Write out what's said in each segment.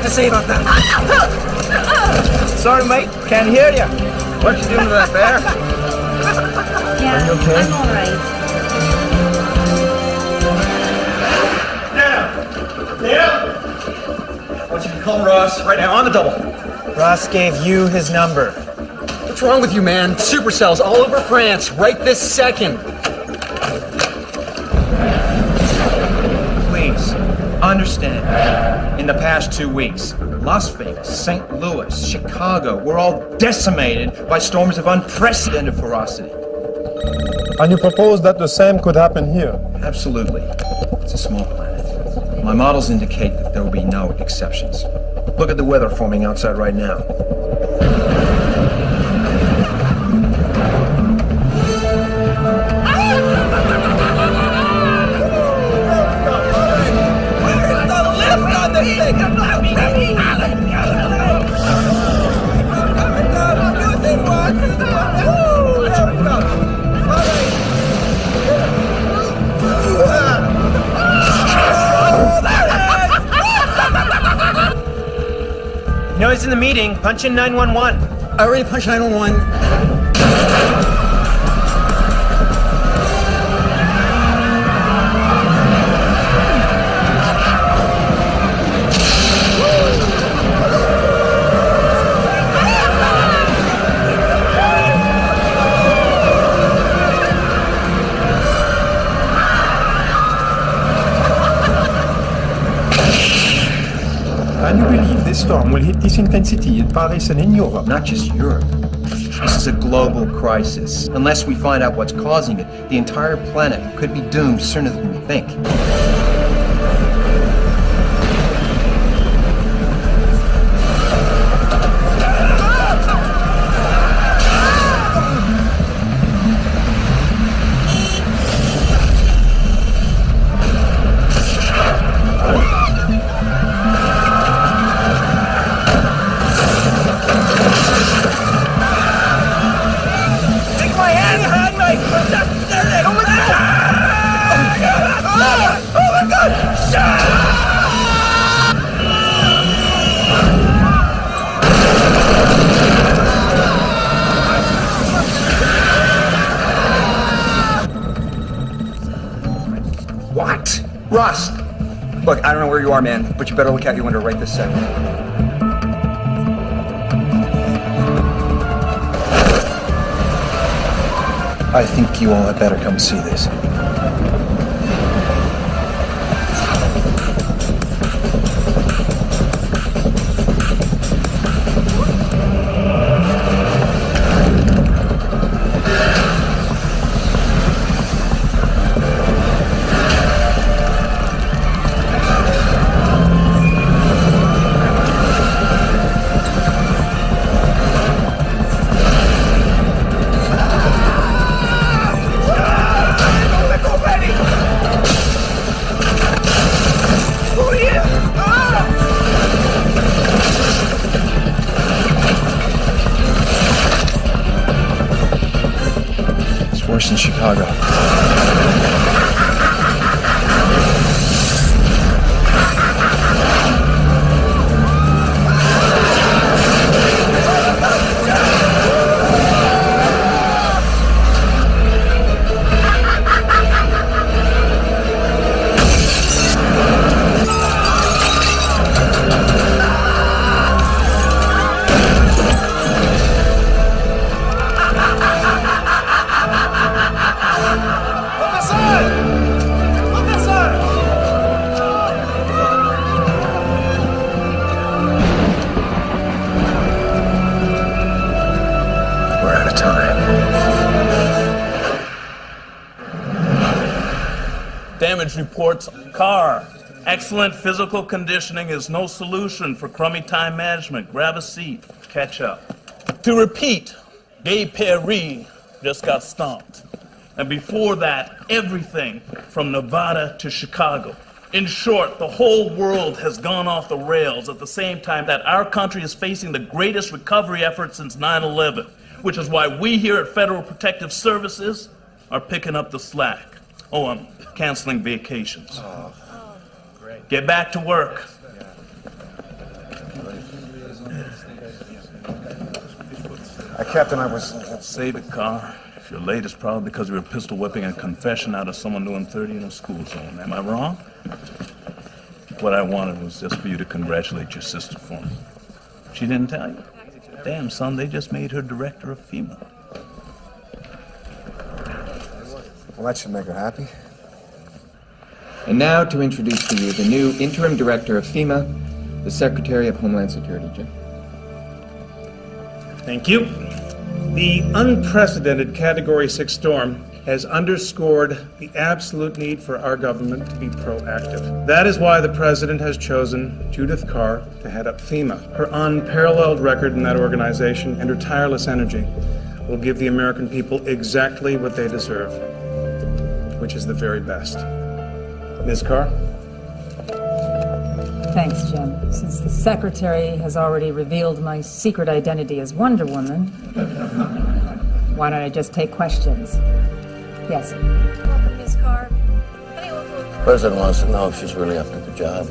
have to say about that? Sorry, mate. Can't hear you. What you doing to that bear? Yeah, Are you okay? I'm all right. Yeah. I want you to call Ross right now on the double. Ross gave you his number. What's wrong with you, man? Supercells all over France right this second. Please, understand. In the past 2 weeks, Las Vegas, St. Louis, Chicago were all decimated by storms of unprecedented ferocity. And you propose that the same could happen here? Absolutely. It's a small planet. My models indicate that there will be no exceptions. Look at the weather forming outside right now. You know he's in the meeting. Punch in 911. I already punched 911. And you believe this storm will hit this intensity in Paris and in Europe? Not just Europe. This is a global crisis. Unless we find out what's causing it, the entire planet could be doomed sooner than we think. What? Ross! Look, I don't know where you are, man, but you better look out your window right this second. I think you all had better come see this. Worse in Chicago. Damage reports, car. Excellent physical conditioning is no solution for crummy time management. Grab a seat, catch up. To repeat, Gay Perry just got stomped. And before that, everything from Nevada to Chicago. In short, the whole world has gone off the rails at the same time that our country is facing the greatest recovery effort since 9/11, which is why we here at Federal Protective Services are picking up the slack. Oh, I'm canceling vacations. Great. Get back to work. Captain, I was... Save it, Carr. If you're late, it's probably because you were pistol whipping a confession out of someone doing 30 in a school zone. Am I wrong? What I wanted was just for you to congratulate your sister for me. She didn't tell you? Damn, son, they just made her director of FEMA. Well, that should make her happy. And now to introduce to you the new interim director of FEMA, the Secretary of Homeland Security, Jim. Thank you. The unprecedented Category 6 storm has underscored the absolute need for our government to be proactive. That is why the President has chosen Judith Carr to head up FEMA. Her unparalleled record in that organization and her tireless energy will give the American people exactly what they deserve, which is the very best. Ms. Carr? Thanks, Jim. Since the Secretary has already revealed my secret identity as Wonder Woman, why don't I just take questions? Yes. Welcome, Ms. Carr. The President wants to know if she's really up to the job.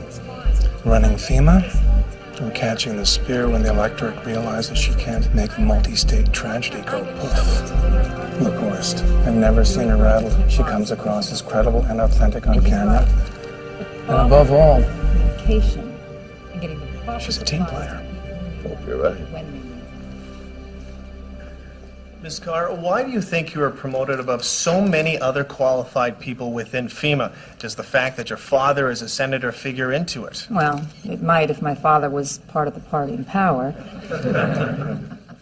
Running FEMA? Or catching the spear when the electorate realizes she can't make a multi-state tragedy go poof? Look, Horst, I've never seen her rattled. She comes across as credible and authentic on camera. And above all, And getting the proper she's a team player. Hope you're right. Ms. Carr, why do you think you were promoted above so many other qualified people within FEMA? Does the fact that your father is a senator figure into it? Well, it might if my father was part of the party in power.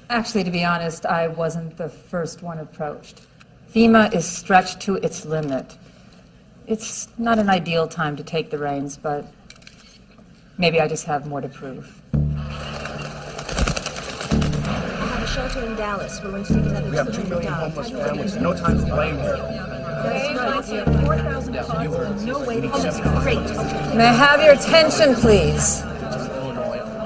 Actually, to be honest, I wasn't the first one approached. FEMA is stretched to its limit. It's not an ideal time to take the reins, but maybe I just have more to prove. I have a shelter in Dallas. We're going to take another 200 dogs. Families, no time to blame here. That's 4,000 dogs. No way to get great. May I have your attention, please?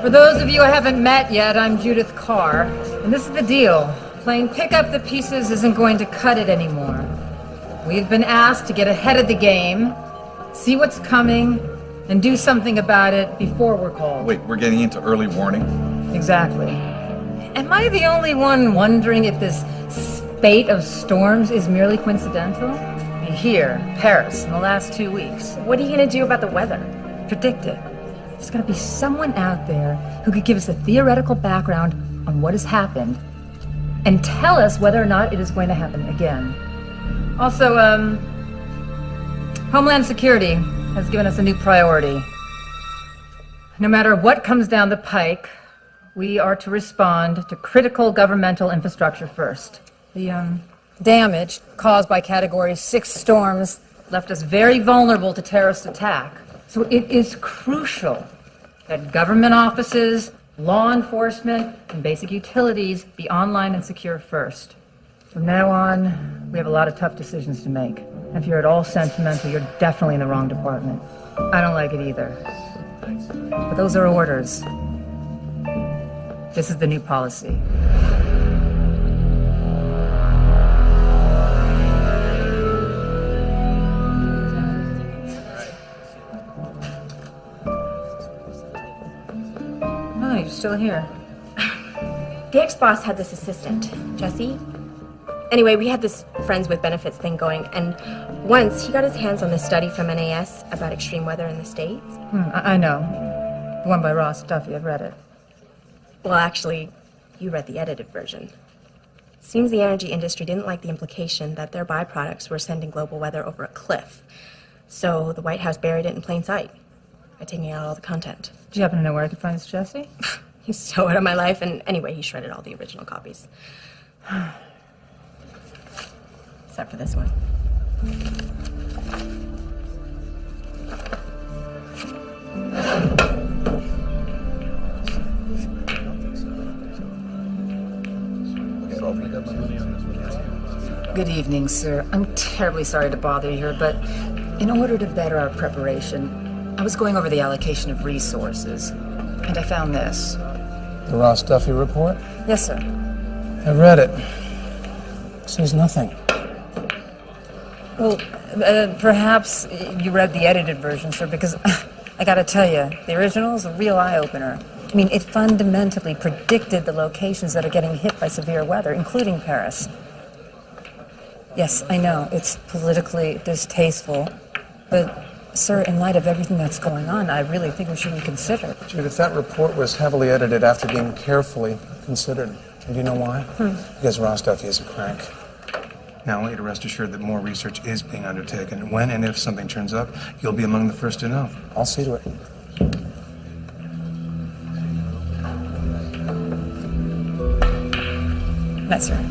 For those of you I haven't met yet, I'm Judith Carr, and this is the deal. Playing pick up the pieces isn't going to cut it anymore. We've been asked to get ahead of the game, see what's coming, and do something about it before we're called. Wait, we're getting into early warning? Exactly. Am I the only one wondering if this spate of storms is merely coincidental? Here, Paris, in the last 2 weeks. What are you going to do about the weather? Predict it. There's got to be someone out there who could give us a theoretical background on what has happened and tell us whether or not it is going to happen again. Also, Homeland Security has given us a new priority. No matter what comes down the pike, we are to respond to critical governmental infrastructure first. The damage caused by Category 6 storms left us very vulnerable to terrorist attack. So it is crucial that government offices, law enforcement, and basic utilities be online and secure first. From now on, we have a lot of tough decisions to make. If you're at all sentimental, you're definitely in the wrong department. I don't like it either. But those are orders. This is the new policy. Oh, you're still here. The ex-boss had this assistant, Jesse. Anyway, we had this friends with benefits thing going, and once he got his hands on this study from NAS about extreme weather in the States. I know. The one by Ross Duffy. I've read it. Well, actually, you read the edited version. Seems the energy industry didn't like the implication that their byproducts were sending global weather over a cliff. So the White House buried it in plain sight by taking out all the content. Do you happen to know where I could find this Jesse? He's so out of my life, and anyway, he shredded all the original copies. Except for this one. Good evening, sir. I'm terribly sorry to bother you here, but in order to better our preparation, I was going over the allocation of resources, and I found this. The Ross Duffy report? Yes, sir. I read it. It says nothing. Well, perhaps you read the edited version, sir, because I gotta tell you, the original is a real eye-opener. I mean, it fundamentally predicted the locations that are getting hit by severe weather, including Paris. Yes, I know, it's politically distasteful, but, sir, in light of everything that's going on, I really think we should reconsider. Judith, that report was heavily edited after being carefully considered. And do you know why? Because Rostov is a crank. Now, I want you to rest assured that more research is being undertaken. When and if something turns up, you'll be among the first to know. I'll see to it. That's right.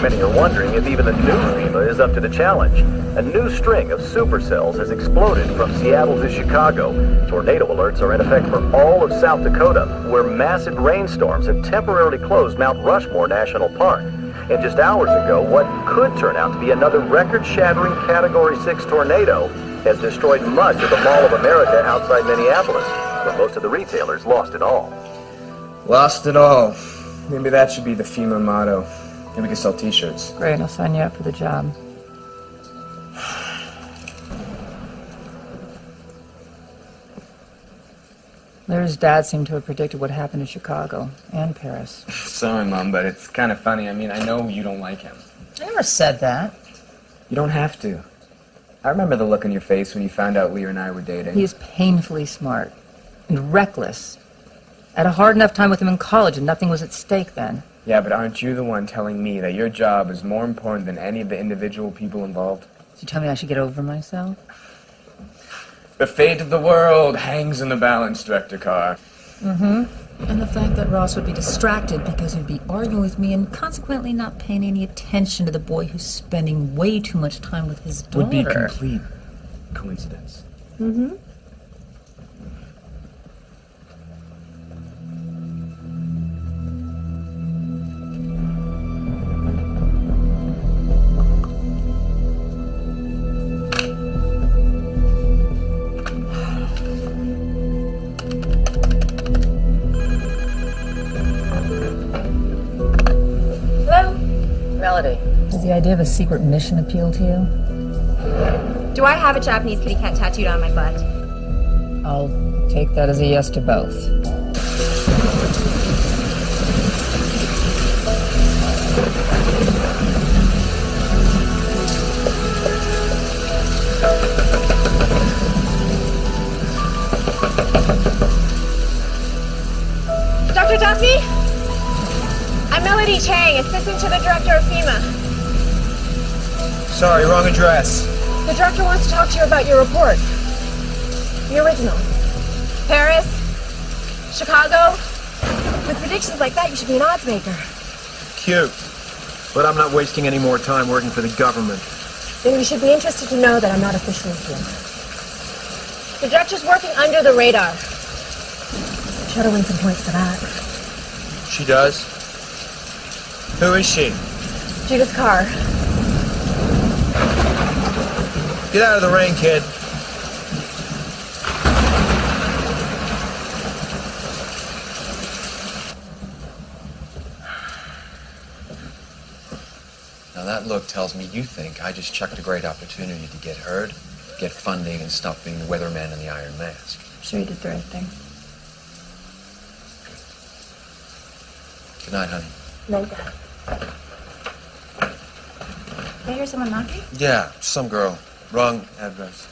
Many are wondering if even the new FEMA is up to the challenge. A new string of supercells has exploded from Seattle to Chicago. Tornado alerts are in effect for all of South Dakota, where massive rainstorms have temporarily closed Mount Rushmore National Park. And just hours ago, what could turn out to be another record-shattering Category 6 tornado has destroyed much of the Mall of America outside Minneapolis, where most of the retailers lost it all. Lost it all. Maybe that should be the FEMA motto. Maybe we can sell t-shirts. Great, I'll sign you up for the job. Larry's dad seemed to have predicted what happened in Chicago and Paris. Sorry, Mom, but it's kind of funny. I mean, I know you don't like him. I never said that. You don't have to. I remember the look on your face when you found out Leah and I were dating. He is painfully smart and reckless. I had a hard enough time with him in college and nothing was at stake then. Yeah, but aren't you the one telling me that your job is more important than any of the individual people involved? So you tell me I should get over myself? The fate of the world hangs in the balance, Director Carr. Mm-hmm. And the fact that Ross would be distracted because he'd be arguing with me and consequently not paying any attention to the boy who's spending way too much time with his daughter. Would be complete coincidence. Mm-hmm. Does the idea of a secret mission appeal to you? Do I have a Japanese kitty cat tattooed on my butt? I'll take that as a yes to both. Dr. Duffy? I'm Melody Chang, assistant to the director of FEMA. Sorry, wrong address. The director wants to talk to you about your report. The original. Paris, Chicago. With predictions like that, you should be an odds maker. Cute. But I'm not wasting any more time working for the government. Then you should be interested to know that I'm not officially here. The director's working under the radar. Try to win some points for that. She does? Who is she? Judith Carr. Get out of the rain, kid. Now that look tells me you think I just chucked a great opportunity to get heard, get funding, and stop being the weatherman in the Iron Mask. I'm sure you did the right thing. Good night, honey. Night, Dad. Did I hear someone knocking? Yeah, some girl. Wrong address.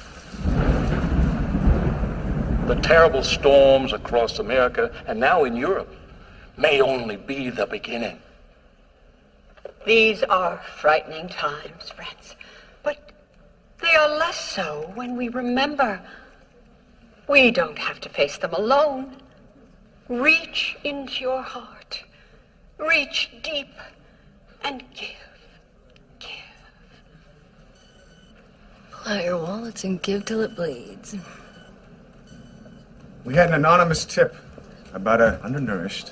The terrible storms across America and now in Europe may only be the beginning. These are frightening times, friends, but they are less so when we remember we don't have to face them alone. Reach into your heart, reach deep, and give. Pull out your wallets and give till it bleeds. We had an anonymous tip about an undernourished,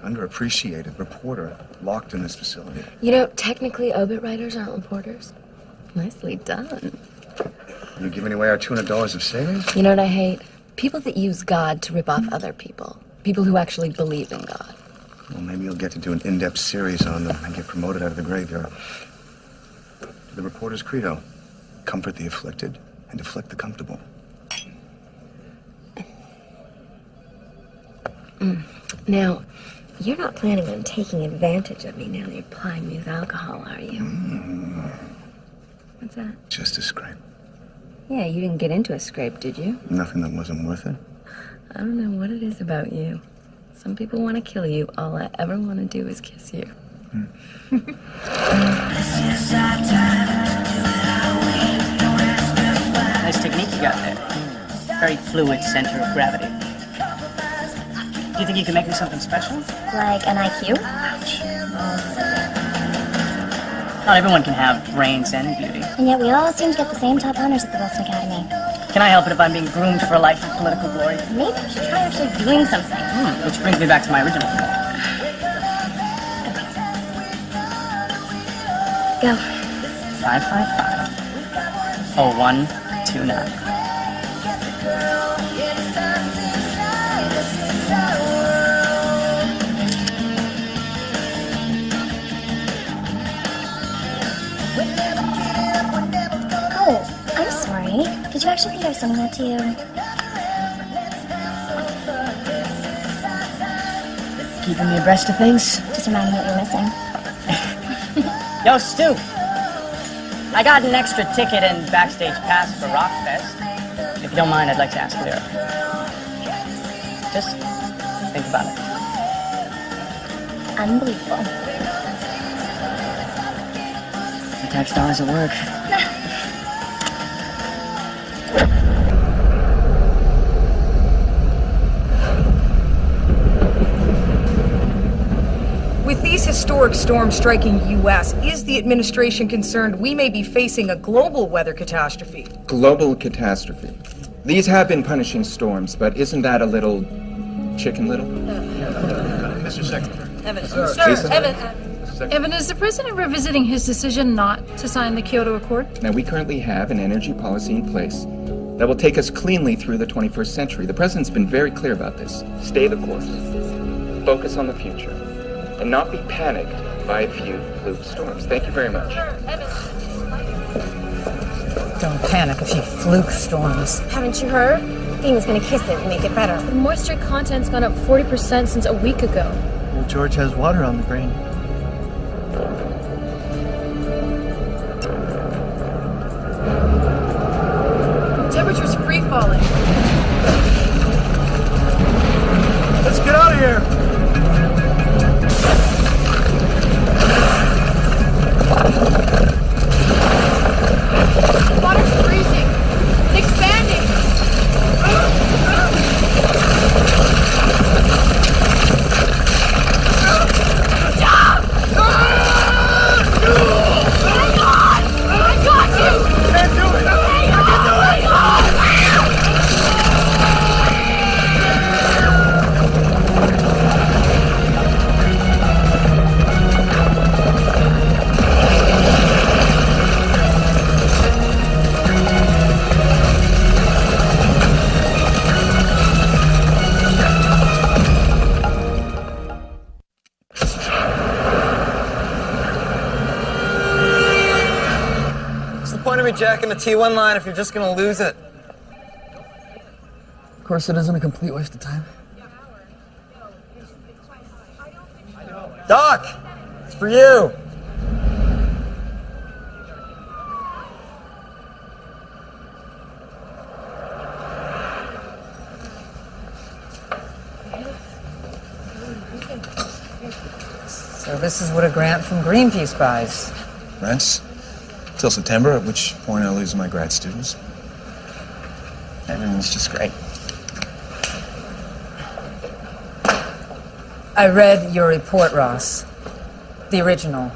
underappreciated reporter locked in this facility. You know, technically, obit writers aren't reporters. Nicely done. You giving away our $200 of savings? You know what I hate? People that use God to rip off other people. People who actually believe in God. Well, maybe you'll get to do an in-depth series on them and get promoted out of the graveyard. The reporter's credo: comfort the afflicted and afflict the comfortable. Now, you're not planning on taking advantage of me now that you're plying me with alcohol, are you? What's that? Just a scrape. Yeah, you didn't get into a scrape, did you? Nothing that wasn't worth it. I don't know what it is about you. Some people want to kill you. All I ever want to do is kiss you. Nice technique you got there. Very fluid center of gravity. Do you think you can make me something special? Like an IQ? Not everyone can have brains and beauty. And yet we all seem to get the same top honors at the Wilson Academy. Can I help it if I'm being groomed for a life of political glory? Maybe you should try actually doing something. Which brings me back to my original point. Go. 555-0129. Oh, I'm sorry. Did you actually think I was sending that to you? Keeping me abreast of things? Just reminding me what you're missing. Yo, Stu! I got an extra ticket and backstage pass for Rockfest. If you don't mind, I'd like to ask Lyra. Just think about it. Unbelievable. The tax dollars at work. With these historic storms striking the U.S., is the administration concerned we may be facing a global weather catastrophe? Global catastrophe. These have been punishing storms, but isn't that a little chicken little? Mr. Secretary. Evan, Lisa? Evan, is the president revisiting his decision not to sign the Kyoto Accord? Now, we currently have an energy policy in place that will take us cleanly through the 21st century. The president's been very clear about this. Stay the course. Focus on the future. And not be panicked by a few fluke storms. Thank you very much. Don't panic if you fluke storms. Haven't you heard? Dean's gonna kiss it and make it better. The moisture content's gone up 40% since a week ago. Well, George has water on the brain. Temperature's free falling. Let's get out of here! Water's freezing. And expanding. Stop! Hang on! I got you! Can't do it! Hang on! Hang Jacking the T1 line if you're just gonna lose it. Of course, it isn't a complete waste of time. Doc! It's for you! So this is what a grant from Greenpeace buys. Rents? Till September, at which point I lose my grad students. Everything's just great. I read your report, Ross. The original.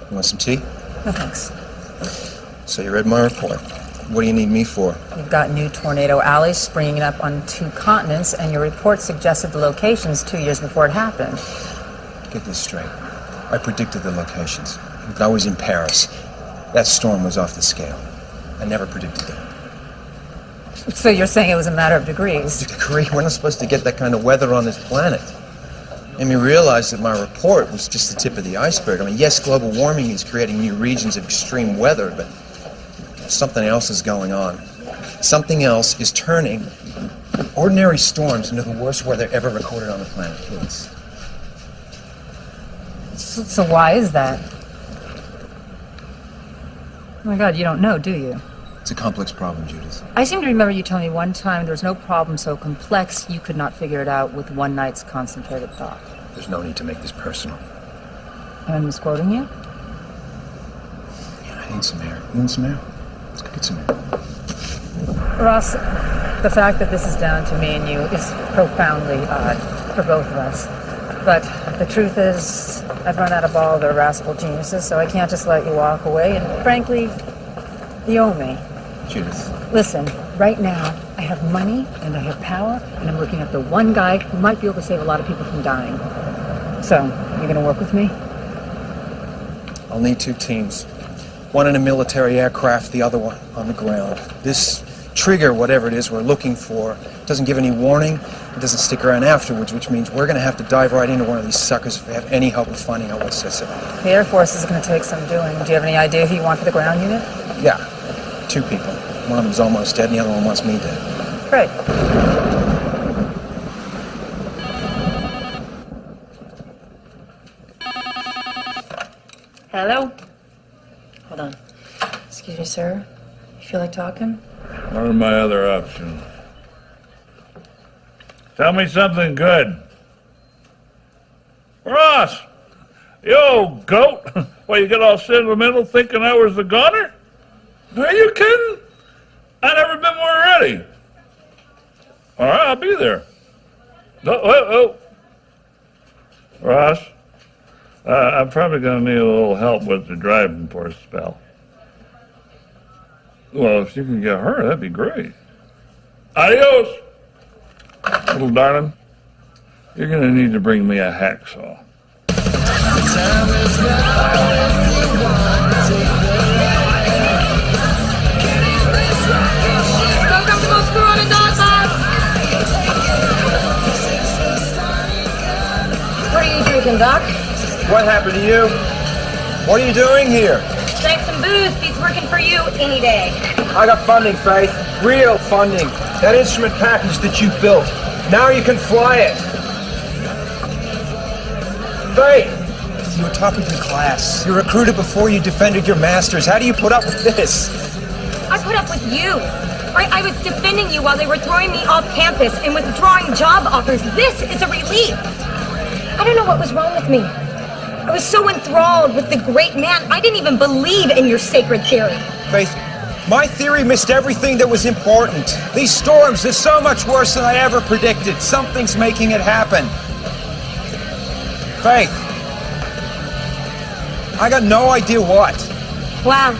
You want some tea? No, thanks. So you read my report. What do you need me for? You've got new tornado alleys springing up on 2 continents, and your report suggested the locations 2 years before it happened. Get this straight. I predicted the locations. I was in Paris. That storm was off the scale. I never predicted that. So you're saying it was a matter of degrees? Degree? We're not supposed to get that kind of weather on this planet. Made me realize that my report was just the tip of the iceberg. I mean, yes, global warming is creating new regions of extreme weather, but something else is going on. Something else is turning ordinary storms into the worst weather ever recorded on the planet, please. So why is that? Oh my God, you don't know, do you? It's a complex problem, Judith. I seem to remember you telling me one time there was no problem so complex you could not figure it out with one night's concentrated thought. There's no need to make this personal. I'm misquoting you? Yeah, I need some air. You want some air? Let's go get some air. Ross, the fact that this is down to me and you is profoundly odd for both of us. But the truth is, I've run out of all the rascal geniuses, so I can't just let you walk away, and frankly, you owe me. Judith. Listen, right now, I have money and I have power, and I'm looking at the one guy who might be able to save a lot of people from dying. So, you gonna work with me? I'll need 2 teams. One in a military aircraft, the other one on the ground. This trigger, whatever it is we're looking for, doesn't give any warning. It doesn't stick around afterwards, which means we're going to have to dive right into one of these suckers if we have any hope of finding out what sets it up. The Air Force is going to take some doing. Do you have any idea who you want for the ground unit? Yeah, 2 people. One of them's almost dead, and the other one wants me dead. Great. Hello? Hold on. Excuse me, sir. You feel like talking? What are my other options? Tell me something good. Ross! Yo, goat! Well, you get all sentimental thinking I was the gunner? Are you kidding? I never been more ready. All right, I'll be there. Ross, I'm probably going to need a little help with the driving for a spell. Well, if you can get her, that'd be great. Adios, little darling. You're going to need to bring me a hacksaw. What are you drinking, Doc? What happened to you? What are you doing here? Drank some booze. Beats working for you any day. I got funding, Faith. Real funding. That instrument package that you built. Now you can fly it. Faith! You were talking to the class. You recruited before you defended your masters. How do you put up with this? I put up with you. I was defending you while they were throwing me off campus and withdrawing job offers. This is a relief. I don't know what was wrong with me. I was so enthralled with the great man, I didn't even believe in your sacred theory. Faith, my theory missed everything that was important. These storms are so much worse than I ever predicted. Something's making it happen. Faith, I got no idea what. Wow.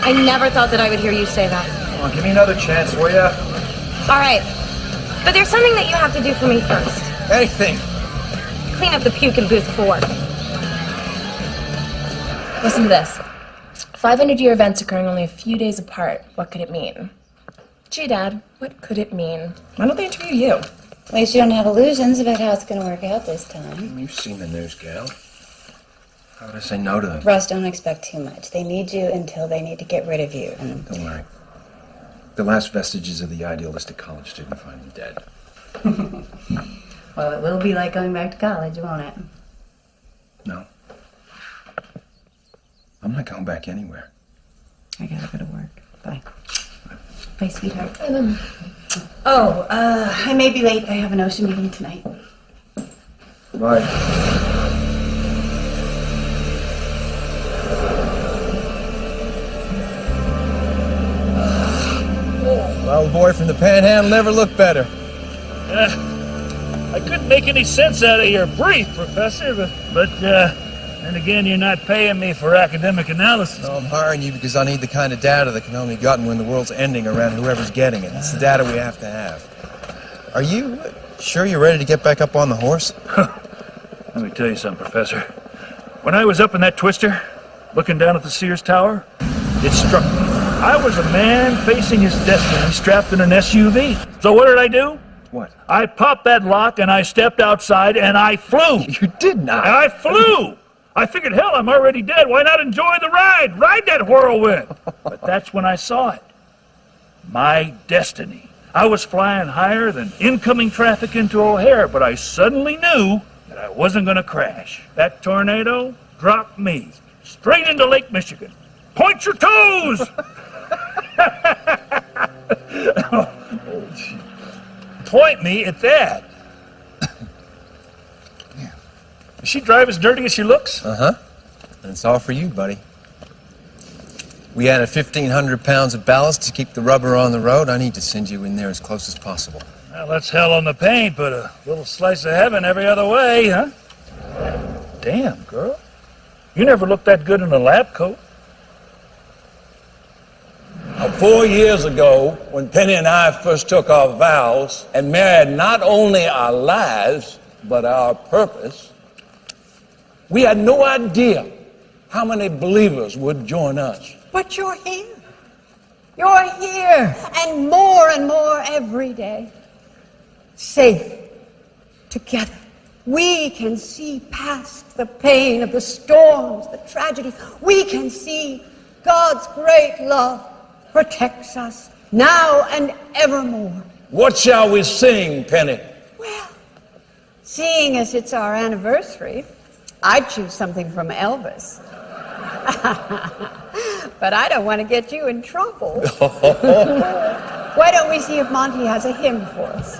I never thought that I would hear you say that. Come on, give me another chance, will ya? All right. But there's something that you have to do for me first. Anything. Clean up the puke in booth 4. Listen to this. 500-year events occurring only a few days apart. What could it mean? Gee, Dad, what could it mean? Why don't they interview you? At least you don't have illusions about how it's going to work out this time. You've seen the news, gal. How would I say no to them? Russ, don't expect too much. They need you until they need to get rid of you. And Don't worry. The last vestiges of the idealistic college student find me dead. well, it will be like going back to college, won't it? No. I'm not going back anywhere. I gotta go to work. Bye. Bye, sweetheart. I may be late. I have an ocean meeting tonight. Bye. Well, the boy from the Panhandle never looked better. I couldn't make any sense out of your brief, Professor, but and again, you're not paying me for academic analysis. No, I'm hiring you because I need the kind of data that can only be gotten when the world's ending around whoever's getting it. It's the data we have to have. Are you sure you're ready to get back up on the horse? Let me tell you something, Professor. When I was up in that twister, looking down at the Sears Tower, it struck me. I was a man facing his destiny strapped in an SUV. So what did I do? What? I popped that lock and I stepped outside and I flew. You did not. I flew. I figured, hell, I'm already dead. Why not enjoy the ride? Ride that whirlwind. But that's when I saw it. My destiny. I was flying higher than incoming traffic into O'Hare, but I suddenly knew that I wasn't going to crash. That tornado dropped me straight into Lake Michigan. Point your toes! Point me at that. Does she drive as dirty as she looks? Uh-huh. And it's all for you, buddy. We added 1,500 pounds of ballast to keep the rubber on the road. I need to send you in there as close as possible. Well, that's hell on the paint, but a little slice of heaven every other way, huh? Damn, girl. You never looked that good in a lab coat. 4 years ago, when Penny and I first took our vows and married not only our lives, but our purpose, we had no idea how many believers would join us. But you're here. You're here. And more every day. Safe. Together. We can see past the pain of the storms, the tragedies. We can see God's great love protects us now and evermore. What shall we sing, Penny? Seeing as it's our anniversary, I'd choose something from Elvis. But I don't want to get you in trouble. Why don't we see if Monty has a hymn for us?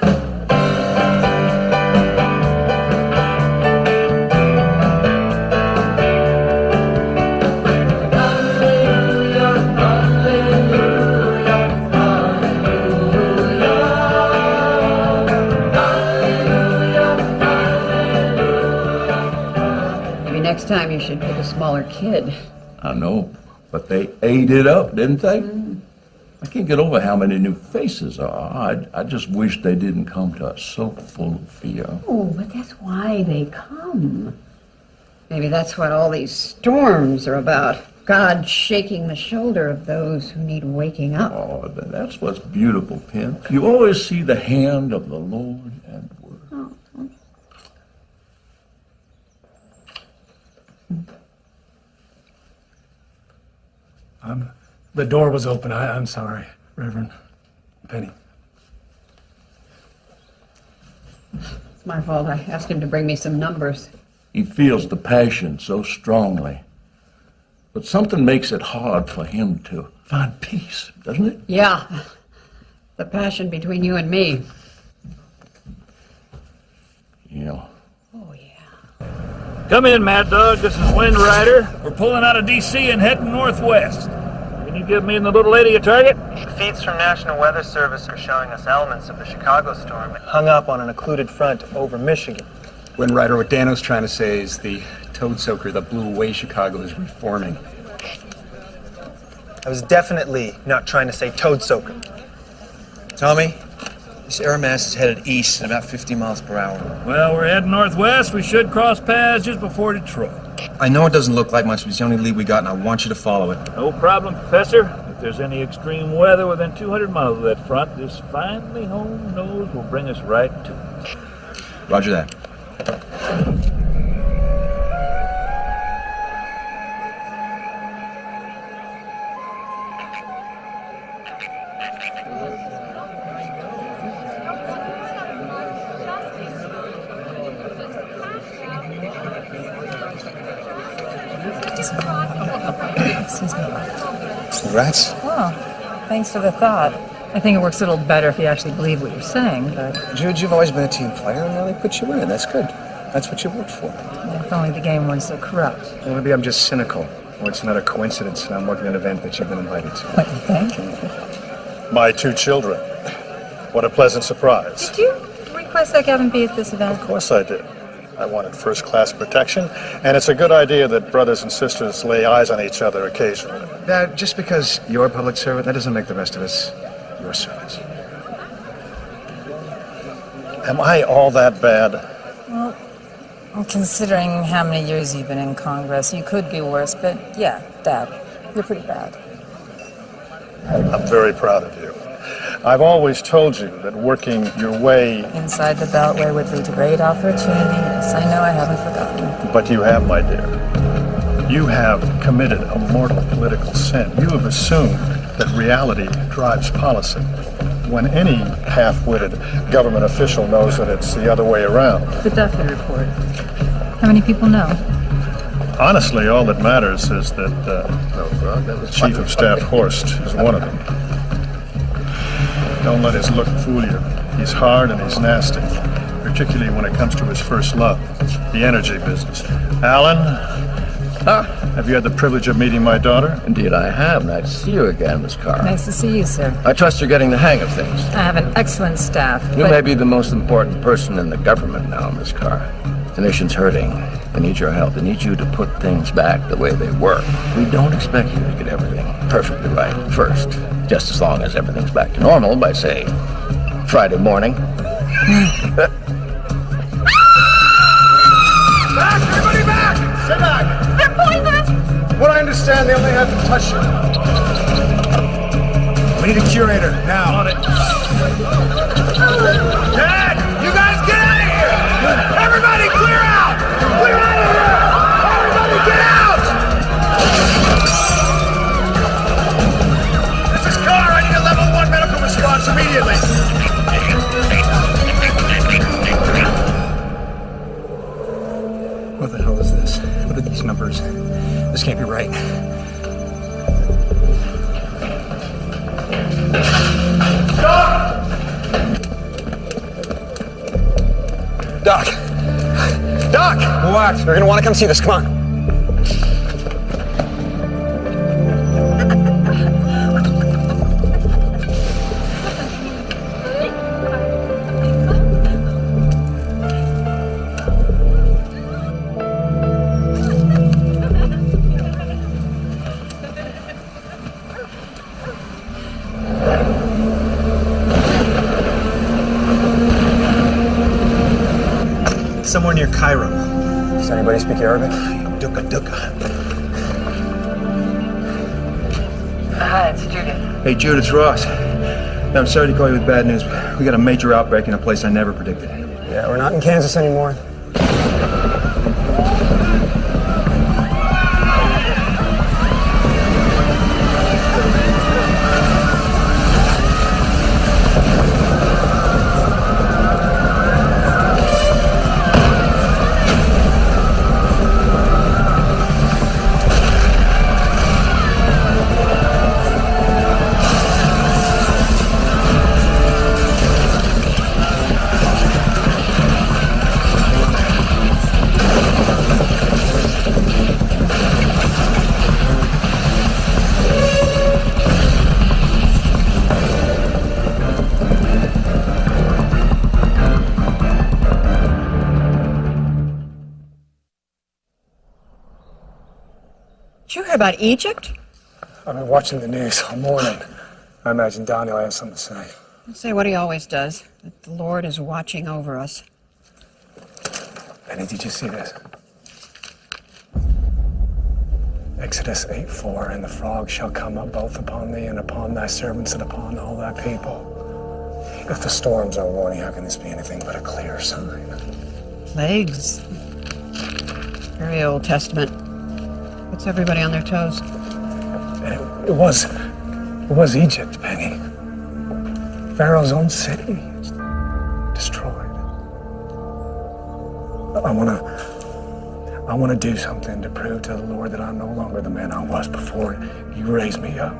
Maybe next time you should pick a smaller kid. I know, but they ate it up, didn't they? I can't get over how many new faces there are. I just wish they didn't come to us so full of fear. Oh, but that's why they come. Maybe that's what all these storms are about. God shaking the shoulder of those who need waking up. Oh, that's what's beautiful, Pen. You always see the hand of the Lord at work. Oh. The door was open. I'm sorry, Reverend. Penny. It's my fault. I asked him to bring me some numbers. He feels the passion so strongly. But something makes it hard for him to find peace, doesn't it? Yeah. The passion between you and me. Yeah. Come in, Mad Dog. This is Wind Rider. We're pulling out of D.C. and heading northwest. Can you give me and the little lady a target? Feeds from National Weather Service are showing us elements of the Chicago storm hung up on an occluded front over Michigan. Wind Rider, what Dano's trying to say is the toad soaker that blew away Chicago is reforming. I was definitely not trying to say toad soaker. Tommy, this air mass is headed east at about 50 miles per hour. Well, we're heading northwest. We should cross paths just before Detroit. I know it doesn't look like much, but it's the only lead we got, and I want you to follow it. No problem, Professor. If there's any extreme weather within 200 miles of that front, this finely honed nose will bring us right to it. Roger that. Excuse me. Congrats. Oh, thanks for the thought. I think it works a little better if you actually believe what you're saying, but Jude, you've always been a team player, and now they put you in. That's good. That's what you worked for. if only the game weren't so corrupt. Well, maybe I'm just cynical, or it's another coincidence and I'm working an event that you've been invited to. What, you think? My two children. What a pleasant surprise. Did you request that Gavin be at this event? Of course I did. I wanted first-class protection, and it's a good idea that brothers and sisters lay eyes on each other occasionally. Dad, just because you're a public servant, that doesn't make the rest of us your servants. Am I all that bad? Well, considering how many years you've been in Congress, you could be worse, but yeah, Dad, you're pretty bad. I'm very proud of you. I've always told you that working your way... Inside the Beltway would lead to great opportunity. Yes, I know, I haven't forgotten. But you have, my dear. You have committed a mortal political sin. You have assumed that reality drives policy. when any half-witted government official knows that it's the other way around. The Duffy report. How many people know? Honestly, all that matters is that Chief of Staff Horst is one of them. Don't let his look fool you. He's hard and he's nasty, particularly when it comes to his first love, the energy business. Alan, have you had the privilege of meeting my daughter? Indeed I have. Nice to see you again, Miss Carr. Nice to see you, sir. I trust you're getting the hang of things. I have an excellent staff. You may be the most important person in the government now, Miss Carr. The nation's hurting. They need your help. They need you to put things back the way they were. We don't expect you to get everything perfectly right first. Just as long as everything's back to normal by, say, Friday morning. Back! Everybody back! Sit back! They're poisonous! What I understand, they only have to touch you. We need a curator, now. Dad! You guys get out of here! Everybody clear out! Clear out of here! Everybody get out! This is Carr. I need a level 1 medical response immediately. What the hell is this? What are these numbers? This can't be right. Doc! Doc! What? You're gonna want to come see this. Come on. Somewhere near Cairo. Does anybody speak Arabic? Duka. Hi, it's Judith. Hey, Jude, it's Ross. Now, I'm sorry to call you with bad news, but we got a major outbreak in a place I never predicted. Yeah, we're not in Kansas anymore. Did you hear about Egypt? I've been watching the news all morning. I imagine Donnie will have something to say. Say what he always does, that the Lord is watching over us. Benny, did you see this? Exodus 8:4, and the frogs shall come up both upon thee and upon thy servants and upon all thy people. If the storms are warning, how can this be anything but a clear sign? Plagues. Very Old Testament. Puts everybody on their toes. And it was Egypt, Penny. Pharaoh's own city. It's destroyed. I want to do something to prove to the Lord that I'm no longer the man I was before you raised me up.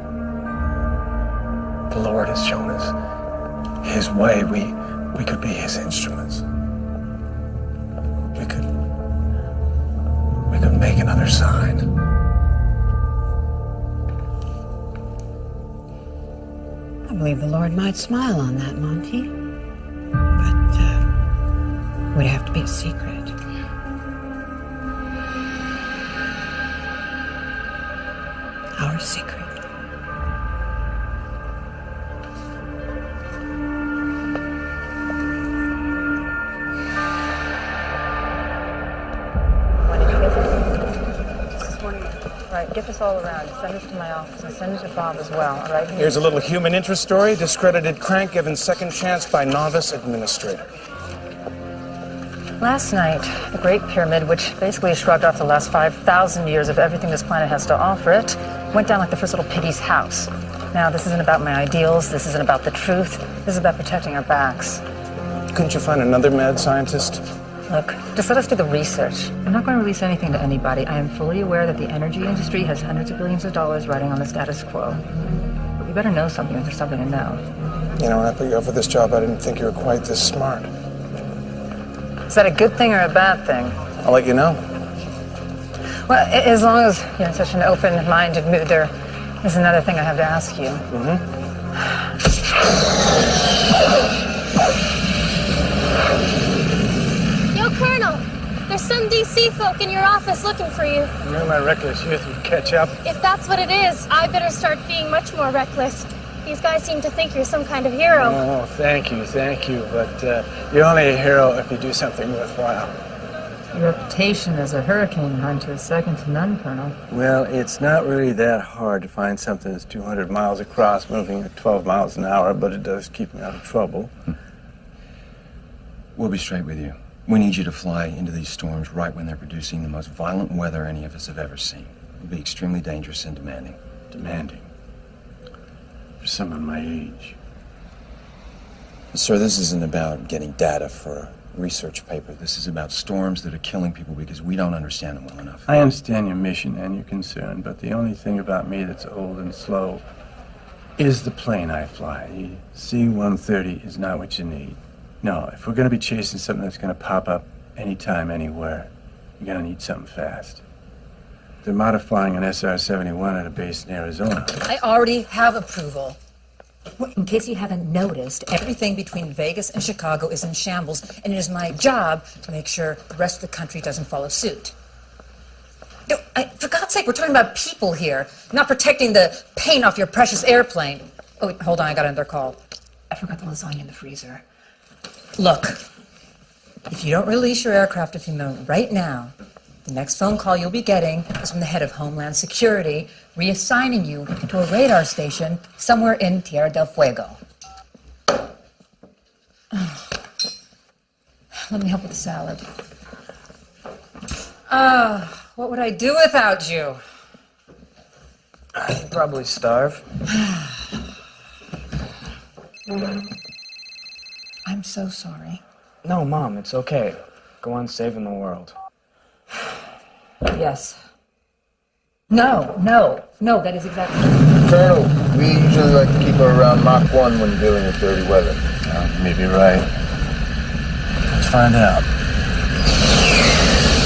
The Lord has shown us His way. We could be His instruments. We could make another sign. I believe the Lord might smile on that, Monty. But, it would have to be a secret. Our secret. Right, get this all around. Send this to my office and send it to Bob as well, all right? Here's a little human interest story. Discredited crank given second chance by novice administrator. Last night, the Great Pyramid, which basically shrugged off the last 5,000 years of everything this planet has to offer it, went down like the first little piggy's house. Now, this isn't about my ideals. This isn't about the truth. This is about protecting our backs. Couldn't you find another mad scientist? Look, just let us do the research. I'm not going to release anything to anybody. I am fully aware that the energy industry has hundreds of billions of dollars riding on the status quo. But you better know something if there's something to know. You know, when I put you up for this job, I didn't think you were quite this smart. Is that a good thing or a bad thing? I'll let you know. Well, as long as you're in such an open-minded mood, there is another thing I have to ask you. Yo, Colonel, there's some DC folk in your office looking for you. I knew my reckless youth would catch up. If that's what it is, I better start being much more reckless. These guys seem to think you're some kind of hero. Oh, thank you. But you're only a hero if you do something worthwhile. Your reputation as a hurricane hunter is second to none, Colonel. Well, it's not really that hard to find something that's 200 miles across, moving at 12 miles an hour, but it does keep me out of trouble. We'll be straight with you. We need you to fly into these storms right when they're producing the most violent weather any of us have ever seen. It'll be extremely dangerous and demanding. Demanding? For someone my age. Sir, this isn't about getting data for a research paper. This is about storms that are killing people because we don't understand them well enough. I understand your mission and your concern, but the only thing about me that's old and slow is the plane I fly. The C-130 is not what you need. No, if we're going to be chasing something that's going to pop up anytime, anywhere, you're going to need something fast. They're modifying an SR-71 at a base in Arizona. I already have approval. In case you haven't noticed, everything between Vegas and Chicago is in shambles, and it is my job to make sure the rest of the country doesn't follow suit. No, for God's sake, we're talking about people here, not protecting the paint off your precious airplane. Oh, wait, hold on, I got another call. I forgot the lasagna in the freezer. Look, if you don't release your aircraft to FEMA right now, the next phone call you'll be getting is from the head of Homeland Security, reassigning you to a radar station somewhere in Tierra del Fuego. Let me help with the salad. What would I do without you? I'd probably starve. I'm so sorry. No, Mom, it's okay. Go on saving the world. Yes. No, that is exactly... Colonel, we usually like to keep her around Mach 1 when dealing with dirty weather. You may be right. Let's find out.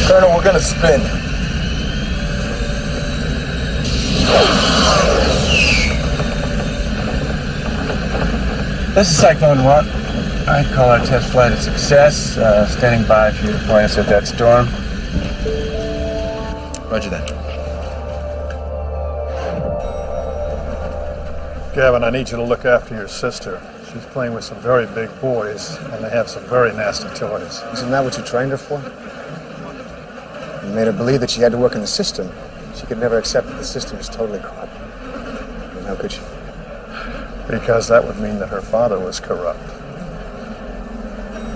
Colonel, we're gonna spin. This is Cyclone 1. I'd call our test flight a success. Standing by for you to point us at that storm. Roger that. Gavin, I need you to look after your sister. She's playing with some very big boys, and they have some very nasty toys. Isn't that what you trained her for? You made her believe that she had to work in the system. She could never accept that the system is totally corrupt. And how could she? Because that would mean that her father was corrupt.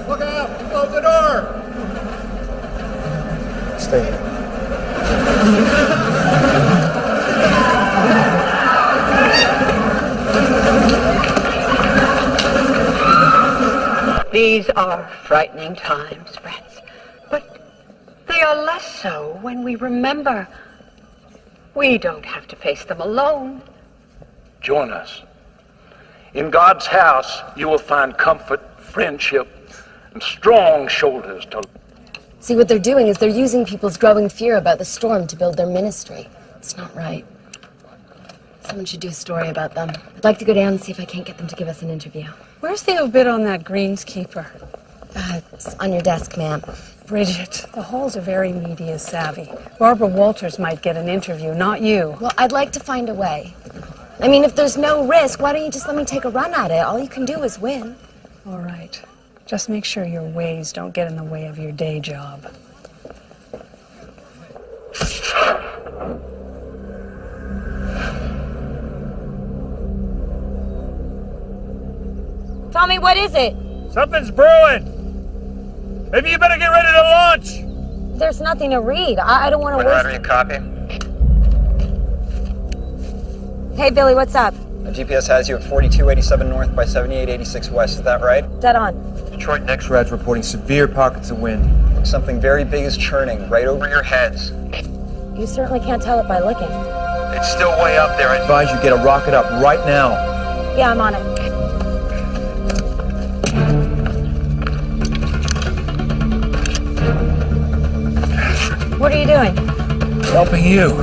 Look out! Close the door! Stay here. These are frightening times, friends, but they are less so when we remember we don't have to face them alone. Join us. In God's house, you will find comfort, friendship, and strong shoulders to... See, what they're doing is they're using people's growing fear about the storm to build their ministry. It's not right. Someone should do a story about them. I'd like to go down and see if I can't get them to give us an interview. Where's the obit on that greenskeeper? It's on your desk, ma'am. Bridget, the Halls are very media savvy. Barbara Walters might get an interview, not you. Well, I'd like to find a way. I mean, if there's no risk, why don't you just let me take a run at it? All you can do is win. All right. Just make sure your ways don't get in the way of your day job. Tommy, what is it? Something's brewing. Maybe you better get ready to launch. There's nothing to read. I don't want to waste... Copy. Hey, Billy, what's up? The GPS has you at 4287 north by 7886 west. Is that right? Dead on. Detroit Next Rad's reporting severe pockets of wind. Something very big is churning right over your heads. You certainly can't tell it by looking. It's still way up there. I advise you get a rocket up right now. Yeah, I'm on it. What are you doing? Helping you.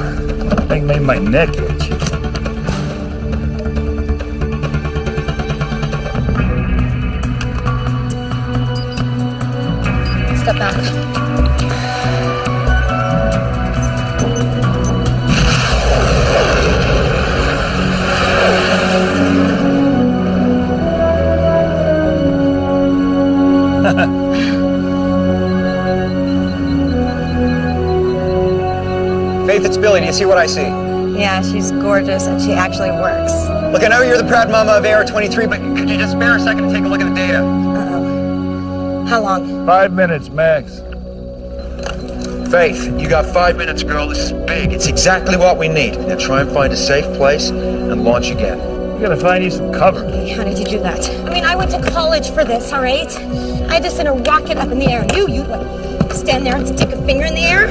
That thing made my neck itch. Step back. Faith, it's Billy. Do you see what I see? Yeah, she's gorgeous and she actually works. Look, I know you're the proud mama of AR-23, but could you just spare a second to take a look at the data? Uh-oh. How long? 5 minutes, max. Faith, you got 5 minutes, girl. This is big. It's exactly what we need. Now try and find a safe place and launch again. We gotta find you some cover. How did you do that? I mean, I went to college for this, all right? I had to send a rocket up in the air. You like, stand there and stick a finger in the air?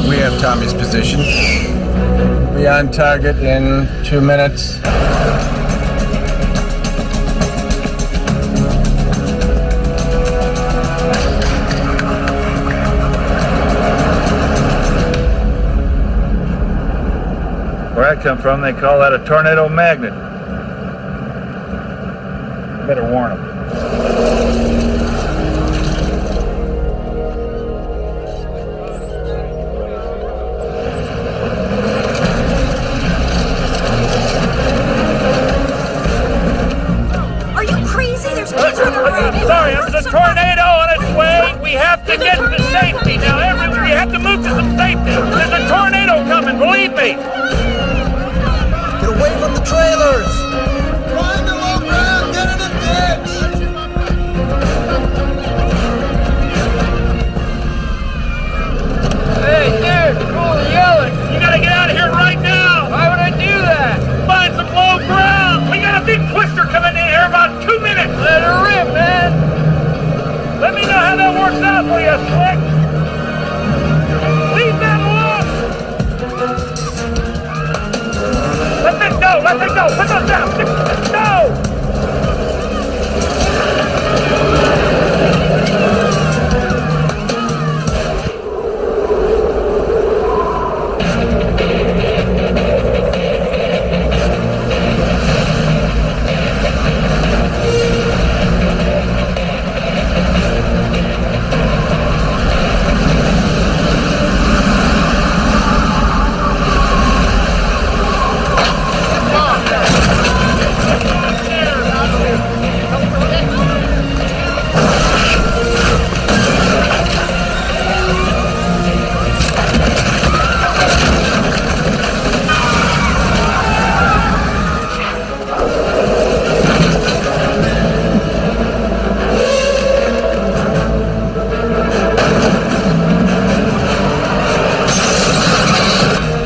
We have Tommy's position. Be on target in 2 minutes. Where I come from, they call that a tornado magnet. Better warn them. Are you crazy? There's kids on the road. Sorry, there's a tornado on its way. We have to get to safety now. We have to move to some safety. There's a tornado coming, believe me. Get away from the trailers! Find the low ground, get in the ditch! Hey, dude, cool yelling. You gotta get out of here right now. Why would I do that? Find some low ground. We got a big twister coming in here in about 2 minutes. Let her rip, man. Let me know how that works out for you, Slick. Leave that alone. Let that go. Let that go. Put those down. Go.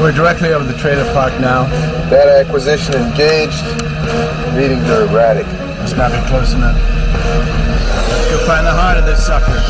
We're directly over the trailer park now. Data acquisition engaged. Readings are erratic. Must not be close enough. Let's go find the heart of this sucker.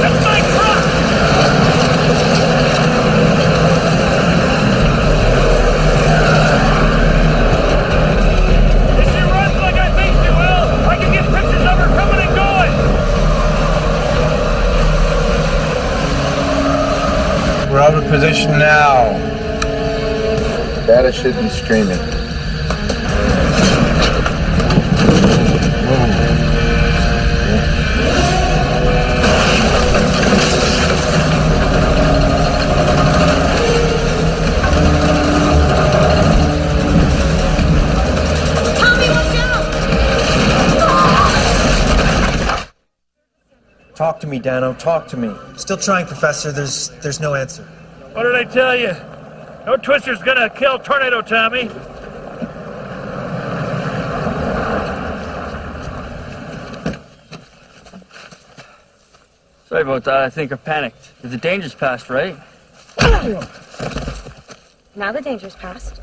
That's my position now. Data should be streaming. Talk to me, Dano. Talk to me. Still trying, Professor. There's no answer. What did I tell you? No twister's gonna kill Tornado Tommy. Sorry about that. I think I panicked. The danger's past, right? Now the danger's past.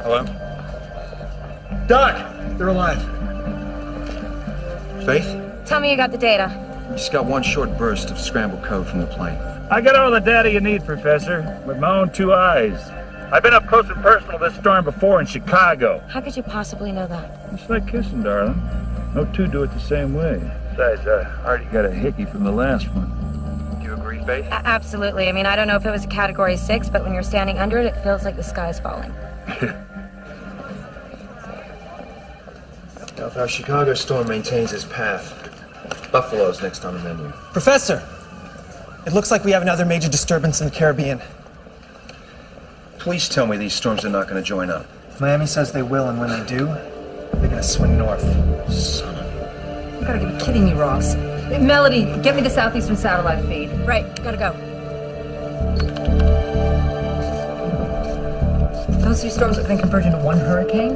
Hello? Doc! They're alive. Faith? Tell me you got the data. We just got one short burst of scrambled code from the plane. I got all the data you need, Professor, with my own 2 eyes. I've been up close and personal with this storm before in Chicago. How could you possibly know that? It's like kissing, darling. No two do it the same way. Besides, I already got a hickey from the last one. Do you agree, Faith? Absolutely. I mean, I don't know if it was a Category 6, but when you're standing under it, it feels like the sky's falling. Now, if our Chicago storm maintains its path, Buffalo's next on the menu. Professor! It looks like we have another major disturbance in the Caribbean. Please tell me these storms are not going to join up. Miami says they will, and when they do, they're gonna swing north. Son of You gotta be kidding me, Ross. Melody, get me the southeastern satellite feed. Right, gotta go. Those 2 storms are gonna converge into one hurricane?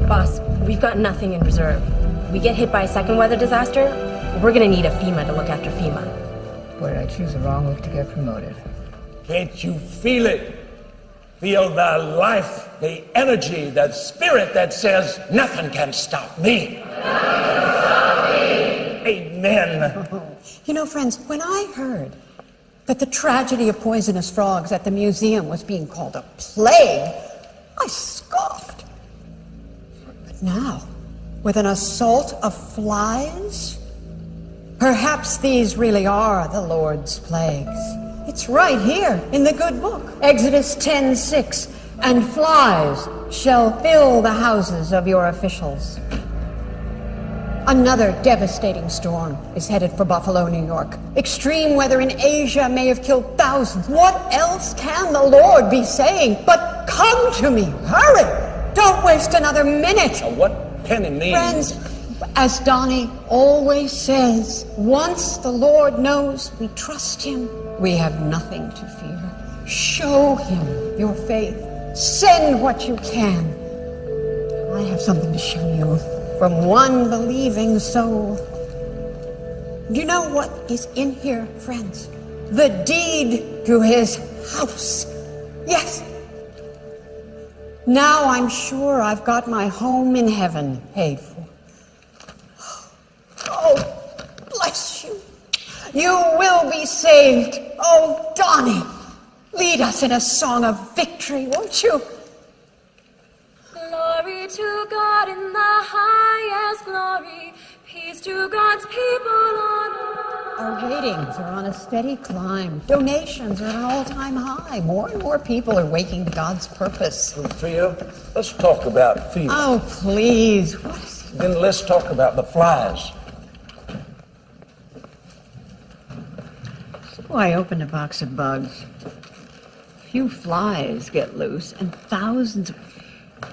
Boss, we've got nothing in reserve. We get hit by a second weather disaster, we're gonna need a FEMA to look after FEMA. Boy, did I choose the wrong week to get promoted. Can't you feel it? Feel the life, the energy, that spirit that says, nothing can stop me. Amen. You know, friends, when I heard that the tragedy of poisonous frogs at the museum was being called a plague, I scoffed. But now, with an assault of flies, perhaps these really are the Lord's plagues. It's right here in the good book. Exodus 10:6, and flies shall fill the houses of your officials. Another devastating storm is headed for Buffalo, New York. Extreme weather in Asia may have killed thousands. What else can the Lord be saying but come to me? Hurry! Don't waste another minute. What Penny means... Friends, as Donnie always says, once the Lord knows we trust him, we have nothing to fear. Show him your faith. Send what you can. I have something to show you from one believing soul. Do you know what is in here, friends? The deed to his house. Yes. Now I'm sure I've got my home in heaven paid for. Oh, bless you. You will be saved. Oh, Donnie, lead us in a song of victory, won't you? Glory to God in the highest glory. Peace to God's people on earth. Our ratings are on a steady climb. Donations are at an all-time high. More and more people are waking to God's purpose. Fear? Let's talk about fear. Oh, please. Then let's talk about the flies. So I opened a box of bugs. A few flies get loose, and thousands of...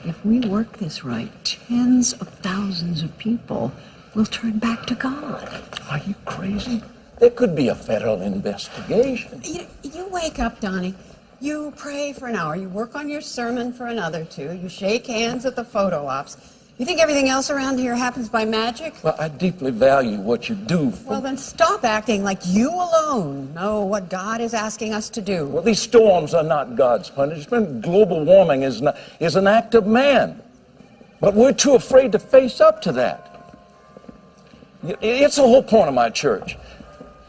If we work this right, tens of thousands of people will turn back to God. Are you crazy? There could be a federal investigation. You wake up, Donnie. You pray for an hour. You work on your sermon for another 2. You shake hands at the photo ops. You think everything else around here happens by magic? Well, I deeply value what you do for... Well, then stop acting like you alone know what God is asking us to do. Well, these storms are not God's punishment. Global warming is an act of man. But we're too afraid to face up to that. It's the whole point of my church,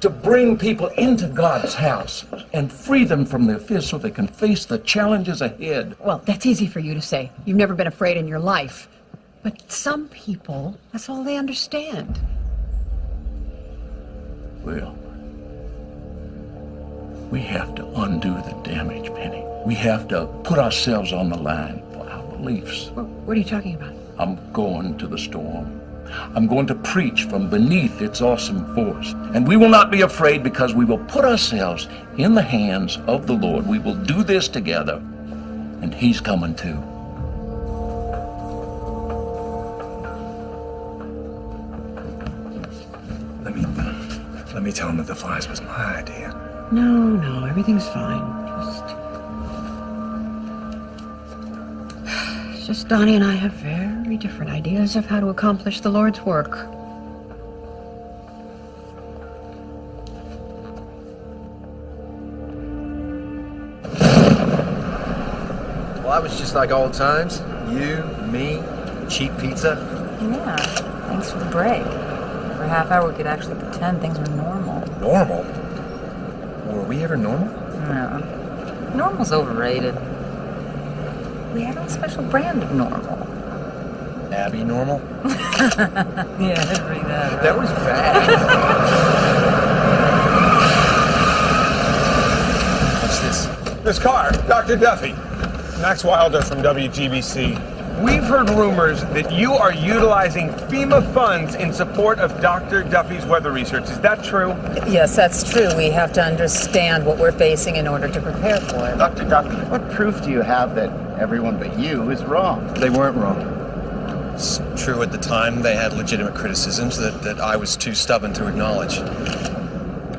to bring people into God's house and free them from their fear so they can face the challenges ahead. Well, that's easy for you to say. You've never been afraid in your life. But some people, that's all they understand. Well, we have to undo the damage, Penny. We have to put ourselves on the line for our beliefs. What are you talking about? I'm going to the storm. I'm going to preach from beneath its awesome force. And we will not be afraid because we will put ourselves in the hands of the Lord. We will do this together, and He's coming too. Let me tell him that the flies was my idea. No, everything's fine. It's just Donnie and I have very different ideas of how to accomplish the Lord's work. Well, that was just like old times. You, me, cheap pizza. Yeah, thanks for the break. For a half hour, we could actually pretend things were normal. Normal? Were we ever normal? No. Normal's overrated. We have a special brand of normal. Abby normal? Yeah, I'd bring that up. That was bad. What's this? This car, Dr. Duffy. Max Wilder from WGBC. We've heard rumors that you are utilizing FEMA funds in support of Dr. Duffy's weather research. Is that true? Yes, that's true. We have to understand what we're facing in order to prepare for it. Dr. Duffy, what proof do you have that everyone but you is wrong? They weren't wrong. It's true at the time they had legitimate criticisms that I was too stubborn to acknowledge.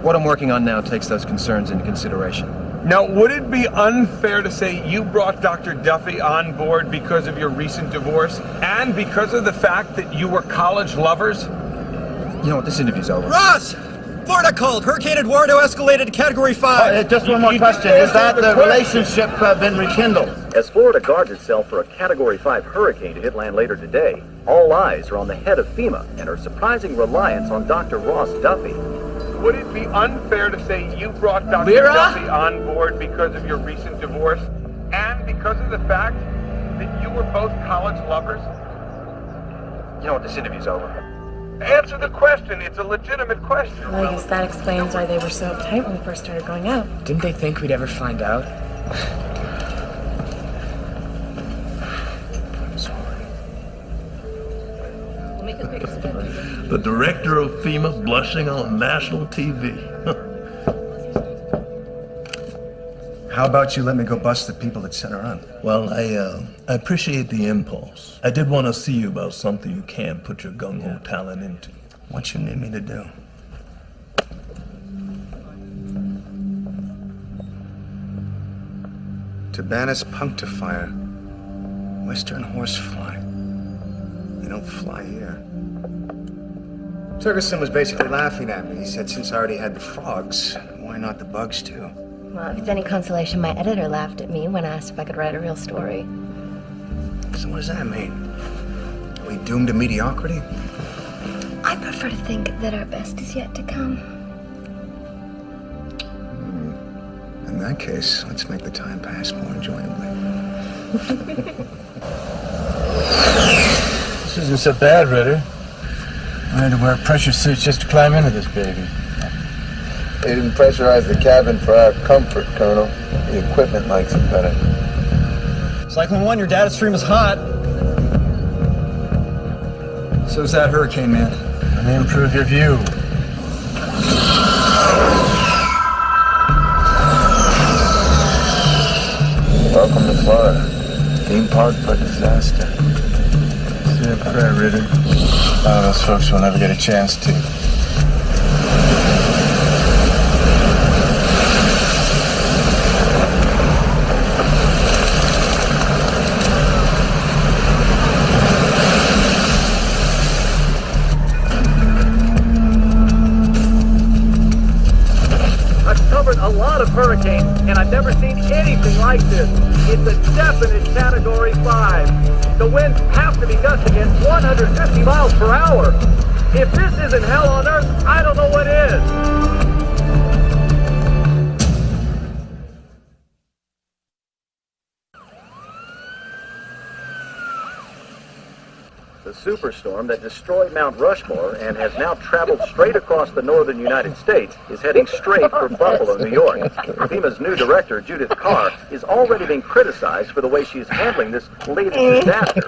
What I'm working on now takes those concerns into consideration. Now, would it be unfair to say you brought Dr. Duffy on board because of your recent divorce and because of the fact that you were college lovers? You know what, this interview's over. Ross! Florida called. Hurricane Eduardo escalated to Category 5. Just one more question. Is that the relationship been rekindled? As Florida guards itself for a Category 5 hurricane to hit land later today, all eyes are on the head of FEMA and her surprising reliance on Dr. Ross Duffy. Would it be unfair to say you brought Dr. Vera? Duffy on board because of your recent divorce and because of the fact that you were both college lovers? You know what, this interview's over. Answer the question. It's a legitimate question. Well, I guess that explains why they were so uptight when we first started going out. Didn't they think we'd ever find out? The director of FEMA blushing on national TV. How about you let me go bust the people that sent her on? Well, I appreciate the impulse. I did want to see you about something you can put your gung-ho talent into. What you need me to do? Tabanus punctifier. Western horsefly. They don't fly here. Ferguson was basically laughing at me. He said since I already had the frogs, why not the bugs too? Well, if it's any consolation, my editor laughed at me when I asked if I could write a real story. So what does that mean? Are we doomed to mediocrity? I prefer to think that our best is yet to come. In that case, let's make the time pass more enjoyably. This isn't so bad, Ritter. I had to wear pressure suits just to climb into this baby. They didn't pressurize the cabin for our comfort, Colonel. The equipment likes it better. Cyclone 1, your data stream is hot. So's that hurricane, man. Let me improve your view. Welcome to Florida. Theme park for disaster. Say a prayer, Ritter. Those folks will never get a chance to. I've covered a lot of hurricanes, and I've never seen anything like this. It's a definite Category 5. The winds have to be gusting at 150 miles per hour. If this isn't hell on earth, I don't know what is. The superstorm that destroyed Mount Rushmore and has now traveled straight across the northern United States is heading straight for Buffalo, New York. FEMA's new director, Judith Carr, is already being criticized for the way she's handling this latest disaster.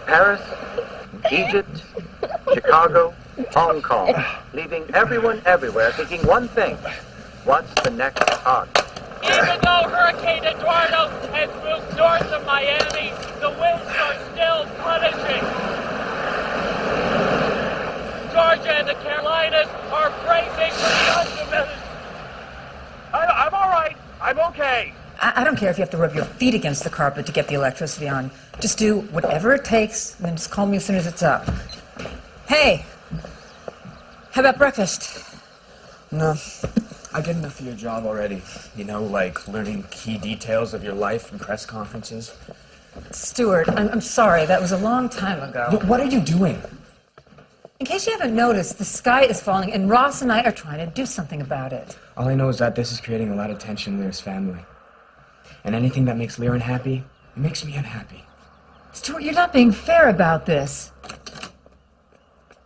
Paris, Egypt, Chicago, Hong Kong, leaving everyone everywhere thinking one thing: what's the next hug? Even though Hurricane Eduardo has moved north of Miami, the winds are still punishing. Georgia and the Carolinas are bracing for undiminished. I'm all right. I'm okay. I don't care if you have to rub your feet against the carpet to get the electricity on. Just do whatever it takes, and then just call me as soon as it's up. Hey, how about breakfast? No. I did enough of your job already. You know, like learning key details of your life in press conferences. Stuart, I'm sorry. That was a long time ago. But what are you doing? In case you haven't noticed, the sky is falling, and Ross and I are trying to do something about it. All I know is that this is creating a lot of tension in Lear's family. And anything that makes Lear unhappy, it makes me unhappy. Stuart, you're not being fair about this.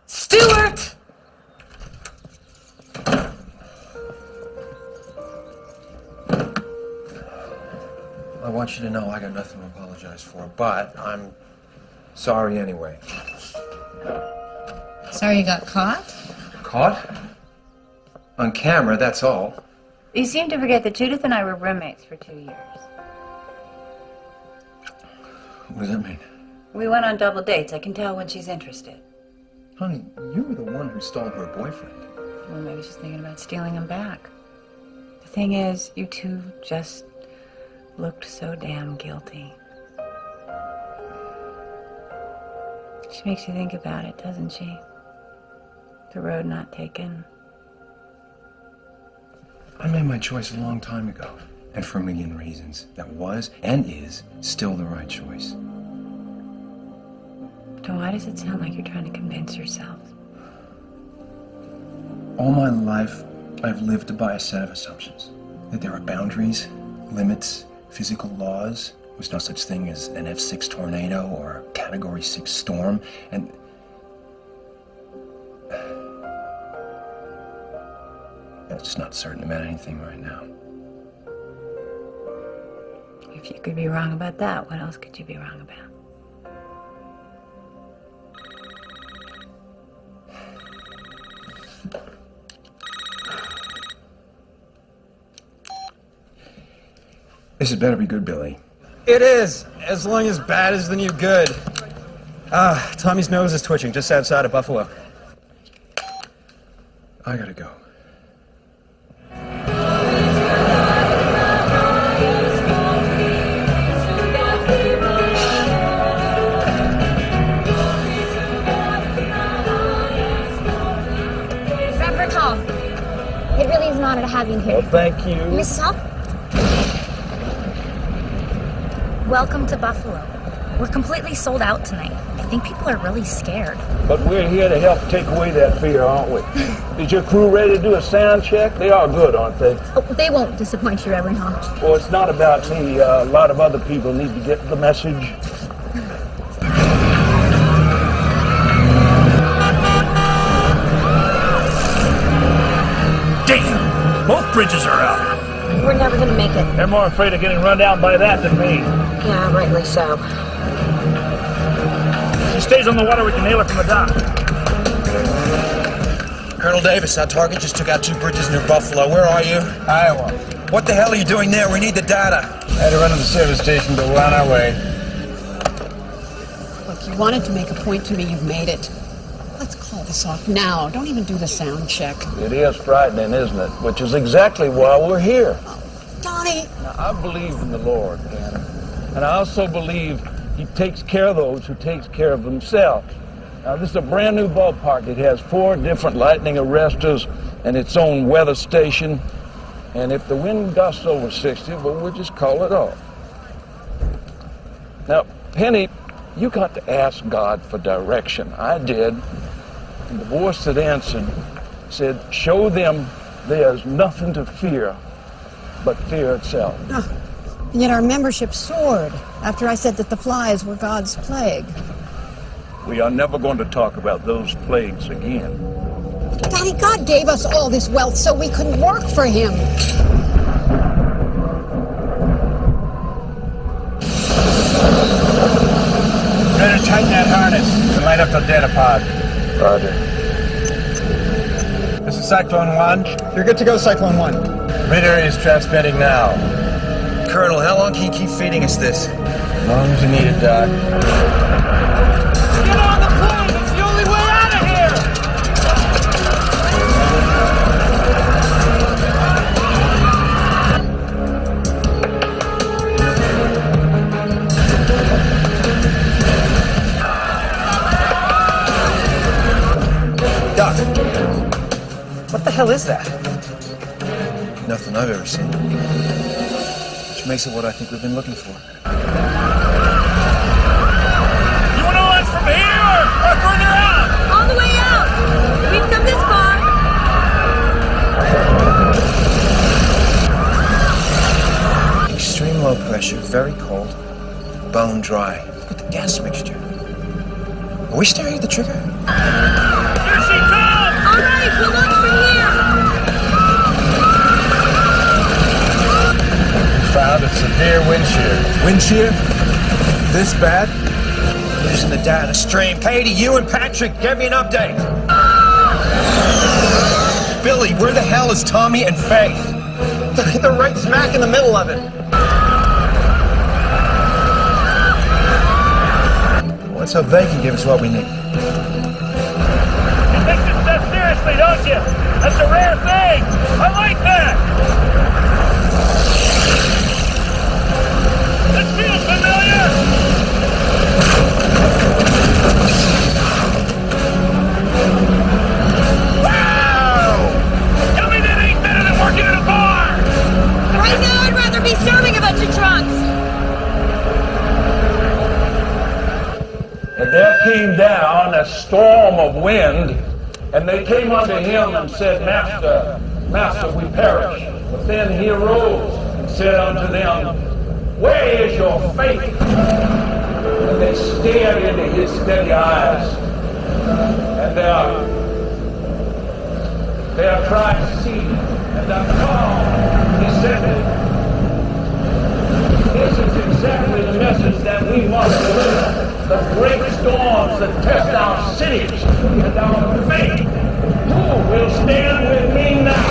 Stuart! I want you to know I got nothing to apologize for, but I'm sorry anyway. Sorry you got caught? Caught? On camera, that's all. You seem to forget that Judith and I were roommates for 2 years. What does that mean? We went on double dates. I can tell when she's interested. Honey, you were the one who stole her boyfriend. Well, maybe she's thinking about stealing him back. The thing is, you two just looked so damn guilty. She makes you think about it, doesn't she? The road not taken. I made my choice a long time ago, and for a million reasons. That was, and is, still the right choice. So why does it sound like you're trying to convince yourself? All my life, I've lived by a set of assumptions. That there are boundaries, limits, physical laws. There's no such thing as an F6 tornado or a Category 6 storm, and I'm just not certain about anything right now. If you could be wrong about that, what else could you be wrong about? This had better be good, Billy. It is, as long as bad is the new good. Tommy's nose is twitching just outside of Buffalo. I gotta go. Reverend Hall, it really is an honor to have you here. Well, thank you. Mrs. Hall? Welcome to Buffalo. We're completely sold out tonight. I think people are really scared. But we're here to help take away that fear, aren't we? Is your crew ready to do a sound check? They are good, aren't they? Oh, they won't disappoint you, Reverend Hall. Well, it's not about me. A lot of other people need to get the message. Damn! Both bridges are out. We're never gonna make it. They're more afraid of getting run down by that than me. Yeah, rightly so. If she stays on the water, we can nail her from the dock. Colonel Davis, our target just took out 2 bridges near Buffalo. Where are you? Iowa. What the hell are you doing there? We need the data. I had to run to the service station, but we're on our way. Look, you wanted to make a point to me, you've made it. Let's call this off now. Don't even do the sound check. It is frightening, isn't it? Which is exactly why we're here. Donnie! Now, I believe in the Lord, Ken. And I also believe He takes care of those who takes care of themselves. Now, this is a brand new ballpark. It has 4 different lightning arresters and its own weather station. And if the wind gusts over 60, well, we'll just call it off. Now, Penny, you got to ask God for direction. I did. And the voice that answered said, show them there's nothing to fear but fear itself. And yet our membership soared after I said that the flies were God's plague. We are never going to talk about those plagues again. Daddy, God gave us all this wealth so we could work for him. Better tighten that harness and light up the data pod. Roger. This is Cyclone 1. You're good to go, Cyclone 1. Ritter is transmitting now. Colonel, how long can you keep feeding us this? As long as you need it, Doc. Get on the plane! It's the only way out of here! Doc, what the hell is that? Nothing I've ever seen. Which makes it what I think we've been looking for. You want to launch from here or further out? All the way out! We've come this far! Extreme low pressure, very cold, bone dry. Look at the gas mixture. Are we staring at the trigger? Here she comes! All right, we'll launch from here! Found a severe wind shear. Wind shear? This bad? Losing the data stream. Katie, you and Patrick, give me an update. Billy, where the hell is Tommy and Faith? They're right smack in the middle of it. Let's hope they can give us what we need. You take this stuff seriously, don't you? That's a rare thing. I like that. This feels familiar. Wow! Tell me that ain't better than working in a bar. Right now, I'd rather be serving a bunch of drunks! And there came down a storm of wind, and they came unto him and said, Master, Master, we perish. But then he arose and said unto them, Where is your faith? And they stared into his steady eyes, and their cries ceased, and their calm descended. This is exactly the message that we must deliver. The great storms that test our cities and our faith. Who will stand with me now?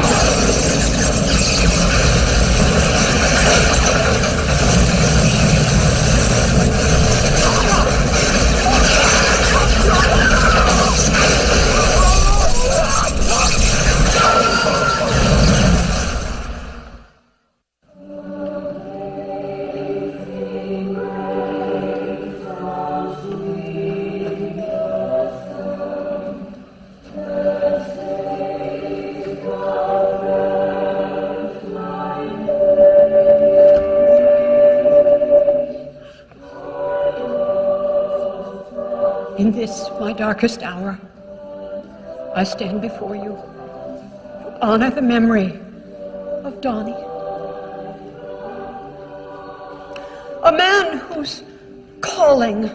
In this, my darkest hour, I stand before you to honor the memory of Donnie. A man whose calling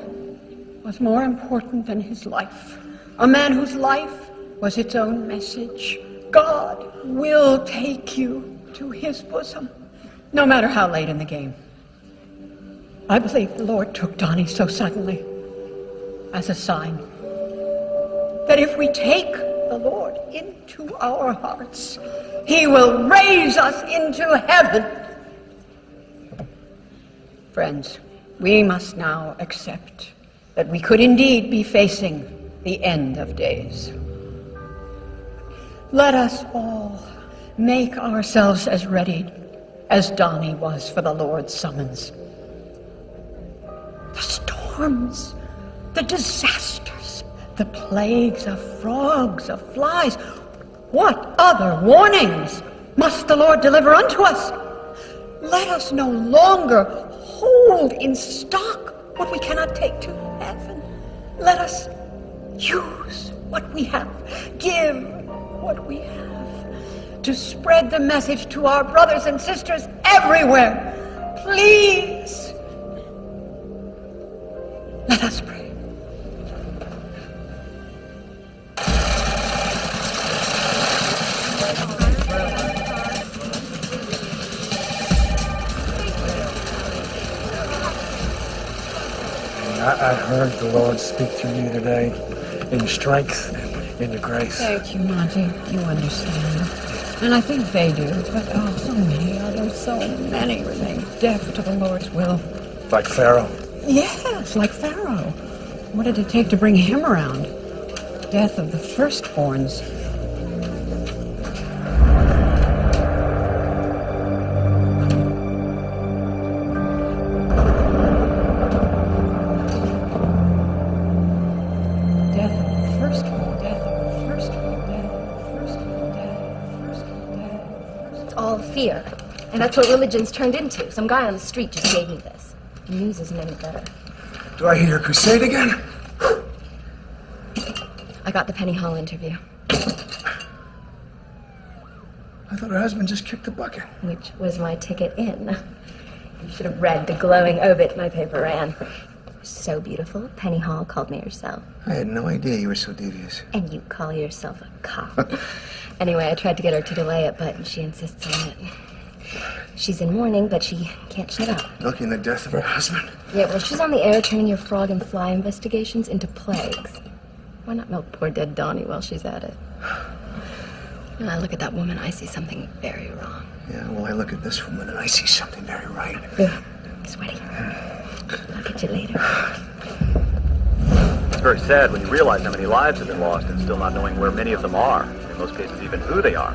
was more important than his life. A man whose life was its own message. God will take you to his bosom, no matter how late in the game. I believe the Lord took Donnie so suddenly as a sign that if we take the Lord into our hearts, he will raise us into heaven. Friends, we must now accept that we could indeed be facing the end of days. Let us all make ourselves as ready as Donnie was for the Lord's summons. The storms, the disasters, the plagues of frogs, of flies. What other warnings must the Lord deliver unto us? Let us no longer hold in stock what we cannot take to heaven. Let us use what we have, give what we have, to spread the message to our brothers and sisters everywhere. Please, let us pray. I heard the Lord speak through you today in your strength and in your grace. Thank you, Monty. You understand. And I think they do. But oh, so many others, so many remain deaf to the Lord's will. Like Pharaoh. Yes, like Pharaoh. What did it take to bring him around? Death of the firstborns. Fear. And that's what religion's turned into. Some guy on the street just gave me this. The news isn't any better. Do I hear your crusade again? I got the Penny Hall interview. I thought her husband just kicked the bucket. Which was my ticket in. You should have read the glowing obit my paper ran. So beautiful, Penny Hall called me herself. I had no idea you were so devious. And you call yourself a cop. Anyway, I tried to get her to delay it, but she insists on it. She's in mourning, but she can't shut up. Milking the death of her husband? Yeah, well, she's on the air turning your frog and fly investigations into plagues. Why not milk poor dead Donnie while she's at it? When I look at that woman, I see something very wrong. Yeah, well, I look at this woman and I see something very right. Ugh, sweaty. I'll get you later. It's very sad when you realize how many lives have been lost and still not knowing where many of them are. In most cases, even who they are.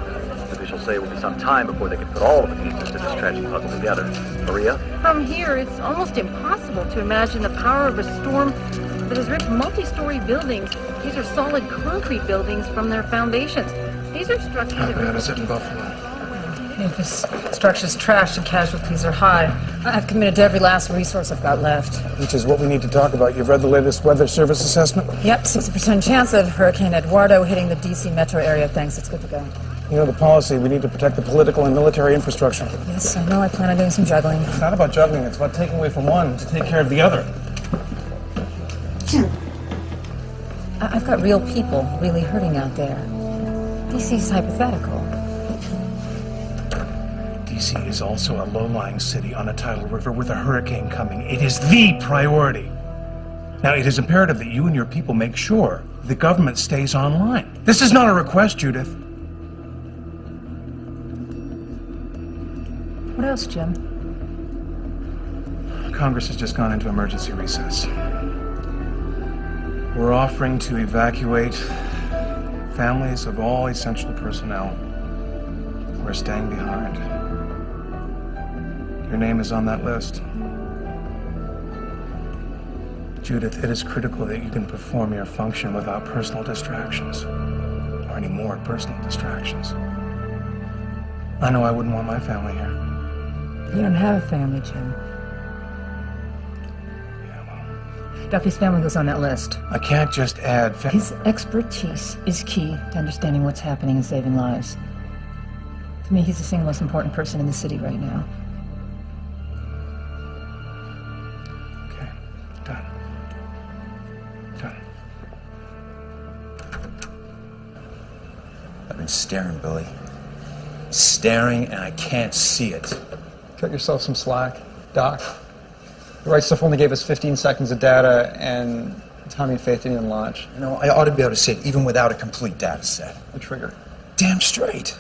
Officials say it will be some time before they can put all of the pieces to this tragic puzzle together. Maria? From here, it's almost impossible to imagine the power of a storm that has ripped multi-story buildings. These are solid concrete buildings from their foundations. These are structures How that... bad is it in Buffalo? If this structure's trashed and casualties are high, I've committed to every last resource I've got left. Which is what we need to talk about. You've read the latest Weather Service assessment? Yep, 60% chance of Hurricane Eduardo hitting the D.C. metro area. Thanks, it's good to go. You know the policy. We need to protect the political and military infrastructure. Yes, I know. I plan on doing some juggling. It's not about juggling. It's about taking away from one to take care of the other. I've got real people really hurting out there. D.C.'s hypothetical. D.C. is also a low-lying city on a tidal river with a hurricane coming. It is the priority. Now, it is imperative that you and your people make sure the government stays online. This is not a request, Judith. What else, Jim? Congress has just gone into emergency recess. We're offering to evacuate families of all essential personnel who are staying behind. Your name is on that list. Judith, it is critical that you can perform your function without personal distractions, or any more personal distractions. I know I wouldn't want my family here. You don't have a family, Jim. Duffy's family goes on that list. I can't just add... His expertise is key to understanding what's happening and saving lives. To me, he's the single most important person in the city right now. Okay, done. I've been staring, Billy. Staring, and I can't see it. Cut yourself some slack, Doc. The right stuff only gave us 15 seconds of data, and Tommy and Faith didn't even launch. You know, I ought to be able to see it even without a complete data set. The trigger. Damn straight.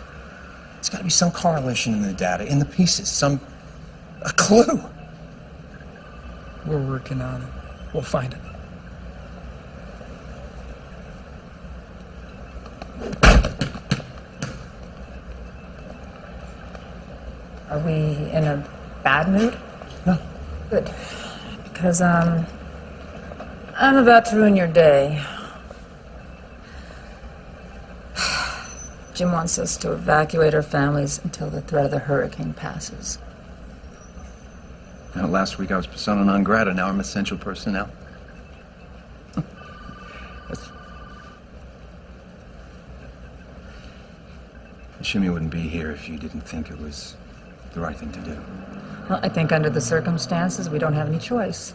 There's got to be some correlation in the data, in the pieces, a clue. We're working on it. We'll find it. Are we in a bad mood? No. Good. Because, I'm about to ruin your day. Jim wants us to evacuate our families until the threat of the hurricane passes. Now, last week I was persona non grata, now I'm essential personnel. Assume you wouldn't be here if you didn't think it was the right thing to do. Well, I think under the circumstances, we don't have any choice.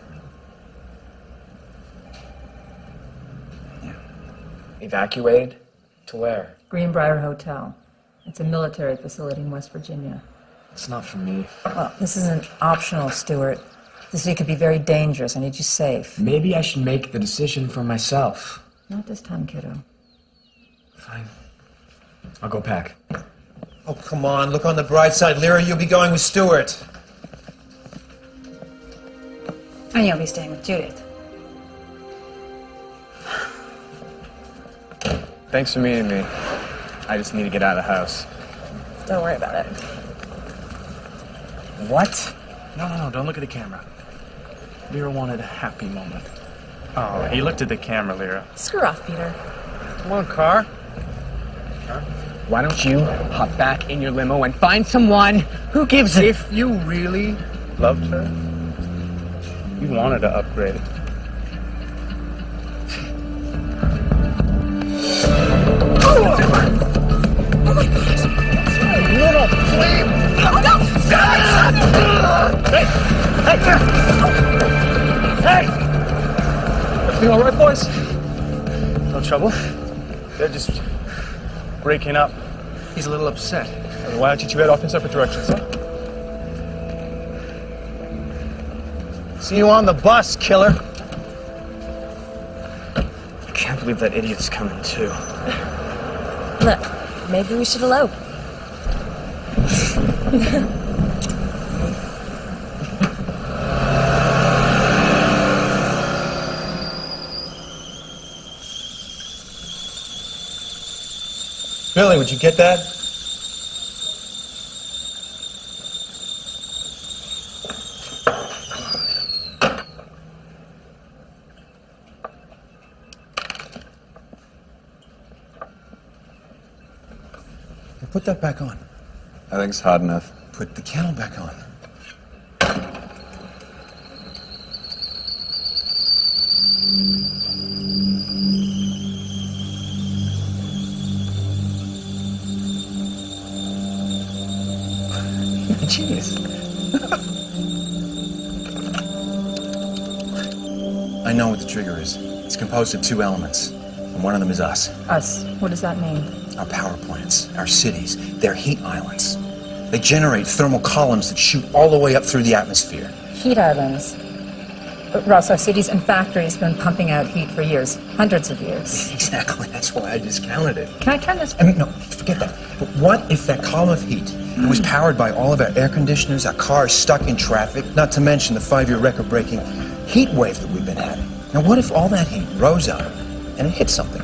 Evacuated? To where? Greenbrier Hotel. It's a military facility in West Virginia. It's not for me. Well, this isn't optional, Stuart. The city could be very dangerous. I need you safe. Maybe I should make the decision for myself. Not this time, kiddo. Fine. I'll go pack. Oh, come on. Look on the bright side. Lyra, you'll be going with Stuart. And you'll be staying with Judith. Thanks for meeting me. I just need to get out of the house. Don't worry about it. What? No, don't look at the camera. Lyra wanted a happy moment. Oh, he looked at the camera, Lyra. Screw off, Peter. Come on, car. Why don't you hop back in your limo and find someone who gives a... If you really loved her, you wanted to upgrade. Little flame! Hey! Everything all right, boys? No trouble? They're just breaking up. He's a little upset. Why don't you two head off in separate directions, huh? See you on the bus, killer. I can't believe that idiot's coming, too. Look, maybe we should elope. Billy, would you get that? Put that back on. I think it's hot enough. Put the kettle back on. Genius. I know what the trigger is. It's composed of two elements, and one of them is us. Us? What does that mean? Our power plants, our cities, they're heat islands. They generate thermal columns that shoot all the way up through the atmosphere. Heat islands. Russ, our cities and factories have been pumping out heat for years. Hundreds of years. Exactly. That's why I discounted it. Can I turn this? No, forget that. But what if that column of heat was powered by all of our air conditioners, our cars stuck in traffic, not to mention the 5-year record-breaking heat wave that we've been having? Now, what if all that heat rose up and it hit something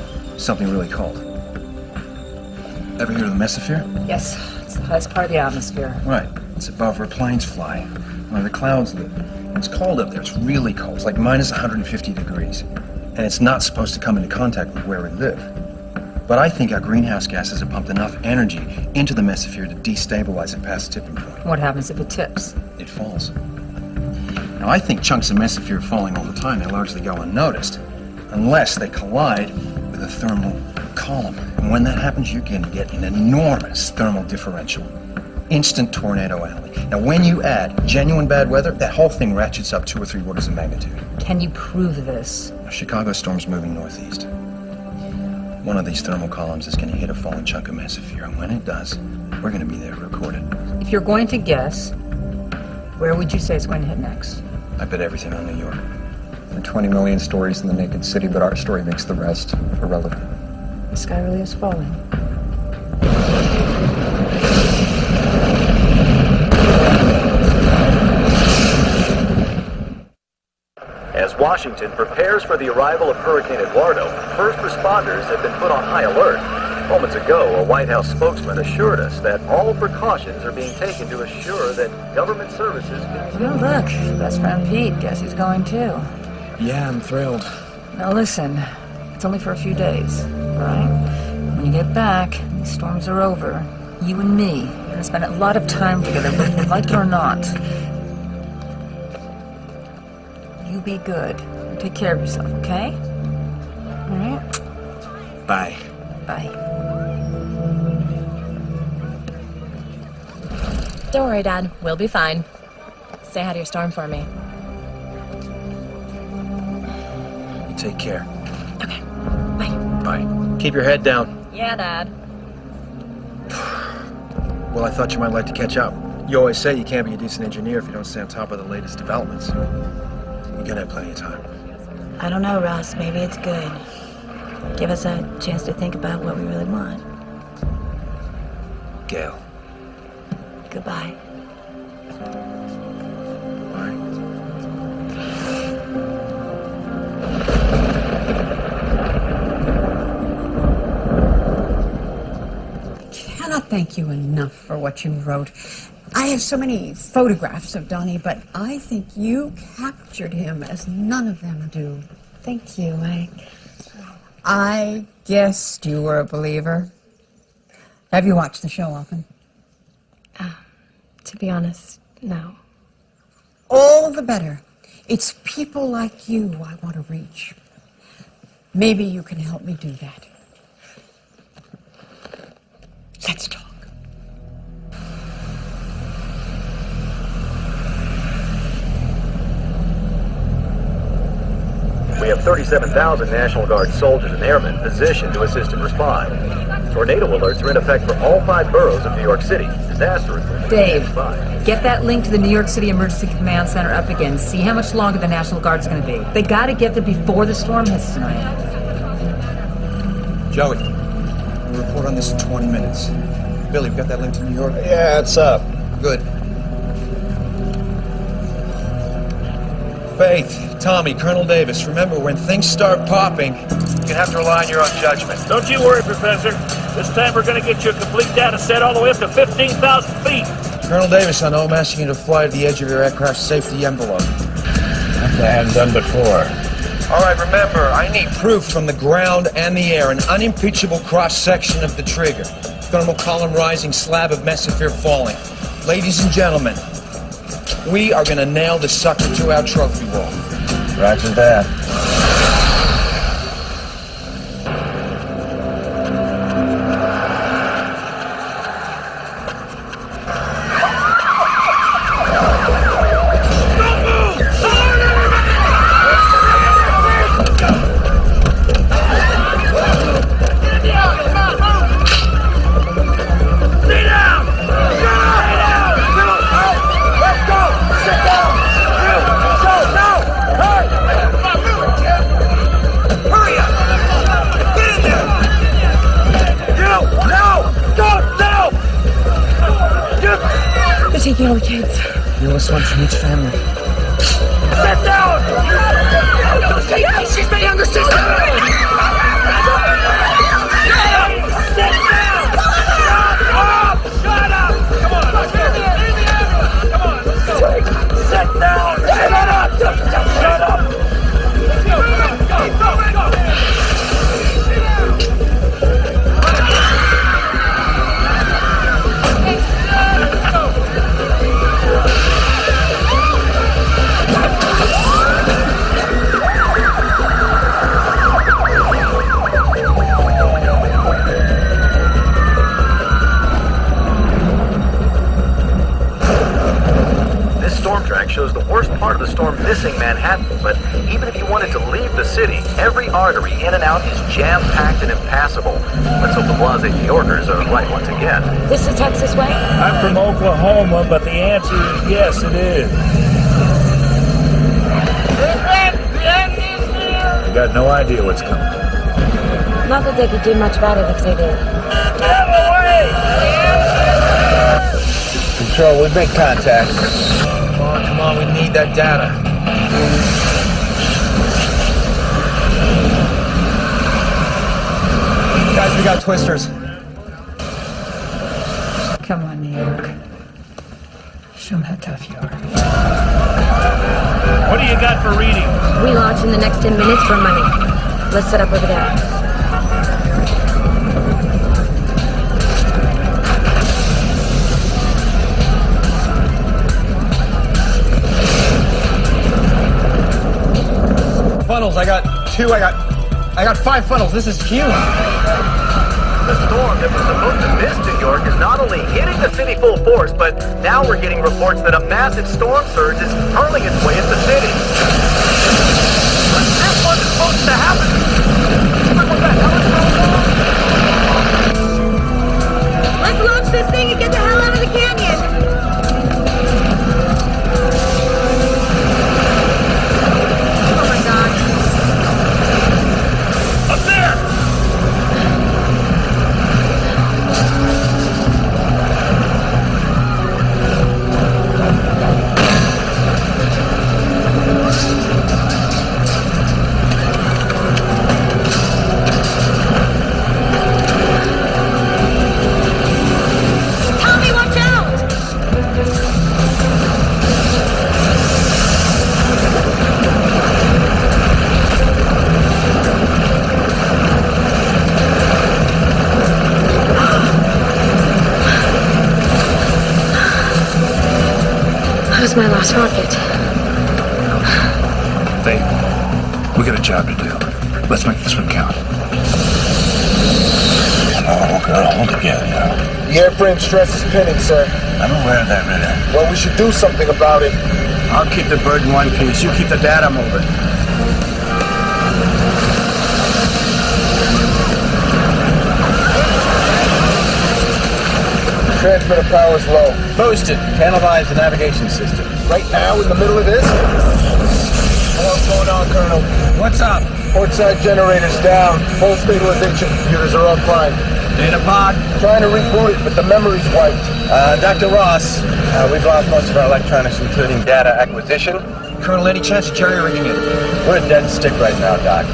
really cold? Ever hear of the mesosphere? Yes, it's the highest part of the atmosphere. Right. It's above where planes fly, where the clouds live. When it's cold up there, it's really cold. It's like minus 150 degrees. And it's not supposed to come into contact with where we live. But I think our greenhouse gases have pumped enough energy into the mesosphere to destabilize it past the tipping point. What happens if it tips? It falls. Now, I think chunks of mesosphere are falling all the time. They largely go unnoticed, unless they collide with a thermal column. And when that happens, you're going to get an enormous thermal differential. Instant tornado alley. Now, when you add genuine bad weather, that whole thing ratchets up 2 or 3 orders of magnitude. Can you prove this? A Chicago storm's moving northeast. One of these thermal columns is going to hit a fallen chunk of mesosphere, and when it does, we're going to be there to record it. If you're going to guess, where would you say it's going to hit next? I bet everything on New York. There are 20 million stories in the naked city, but our story makes the rest irrelevant. The sky really is falling. As Washington prepares for the arrival of Hurricane Eduardo, first responders have been put on high alert. Moments ago, a White House spokesman assured us that all precautions are being taken to assure that government services... Oh, look, best friend Pete. Guess he's going too. Yeah, I'm thrilled. Now listen, it's only for a few days, all right? When you get back, these storms are over. You and me are going to spend a lot of time together, whether you like it or not. You be good. Take care of yourself, okay? All right? Bye. Bye. Don't worry, Dad. We'll be fine. Say hi to your storm for me. You take care. Okay. Bye. Bye. Keep your head down. Yeah, Dad. Well, I thought you might like to catch up. You always say you can't be a decent engineer if you don't stay on top of the latest developments. You're gonna have plenty of time. I don't know, Ross. Maybe it's good. Give us a chance to think about what we really want. Gail. Goodbye. I cannot thank you enough for what you wrote. I have so many photographs of Donnie, but I think you captured him as none of them do. Thank you. I guessed you were a believer. Have you watched the show often? To be honest, no. All the better. It's people like you I want to reach. Maybe you can help me do that. Let's talk. We have 37,000 National Guard soldiers and airmen positioned to assist and respond. Tornado alerts are in effect for all 5 boroughs of New York City. Disaster reports. Dave, get that link to the New York City Emergency Command Center up again. See how much longer the National Guard's going to be. They got to get there before the storm hits tonight. Joey, we'll report on this in 20 minutes. Billy, we got that link to New York? Yeah, it's up. Good. Faith, Tommy, Colonel Davis, remember, when things start popping, you have to rely on your own judgment. Don't you worry, Professor. This time we're going to get you a complete data set all the way up to 15,000 feet. Colonel Davis, I know I'm asking you to fly to the edge of your aircraft's safety envelope. That I haven't done before. All right, remember, I need proof from the ground and the air, an unimpeachable cross-section of the trigger. Thermal column rising, slab of mesosphere falling. Ladies and gentlemen, we are going to nail this sucker to our trophy wall. Roger that. Taking all the kids. The oldest one from each family. Sit down! She's my younger sister! Sit down! Shut up! Come on, let's get in the ambulance! Come on, let's go! Sit down! Shut up! Shut up! Let's go! Go! Shows the worst part of the storm missing Manhattan, but even if you wanted to leave the city, every artery in and out is jam-packed and impassable. Let's hope the blasé New Yorkers are right once again. This is Texas way? I'm from Oklahoma, but the answer is yes, it is. I got no idea what's coming. Not that they could do much about it if they did. Get away! Control, we make contact. Come on, we need that data. Guys, we got twisters. Come on, New York. Show them how tough you are. What do you got for reading? We launch in the next 10 minutes for money. Let's set up over there. Funnels, I got 2, I got 5 funnels. This is huge. The storm that was supposed to miss New York is not only hitting the city full force, but now we're getting reports that a massive storm surge is hurling its way at the city. But this wasn't supposed to happen. Let's launch this thing and get the hell out of the canyon. Cross rocket. Faye, we got a job to do. Let's make this one count. Oh, girl, hold together now. The airframe stress is pinning, sir. I'm aware of that, Ritter. Well, we should do something about it. I'll keep the bird in one piece. You keep the data moving. Transmitter power's low. Boost it. Analyze the navigation system. Right now, in the middle of this? What's going on, Colonel? What's up? Portside generator's down. Full stabilization computers are offline. Data pod? Trying to reboot it, but the memory's wiped. Dr. Ross, we've lost most of our electronics, including data acquisition. Colonel, any chance of jerry-rigging it? We're a dead stick right now, Doc.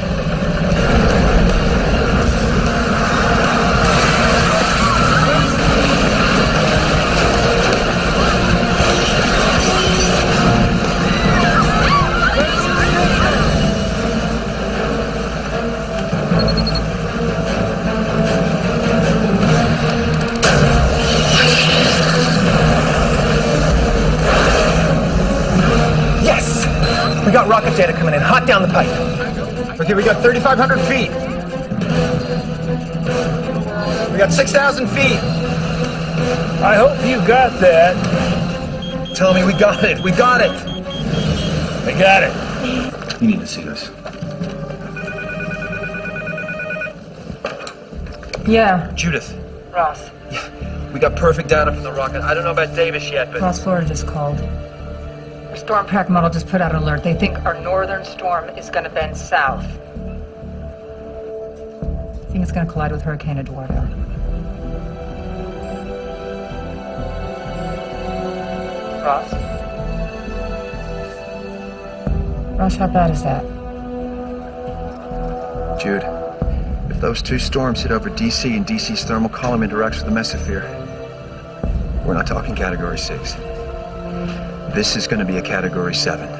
We got rocket data coming in, hot down the pipe. Okay, we got 3,500 feet. We got 6,000 feet. I hope you got that. Tell me we got it. We got it. We got it. You need to see this. Yeah. Judith, Ross. we got perfect data from the rocket. I don't know about Davis yet, but... Ross, Florida just called. Our storm pack model just put out an alert. They think our northern storm is going to bend south. I think it's going to collide with Hurricane Eduardo. Ross? Ross, how bad is that? Jude, if those two storms hit over DC and DC's thermal column interacts with the mesosphere, we're not talking Category 6. This is going to be a Category 7.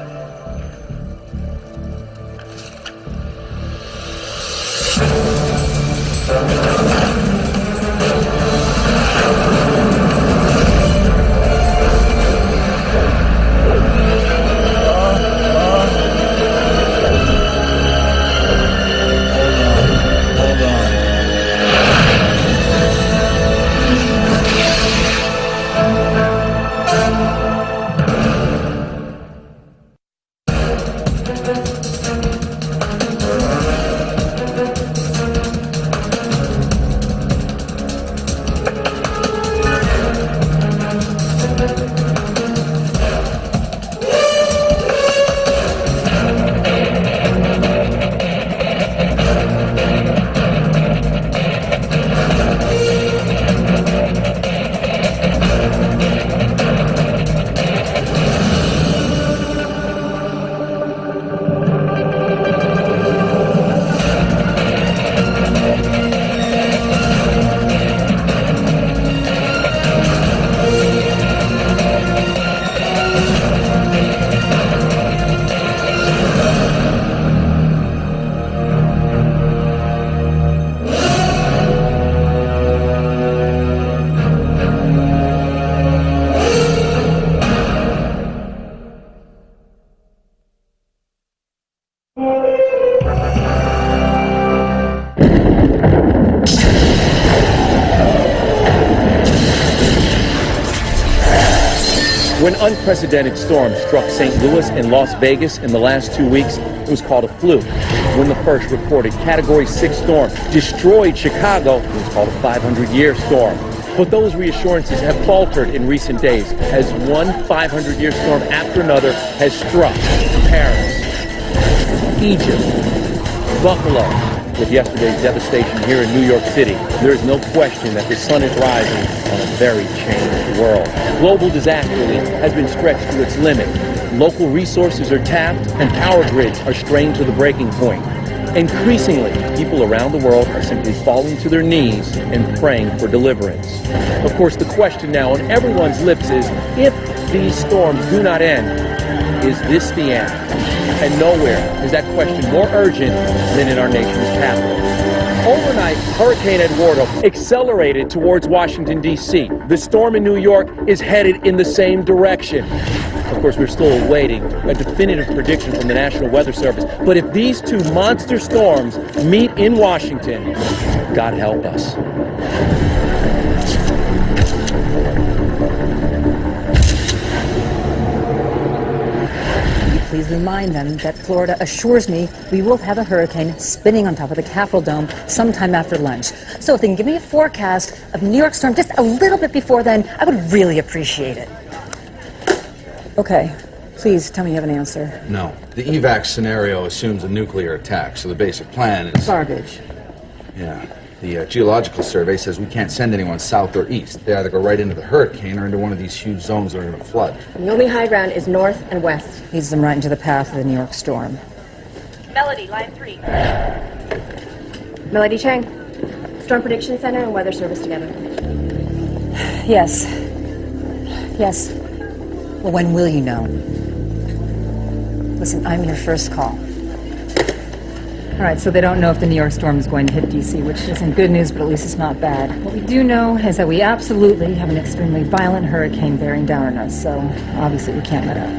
When unprecedented storms struck St. Louis and Las Vegas in the last 2 weeks, it was called a fluke. When the first recorded Category 6 storm destroyed Chicago, it was called a 500-year storm. But those reassurances have faltered in recent days as one 500-year storm after another has struck Paris, Egypt, Buffalo. With yesterday's devastation here in New York City, there is no question that the sun is rising on a very changed world. Global disaster relief has been stretched to its limit. Local resources are tapped and power grids are strained to the breaking point. Increasingly, people around the world are simply falling to their knees and praying for deliverance. Of course, the question now on everyone's lips is, if these storms do not end, is this the end? And nowhere is that question more urgent than in our nation's capital. Overnight, Hurricane Eduardo accelerated towards Washington, D.C. The storm in New York is headed in the same direction. Of course, we're still awaiting a definitive prediction from the National Weather Service. But if these two monster storms meet in Washington, God help us. Please remind them that Florida assures me we will have a hurricane spinning on top of the Capitol Dome sometime after lunch. So if they can give me a forecast of New York storm just a little bit before then, I would really appreciate it. Okay, please tell me you have an answer. No. The evac scenario assumes a nuclear attack, so the basic plan is... Garbage. Yeah. The geological survey says we can't send anyone south or east. They either go right into the hurricane or into one of these huge zones that are going to flood. And the only high ground is north and west. Leads them right into the path of the New York storm. Melody, line 3. Melody Chang, Storm Prediction Center and Weather Service together. Yes. Yes. Well, when will you know? Listen, I'm your first call. All right, so they don't know if the New York storm is going to hit D.C., which isn't good news, but at least it's not bad. What we do know is that we absolutely have an extremely violent hurricane bearing down on us, so obviously we can't let up.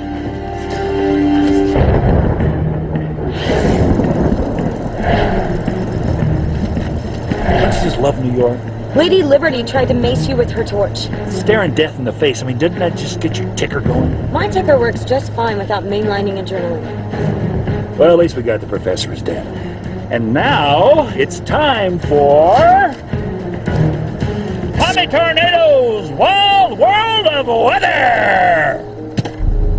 Don't you just love New York? Lady Liberty tried to mace you with her torch. Staring death in the face. I mean, didn't that just get your ticker going? My ticker works just fine without mainlining adrenaline. Well, at least we got the professor's dead. And now it's time for Tommy Tornado's Wild World of Weather!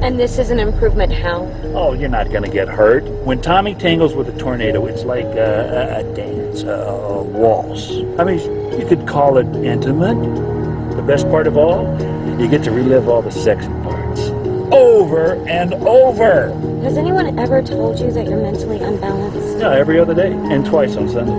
And this is an improvement how? Oh, you're not going to get hurt. When Tommy tangles with a tornado, it's like a dance, a waltz. I mean, you could call it intimate. The best part of all, you get to relive all the sexy parts. Over and over! Has anyone ever told you that you're mentally unbalanced? Yeah, every other day, and twice on Sunday.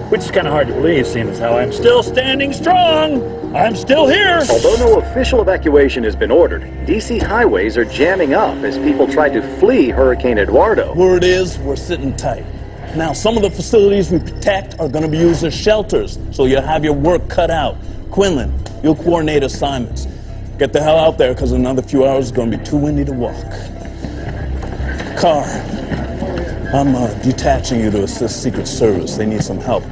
Which is kind of hard to believe, seeing as how I'm still standing strong. I'm still here. Although no official evacuation has been ordered, D.C. highways are jamming up as people try to flee Hurricane Eduardo. Word is, we're sitting tight. Now, some of the facilities we protect are going to be used as shelters, so you'll have your work cut out. Quinlan, you'll coordinate assignments. Get the hell out there, because in another few hours it's going to be too windy to walk. Carr, I'm detaching you to assist Secret Service. They need some help.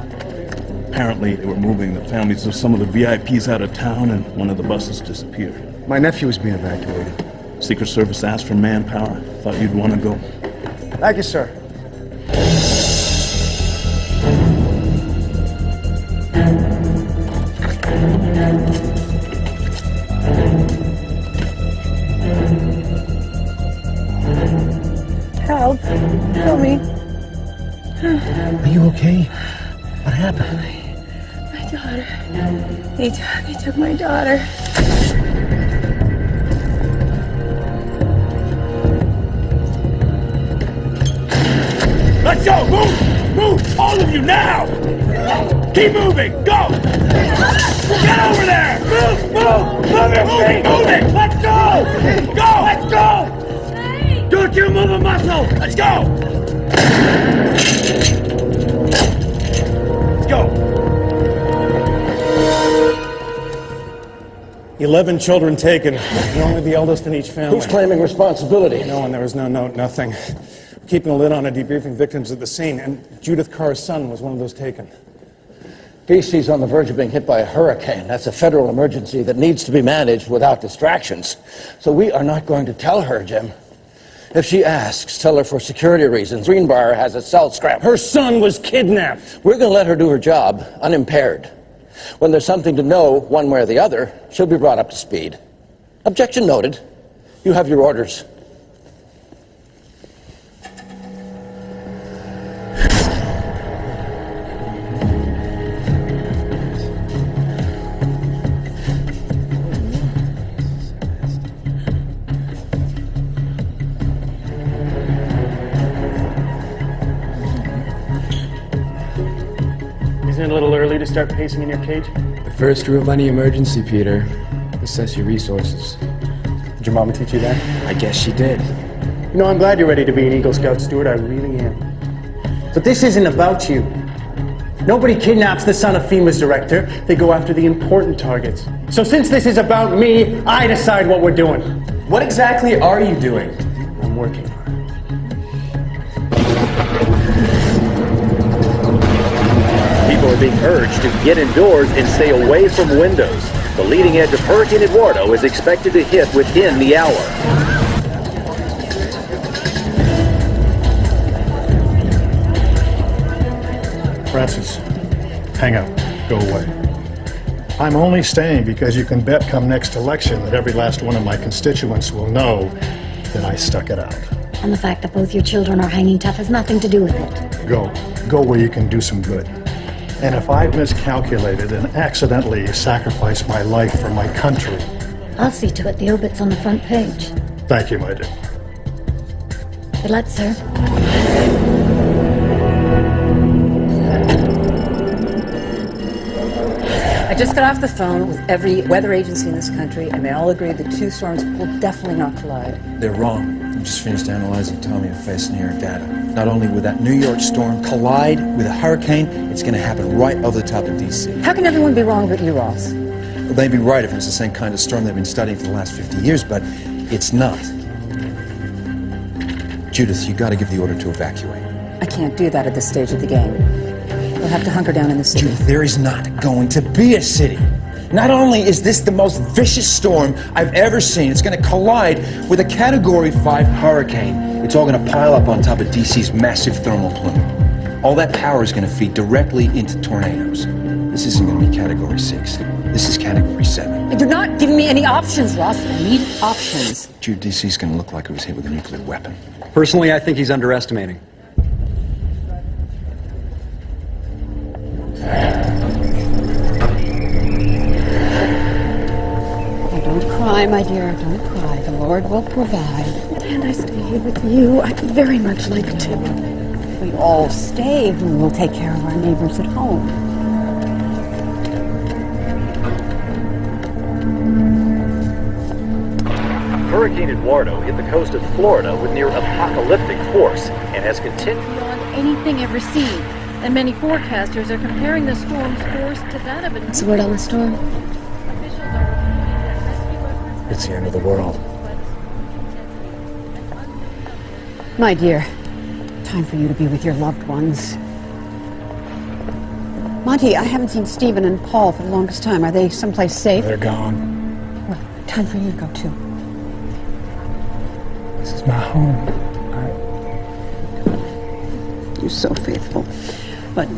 Apparently, they were moving the families of some of the VIPs out of town, and one of the buses disappeared. My nephew is being evacuated. Secret Service asked for manpower. Thought you'd want to go. Thank you, sir. Help. Help me. Are you okay? What happened? My daughter. He took my daughter. Let's go! Move! Move! All of you now! Keep moving! Go! Get over there! Move! Move! Move your feet! Move it! Let's go! Go! Let's go! Don't you move a muscle! Let's go! Let's go! 11 children taken. You're only the eldest in each family. Who's claiming responsibility? No one. There was no note, nothing. We're keeping a lid on debriefing victims at the scene, and Judith Carr's son was one of those taken. DC's on the verge of being hit by a hurricane. That's a federal emergency that needs to be managed without distractions. So we are not going to tell her, Jim. If she asks, tell her for security reasons. Greenbrier has a cell scrambled. Her son was kidnapped. We're going to let her do her job, unimpaired. When there's something to know, one way or the other, she'll be brought up to speed. Objection noted. You have your orders. Isn't it a little early to start pacing in your cage? The first rule of any emergency, Peter. Assess your resources. Did your mama teach you that? I guess she did. You know, I'm glad you're ready to be an Eagle Scout steward. I really am. But this isn't about you. Nobody kidnaps the son of FEMA's director. They go after the important targets. So since this is about me, I decide what we're doing. What exactly are you doing? I'm working. People are being urged to get indoors and stay away from windows. The leading edge of Hurricane Eduardo is expected to hit within the hour. Francis, hang up. Go away. I'm only staying because you can bet come next election that every last one of my constituents will know that I stuck it out. And the fact that both your children are hanging tough has nothing to do with it. Go. Go where you can do some good. And if I've miscalculated and accidentally sacrificed my life for my country... I'll see to it the obit's on the front page. Thank you, my dear. Good luck, sir. I just got off the phone with every weather agency in this country, and they all agree the two storms will definitely not collide. They're wrong. I just finished analyzing Tommy and Face Near data. Not only will that New York storm collide with a hurricane, it's going to happen right over the top of D.C. How can everyone be wrong but you, Ross? Well, they'd be right if it was the same kind of storm they've been studying for the last 50 years, but it's not. Judith, you got to give the order to evacuate. I can't do that at this stage of the game. We'll have to hunker down in the city. Judith, there is not going to be a city. Not only is this the most vicious storm I've ever seen, it's going to collide with a Category 5 hurricane. It's all going to pile up on top of DC's massive thermal plume. All that power is going to feed directly into tornadoes. This isn't going to be Category 6. This is Category 7. You're not giving me any options, Ross. I need options. Jude, DC's going to look like it was hit with a nuclear weapon. Personally, I think he's underestimating. Don't cry, my dear. Don't cry. The Lord will provide. And I stay here with you. I'd very much like to. If we all stay, we will take care of our neighbors at home. Hurricane Eduardo hit the coast of Florida with near apocalyptic force and has continued beyond anything ever seen. And many forecasters are comparing the storm's force to that of a... What's the word on the storm? It's the end of the world. My dear, time for you to be with your loved ones. Monty, I haven't seen Stephen and Paul for the longest time. Are they someplace safe? They're gone. Well, time for you to go too. This is my home. You're so faithful. But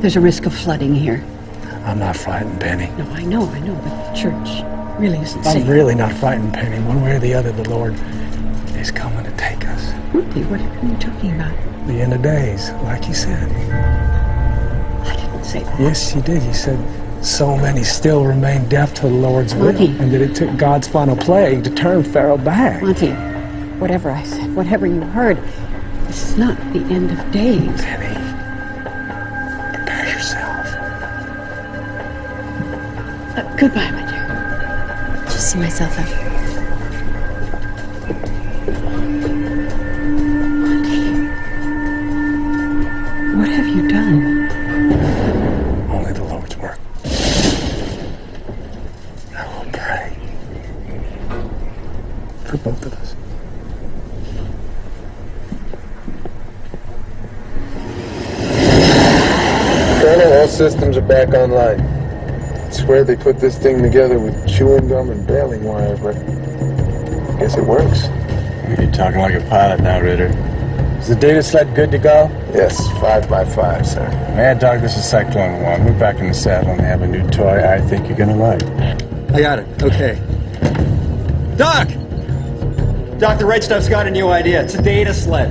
there's a risk of flooding here. I'm not frightened, Penny. No, I know, but the church really isn't safe. I'm really not frightened, Penny. One way or the other, the Lord is coming to take us. Monty, what are you talking about? The end of days, like you said. I didn't say that. Yes, you did. You said so many still remain deaf to the Lord's will, Monty. and that it took God's final plague to turn Pharaoh back. Monty, whatever I said, whatever you heard, this is not the end of days. Penny, prepare yourself. Goodbye, my dear. Just see myself out. What have you done? Only the Lord's work. I will pray for both of us. Colonel, all systems are back online. I swear they put this thing together with chewing gum and baling wire, but I guess it works. You're talking like a pilot now, Ritter. Is the data set good to go? Yes, 5 by 5, sir. Mad Dog, this is Cyclone 1. We're back in the saddle and they have a new toy I think you're gonna like. I got it. Okay. Doc! Doc, the right stuff's got a new idea. It's a data sled.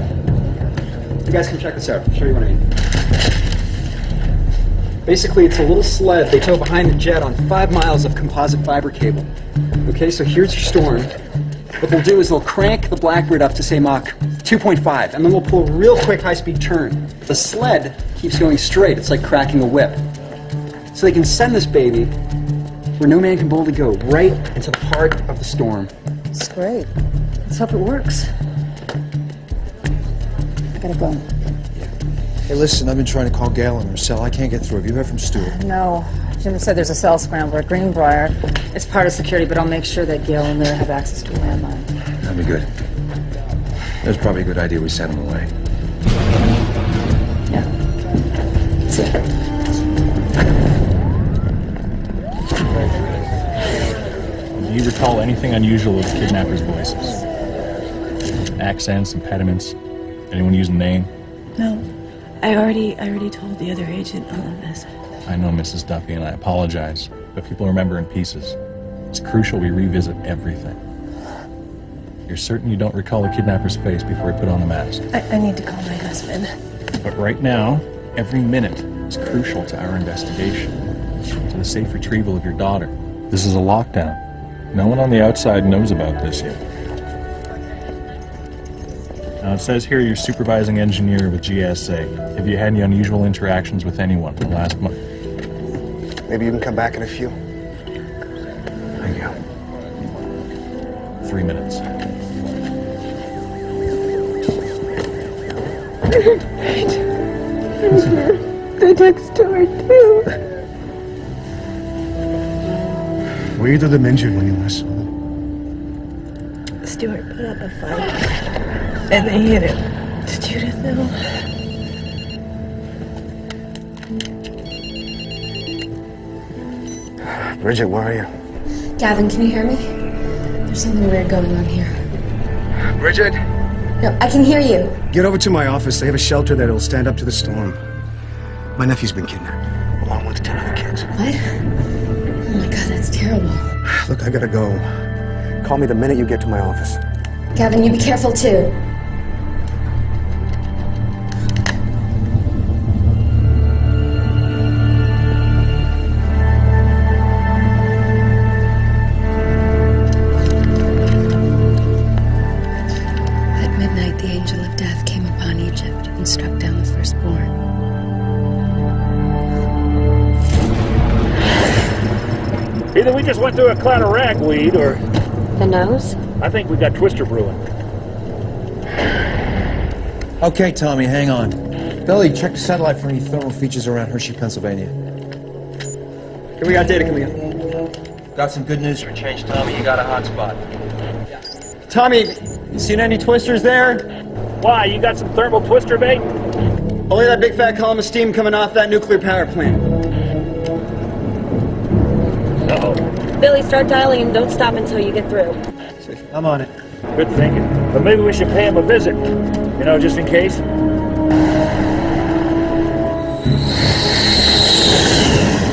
You guys can check this out. I'll show you what I mean. Basically, it's a little sled they tow behind the jet on 5 miles of composite fiber cable. Okay, so here's your storm. What they'll do is they'll crank the Blackbird up to, say, Mach 2.5, and then we'll pull a real quick high-speed turn. The sled keeps going straight. It's like cracking a whip. So they can send this baby where no man can boldly go, right into the heart of the storm. It's great. Let's hope it works. I gotta go. Hey, listen, I've been trying to call Gail and Marcel. I can't get through. Have you heard from Stuart? No, Jim said there's a cell scrambler at Greenbrier. It's part of security, but I'll make sure that Gil and Lear have access to a landline. That'd be good. That's probably a good idea we send him away. Yeah. See ya. Do you recall anything unusual with the kidnappers' voices? Accents, impediments? Anyone use a name? No. I already told the other agent all of this. I know, Mrs. Duffy, and I apologize, but people remember in pieces. It's crucial we revisit everything. You're certain you don't recall the kidnapper's face before he put on the mask? I need to call my husband. But right now, every minute is crucial to our investigation, to the safe retrieval of your daughter. This is a lockdown. No one on the outside knows about this yet. Now, it says here you're supervising engineer with GSA. Have you had any unusual interactions with anyone in the last month? Maybe you can come back in a few. Thank you. 3 minutes. The next door, too. Were either of them injured when you last saw them? Stuart put up a fight, and they hit him. Did Judith know? Bridget, where are you? Gavin, can you hear me? There's something weird going on here. Bridget? No, I can hear you. Get over to my office. They have a shelter that'll stand up to the storm. My nephew's been kidnapped, along with 10 other kids. What? Oh my god, that's terrible. Look, I gotta go. Call me the minute you get to my office. Gavin, you be careful too. At midnight, the angel of death came upon Egypt and struck down the firstborn. Either we just went through a cloud of ragweed, or... The nose? I think we got Twister brewing. Okay, Tommy, hang on. Billy, check the satellite for any thermal features around Hershey, Pennsylvania. Okay, we got data coming in. Got some good news for a change, Tommy. You got a hotspot. Tommy, you seen any twisters there? Why, you got some thermal twister bait? Only that big fat column of steam coming off that nuclear power plant. Uh-oh. Billy, start dialing and don't stop until you get through. I'm on it. Good thinking. But maybe we should pay him a visit. You know, just in case.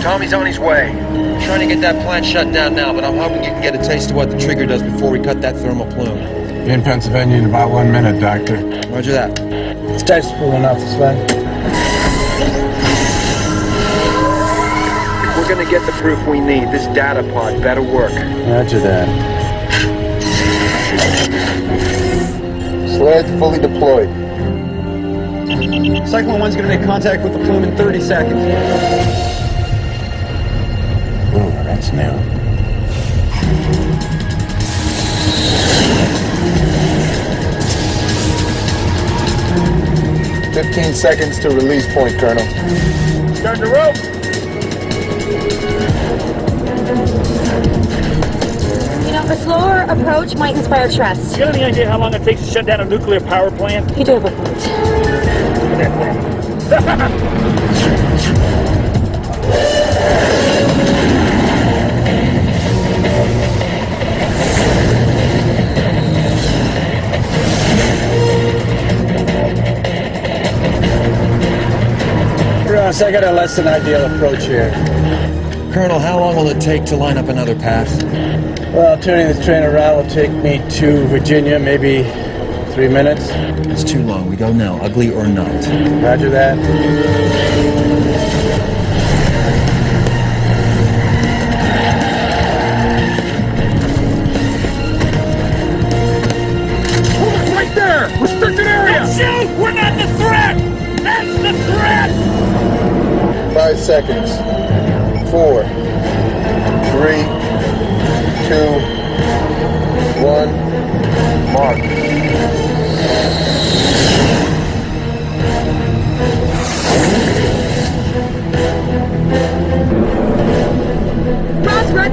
Tommy's on his way. Trying to get that plant shut down now, but I'm hoping you can get a taste of what the trigger does before we cut that thermal plume. Be in Pennsylvania in about 1 minute, Doctor. Roger that. This guy's pulling off the sled. If we're gonna get the proof we need, this data pod better work. Roger that. Sled's fully deployed. Cyclone 1's gonna make contact with the plume in 30 seconds. Ooh, that's new. "15 seconds to release point, Colonel." Start the rope. You know, a slower approach might inspire trust. You have any idea how long it takes to shut down a nuclear power plant? You do have a point. Ross, I got a less than ideal approach here. Colonel, how long will it take to line up another path? Well, turning this train around will take me to Virginia, maybe 3 minutes. It's too long. We go now, ugly or not. Roger that. Right there! Restricted area! Don't shoot! We're not the threat! That's the threat! 5 seconds. 4, 3, 2, 1. Mark.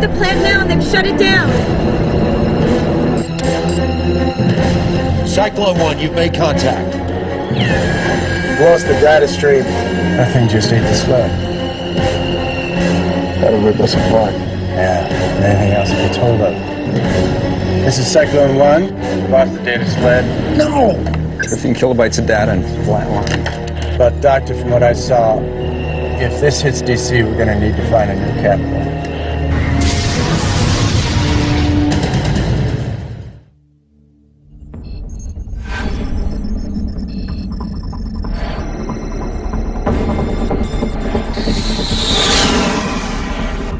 at the plant now and they've shut it down. Cyclone 1, you've made contact. Lost the data stream. That thing just ate the sled. That'll rip us apart. Yeah, and anything else it gets hold of. This is Cyclone 1. Lost the data sled. No! 15 kilobytes of data and flatline. But, Doctor, from what I saw, if this hits DC, we're going to need to find a new capital.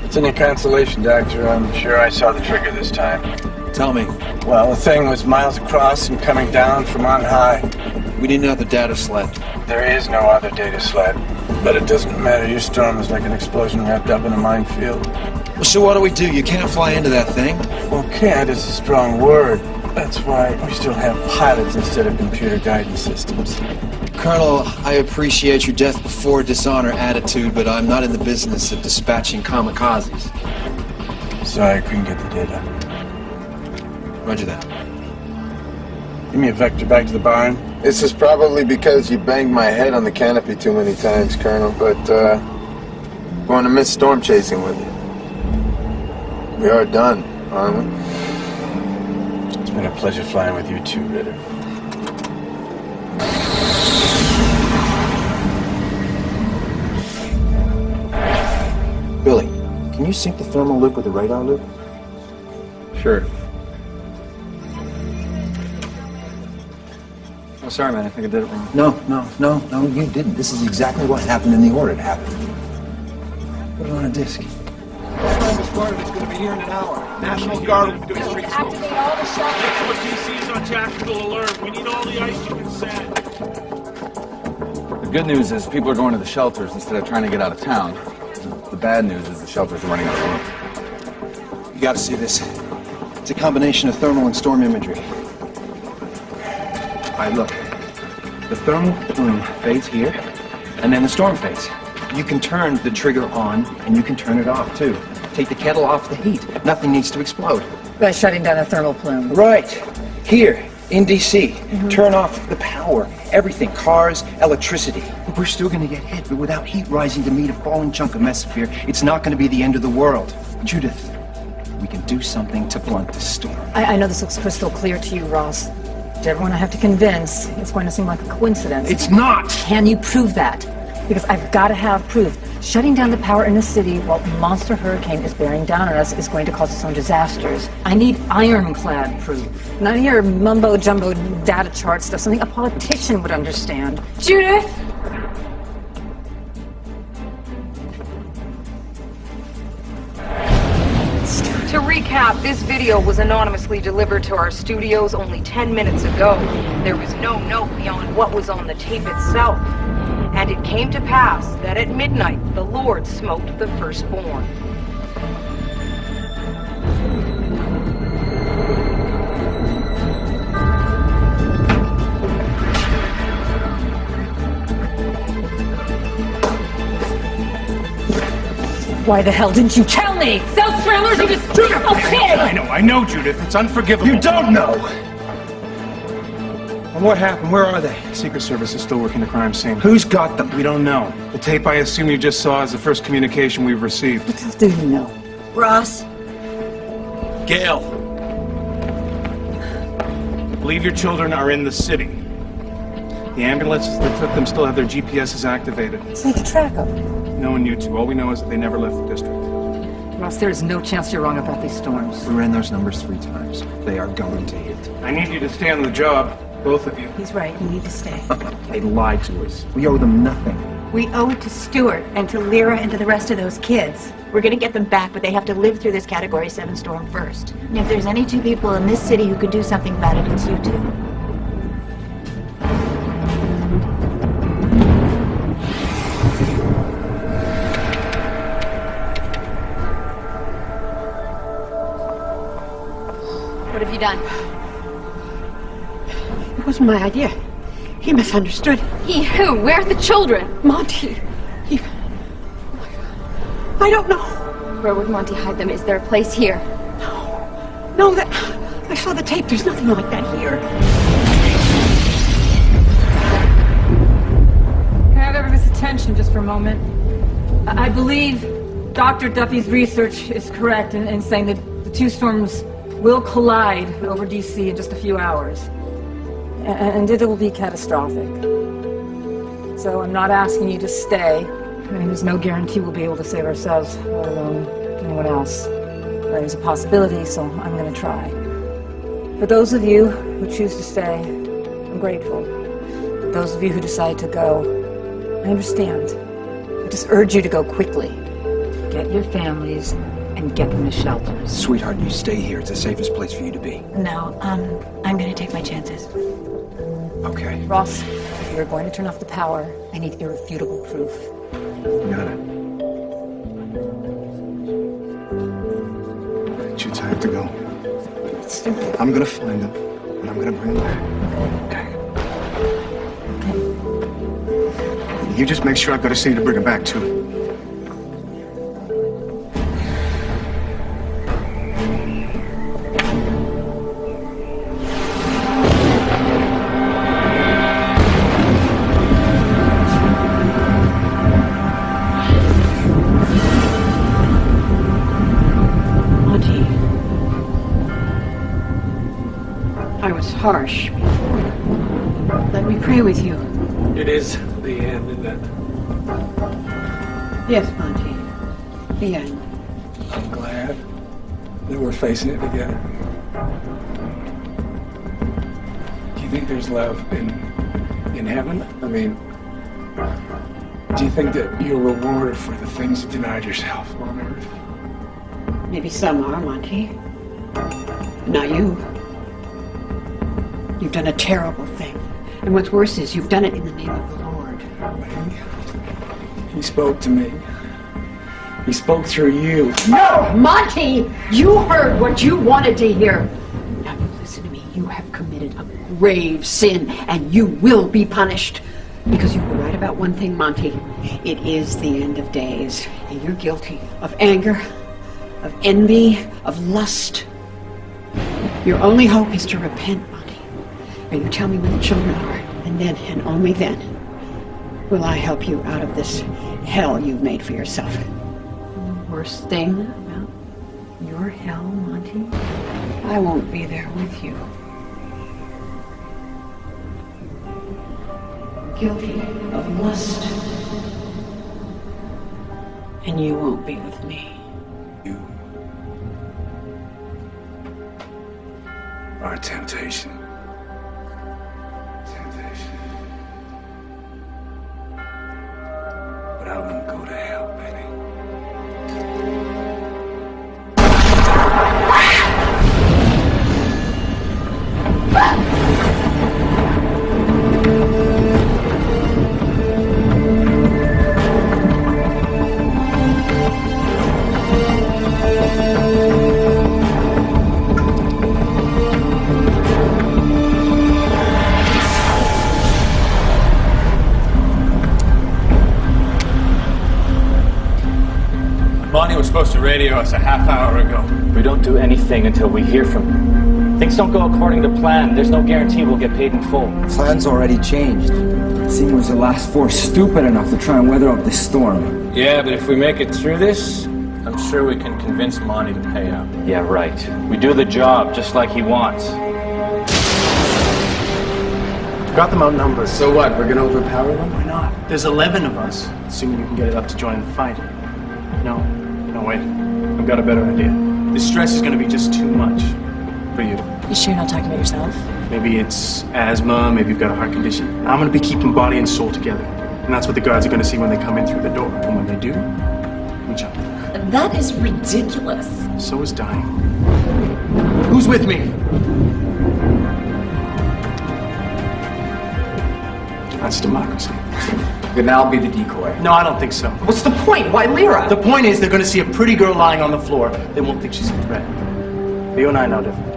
It's any consolation, Doctor. I'm sure I saw the trigger this time. Tell me. Well, the thing was miles across and coming down from on high. We need another data sled. There is no other data sled. But it doesn't matter. Your storm is like an explosion wrapped up in a minefield. Well, so what do we do? You can't fly into that thing. Well, can't is a strong word. That's why we still have pilots instead of computer guidance systems. Colonel, I appreciate your death before dishonor attitude, but I'm not in the business of dispatching kamikazes. Sorry, I couldn't get the data. Roger that. Give me a vector back to the barn. This is probably because you banged my head on the canopy too many times, Colonel, but, going to miss storm chasing with you. We are done, aren't we? It's been a pleasure flying with you too, Ritter. Billy, can you sync the thermal loop with the radar loop? Sure. Oh, sorry, man. I think I did it wrong. No, you didn't. This is exactly what happened in the order it happened. Put it on a disc. This guard is going to be here in an hour. National Guard will be doing street smoke. Activate all the shelters. Put DC's on tactical alert. We need all the ice you can send. The good news is people are going to the shelters instead of trying to get out of town. The bad news is the shelters are running out of room. You got to see this. It's a combination of thermal and storm imagery. All right, look. The thermal plume fades here, and then the storm fades. You can turn the trigger on, and you can turn it off, too. Take the kettle off the heat. Nothing needs to explode. By shutting down a thermal plume. Right. Here, in D.C. Turn off the power. Everything. Cars, electricity. We're still going to get hit, but without heat rising to meet a falling chunk of mesosphere, it's not going to be the end of the world. Judith, we can do something to blunt the storm. I know this looks crystal clear to you, Ross. To everyone I have to convince, it's going to seem like a coincidence. It's not! Can you prove that? Because I've got to have proof. Shutting down the power in a city while a monster hurricane is bearing down on us is going to cause its own disasters. I need ironclad proof. None of your mumbo-jumbo data chart stuff, something a politician would understand. Judith! To recap, this video was anonymously delivered to our studios only 10 minutes ago. There was no note beyond what was on the tape itself. And it came to pass that at midnight, the Lord smote the firstborn. Why the hell didn't you tell me? Those scramblers, you just a pig! I know, Judith. It's unforgivable. You don't know! And what happened? Where are they? Secret Service is still working the crime scene. Who's got them? We don't know. The tape I assume you just saw is the first communication we've received. What else do you know? Ross? Gail. I believe your children are in the city. The ambulances that took them still have their GPSs activated. So you can track them. No one knew to. All we know is that they never left the district. Ross, there is no chance you're wrong about these storms. We ran those numbers 3 times. They are going to hit. I need you to stay on the job. Both of you. He's right. You need to stay. They lied to us. We owe them nothing. We owe it to Stuart and to Lyra and to the rest of those kids. We're gonna get them back, but they have to live through this Category 7 storm first. And if there's any 2 people in this city who could do something about it, it's you 2. What have you done? It wasn't my idea. He misunderstood. He who? Where are the children? Monty. I don't know. Where would Monty hide them? Is there a place here? No, I saw the tape. There's nothing like that here. Can I have everyone's attention just for a moment? I believe Dr. Duffy's research is correct in saying that the two storms will collide over DC in just a few hours. And it will be catastrophic. So I'm not asking you to stay. I mean, there's no guarantee we'll be able to save ourselves, let alone anyone else. There's a possibility, so I'm going to try. For those of you who choose to stay, I'm grateful. For those of you who decide to go, I understand. I just urge you to go quickly. Get your families and get them to shelters. Sweetheart, you stay here. It's the safest place for you to be. No, I'm gonna take my chances. Okay. Ross, if you're going to turn off the power, I need irrefutable proof. Got it. Shoots, I have to go. It's stupid. I'm gonna find them, and I'm gonna bring them back. Okay? You just make sure I've got a city to bring them back to. I was harsh before. Let me pray with you. It is the end, isn't it? Yes, Monty. The end. I'm glad that we're facing it together. Do you think there's love in heaven? I mean, do you think that you're rewarded for the things you denied yourself on earth? Maybe some are, Monty. Not you. You've done a terrible thing. And what's worse is you've done it in the name of the Lord. He spoke to me. He spoke through you. No, Monty! You heard what you wanted to hear. Now you listen to me. You have committed a grave sin, and you will be punished. Because you were right about one thing, Monty. It is the end of days, and you're guilty of anger, of envy, of lust. Your only hope is to repent, Monty. And you tell me when the children are, and then, and only then, will I help you out of this hell you've made for yourself. And the worst thing about your hell, Monty, I won't be there with you. Guilty of lust. And you won't be with me. You are temptation. But I won't go to hell, Benny. Monty was supposed to radio us a half hour ago. We don't do anything until we hear from him. Things don't go according to plan. There's no guarantee we'll get paid in full. Plans already changed. Seymour's the last four stupid enough to try and weather up this storm. Yeah, but if we make it through this, I'm sure we can convince Monty to pay out. Yeah, right. We do the job just like he wants. Got them outnumbered. So what? We're gonna overpower them? Why not? There's 11 of us, assuming you can get it up to join the fight. No, wait. I've got a better idea. This stress is gonna be just too much for you. You sure you're not talking about yourself? Maybe it's asthma, maybe you've got a heart condition. I'm gonna be keeping body and soul together. And that's what the guards are gonna see when they come in through the door. And when they do, we jump. That is ridiculous. So is dying. Who's with me? That's democracy. Then I'll be the decoy. No, I don't think so. What's the point? Why Lyra? The point is they're gonna see a pretty girl lying on the floor. They won't think she's a threat. You and I know different.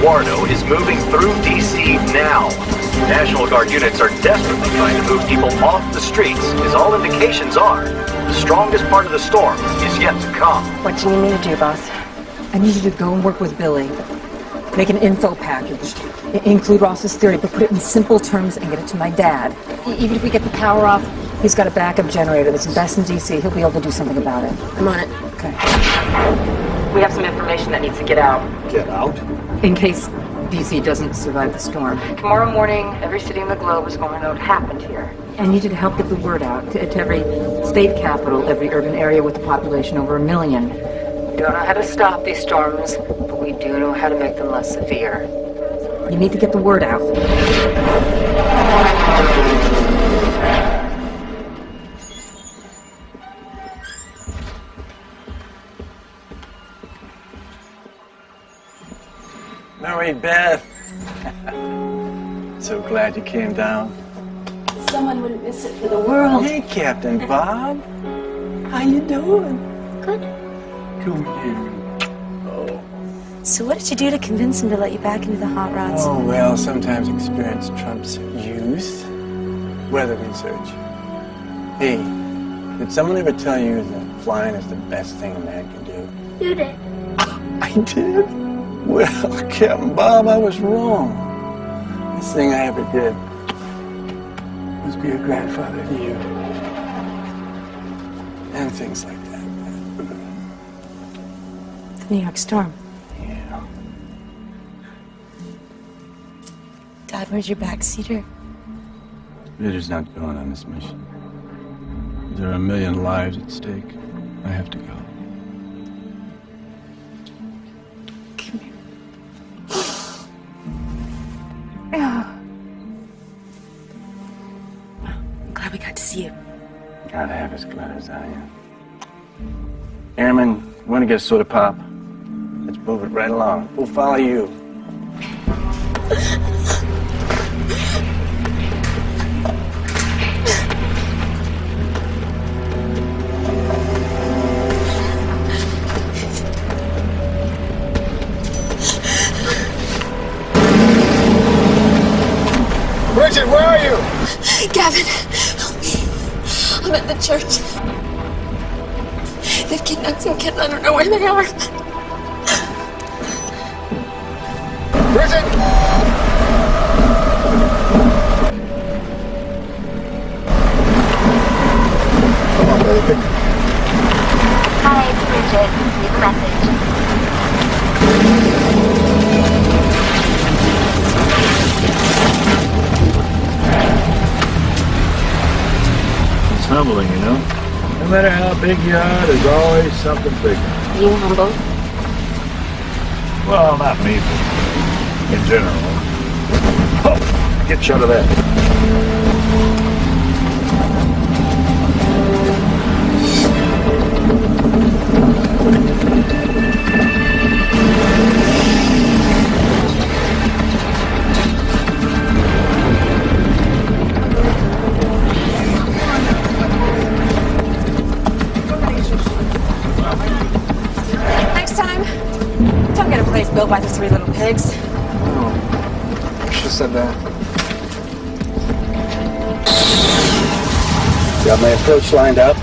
Eduardo is moving through D.C. now. National Guard units are desperately trying to move people off the streets, as all indications are the strongest part of the storm is yet to come. What do you need me to do, boss? I need you to go and work with Billy. Make an info package. Include Ross's theory, but put it in simple terms and get it to my dad. Even if we get the power off, he's got a backup generator that's the best in D.C. He'll be able to do something about it. I'm on it. Okay. We have some information that needs to get out. Get out? In case D.C. doesn't survive the storm. Tomorrow morning, every city in the globe is going to know what happened here. I need you to help get the word out to every state capital, every urban area with a population over 1 million. We don't know how to stop these storms, but we do know how to make them less severe. You need to get the word out. Mary Beth. So glad you came down. Someone wouldn't miss it for the world. Hey, Captain Bob. How you doing? Good. Come here. So what did you do to convince him to let you back into the hot rods? Oh, well, sometimes experience trumps youth. Weather research. Hey, did someone ever tell you that flying is the best thing a man can do? You did. I did? Well, Captain Bob, I was wrong. Best thing I ever did was be a grandfather to you. And things like that. The New York storm. Yeah. Dad, where's your backseater? Ritter's not going on this mission. There are 1 million lives at stake. I have to go. I'm glad we got to see you. Gotta have as glad as I am. Airman, you want to get a soda pop? Let's move it right along. We'll follow you. Bridget, where are you? Gavin, help me. I'm at the church. They've kidnapped some kids. I don't know where they are. Bridget! Come on, baby. Hi, it's Bridget. Leave a message. It's humbling, you know. No matter how big you are, there's always something bigger. You humble? Well, not me, but in general. Oh, get shut of that. Next time, don't get a place built by the 3 little pigs. Oh, you should have said that. Got my approach lined up.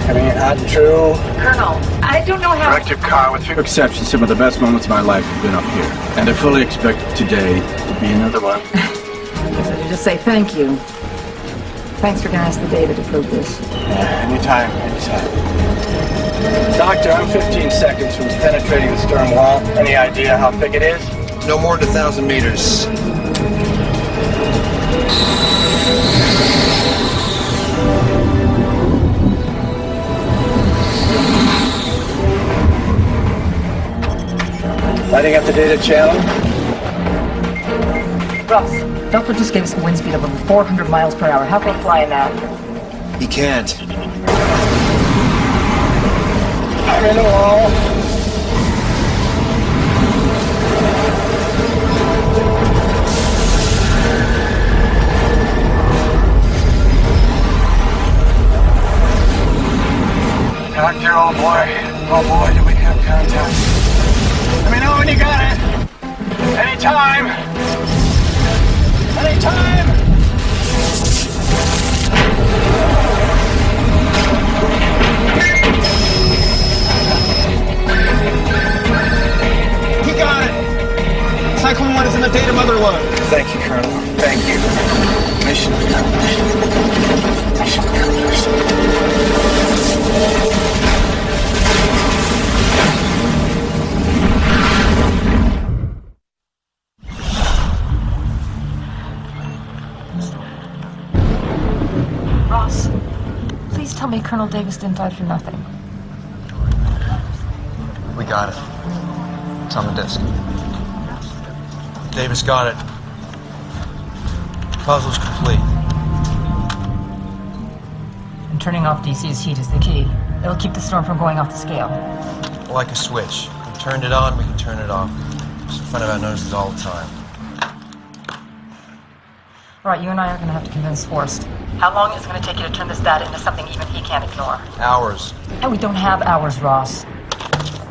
Coming in hot and true. Colonel, I don't know how... Direct your car with few exceptions. Some of the best moments of my life have been up here. And I fully expect today to be another one. So to just say thank you. Thanks for giving us the data to prove this. Yeah, anytime. Doctor, I'm 15 seconds from penetrating the stern wall. Any idea how thick it is? No more than 1,000 meters. Lighting up the data channel. Ross, Doppler just gave us a wind speed of over 400 miles per hour. How can we fly in that? He can't. I'm in the wall. Doctor, oh boy, do we have contact. Let me know when you got it. Anytime. the data mother load. Thank you, Colonel. Thank you. Mission accomplished. Mission accomplished. Ross, please tell me Colonel Davis didn't die for nothing. We got it. It's on the disk. Davis got it. Puzzle's complete. And turning off DC's heat is the key. It'll keep the storm from going off the scale. Like a switch. We turned it on, we can turn it off. It's in front of our noses all the time. All right, you and I are going to have to convince Horst. How long is it going to take you to turn this data into something even he can't ignore? Hours. And we don't have hours, Ross.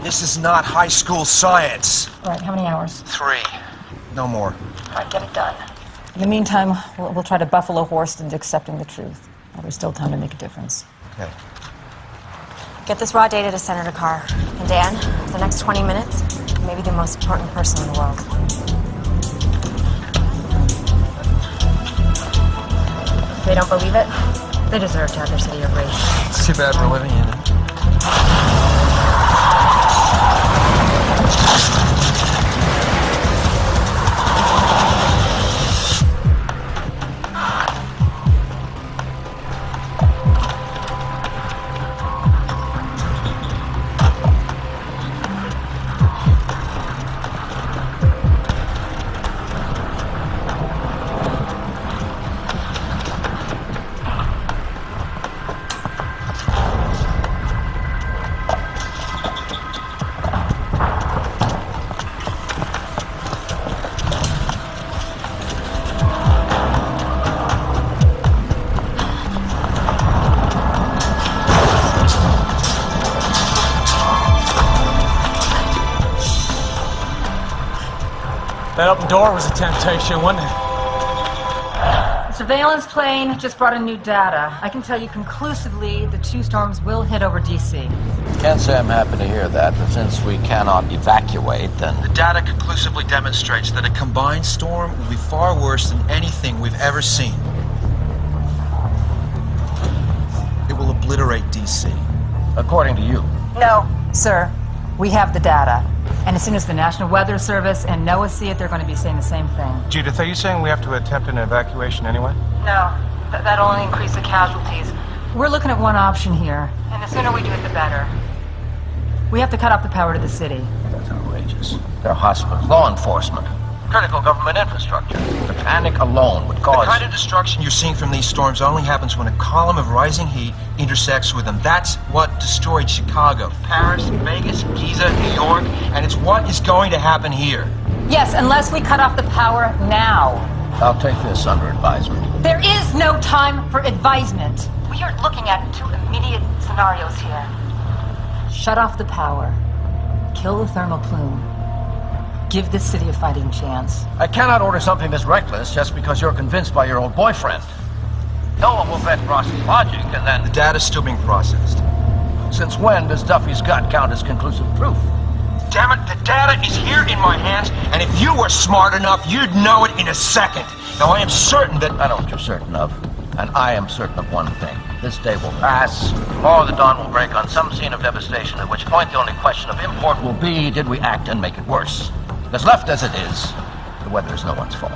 This is not high school science. All right, how many hours? 3. No more. All right, get it done. In the meantime, we'll try to buffalo Horst into accepting the truth. While there's still time to make a difference. Okay. Get this raw data to Senator Carr. And Dan, for the next 20 minutes, you may be the most important person in the world. If they don't believe it, they deserve to have their city erased. It's too bad we're living in it. That open door was a temptation, wasn't it? The surveillance plane just brought in new data. I can tell you conclusively the 2 storms will hit over D.C. Can't say I'm happy to hear that, but since we cannot evacuate, then... The data conclusively demonstrates that a combined storm will be far worse than anything we've ever seen. It will obliterate D.C. According to you. No, sir. We have the data. And as soon as the National Weather Service and NOAA see it, they're going to be saying the same thing. Judith, are you saying we have to attempt an evacuation anyway? No, that'll only increase the casualties. We're looking at one option here, and the sooner we do it, the better. We have to cut off the power to the city. That's outrageous. There are hospitals, law enforcement, critical government infrastructure. The panic alone would cause... The kind of destruction you're seeing from these storms only happens when a column of rising heat intersects with them. That's what destroyed Chicago, Paris, Vegas, Giza, New York, and it's what is going to happen here. Yes, unless we cut off the power now. I'll take this under advisement. There is no time for advisement. We are looking at 2 immediate scenarios here. Shut off the power. Kill the thermal plume. Give this city a fighting chance. I cannot order something this reckless just because you're convinced by your old boyfriend. No one will vet Ross's logic, and then... The data's still being processed. Since when does Duffy's gut count as conclusive proof? Damn it, the data is here in my hands, and if you were smart enough, you'd know it in a second. Now, I am certain that... I know what you're certain of, and I am certain of one thing. This day will pass, tomorrow the dawn will break on some scene of devastation, at which point the only question of import will be, did we act and make it worse? Because left as it is, the weather is no one's fault.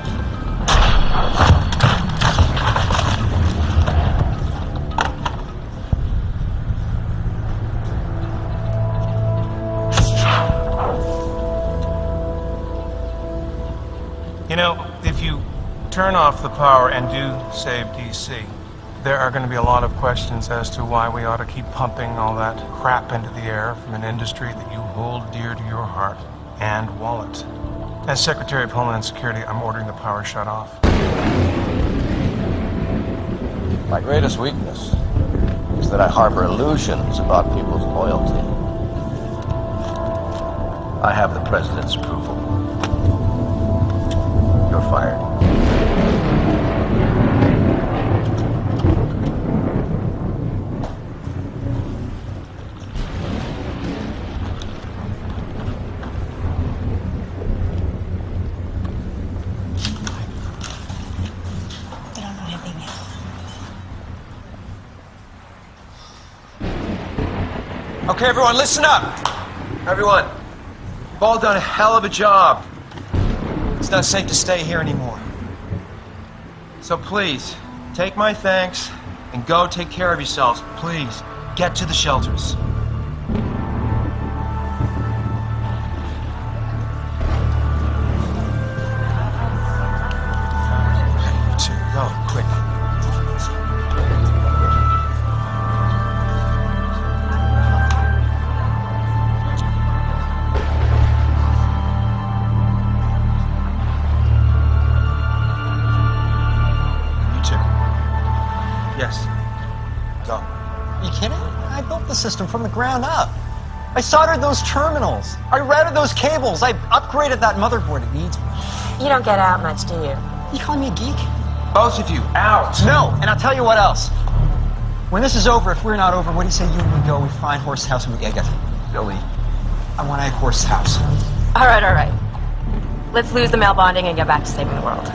You know, if you turn off the power and do save DC, there are going to be a lot of questions as to why we ought to keep pumping all that crap into the air from an industry that you hold dear to your heart and wallet. As Secretary of Homeland Security, I'm ordering the power shut off. My greatest weakness is that I harbor illusions about people's loyalty. I have the President's approval. You're fired. Okay, everyone, listen up. Everyone, you've all done a hell of a job. It's not safe to stay here anymore. So please, take my thanks and go take care of yourselves. Please, get to the shelters. Go, quick. You too. Yes. Go. You kidding? I built the system from the ground up. I soldered those terminals. I routed those cables. I upgraded that motherboard. It needs me. You don't get out much, do you? You calling me a geek? Both of you, out! No, and I'll tell you what else. When this is over, if we're not over, what do you say you and me go, we find Horse House and we egg it? Billy, I want to egg Horse House. All right. Let's lose the male bonding and get back to saving the world.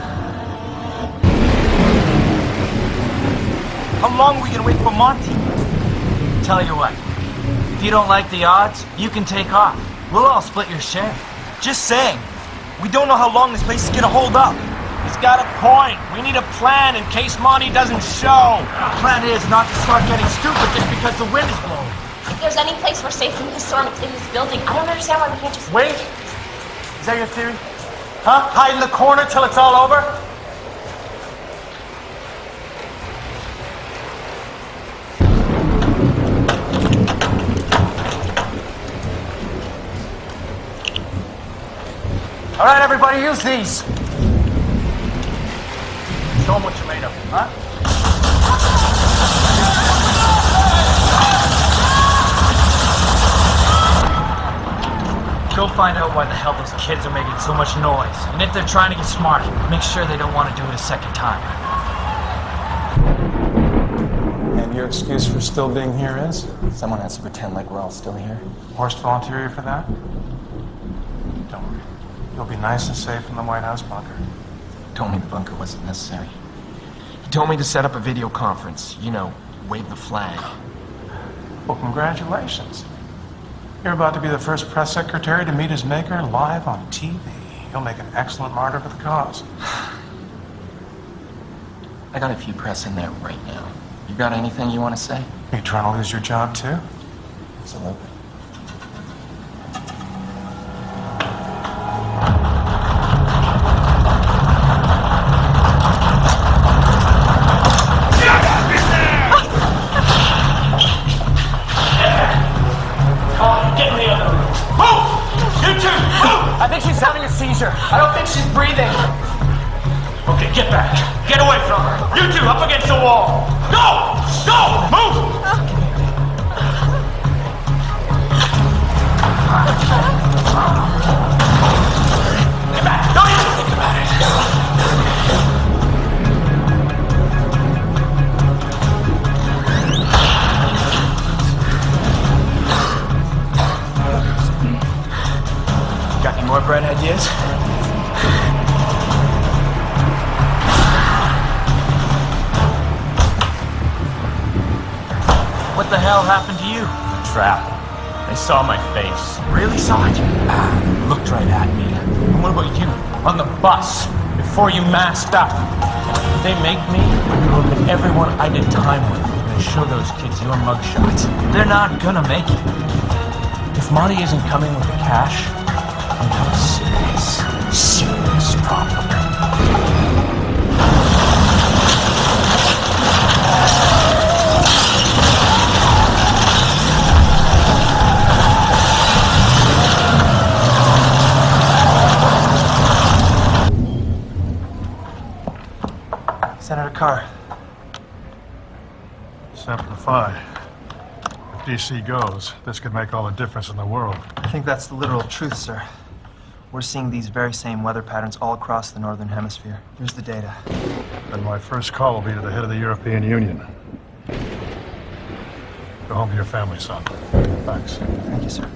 How long are we gonna wait for Monty? Tell you what, if you don't like the odds, you can take off. We'll all split your share. Just saying, we don't know how long this place is gonna hold up. He's got a point. We need a plan in case Monty doesn't show. The plan is not to start getting stupid just because the wind is blowing. If there's any place we're safe from this storm, it's in this building. I don't understand why we can't just... Wait? Is that your theory? Huh? Hide in the corner till it's all over? All right, everybody, use these. Show them what you're made of, huh? Go find out why the hell those kids are making so much noise. And if they're trying to get smart, make sure they don't want to do it a second time. And your excuse for still being here is? Someone has to pretend like we're all still here. Horst volunteer you for that? Don't worry. You'll be nice and safe in the White House bunker. Told me the bunker wasn't necessary. He told me to set up a video conference. You know, wave the flag. Well, congratulations. You're about to be the first press secretary to meet his maker live on TV. You'll make an excellent martyr for the cause. I got a few press in there right now. You got anything you want to say? Are you trying to lose your job, too? Absolutely. I think she's having a seizure. I don't think she's breathing. Okay, get back. Get away from her. You two, up against the wall. Go! Go! Move! Get back. Don't even think about it. Got any more bread ideas? What the hell happened to you? Trap. They saw my face. Really, Sarge? Looked right at me. And what about you? On the bus, before you masked up. If they make me, look at everyone I did time with and show those kids your mugshots. They're not gonna make it. If Monty isn't coming with the cash, we have a serious problem. Senator Carr. Simplify. If DC goes, this could make all the difference in the world. I think that's the literal truth, sir. We're seeing these very same weather patterns all across the Northern Hemisphere. Here's the data. Then my first call will be to the head of the European Union. Go home to your family, son. Thanks. Thank you, sir.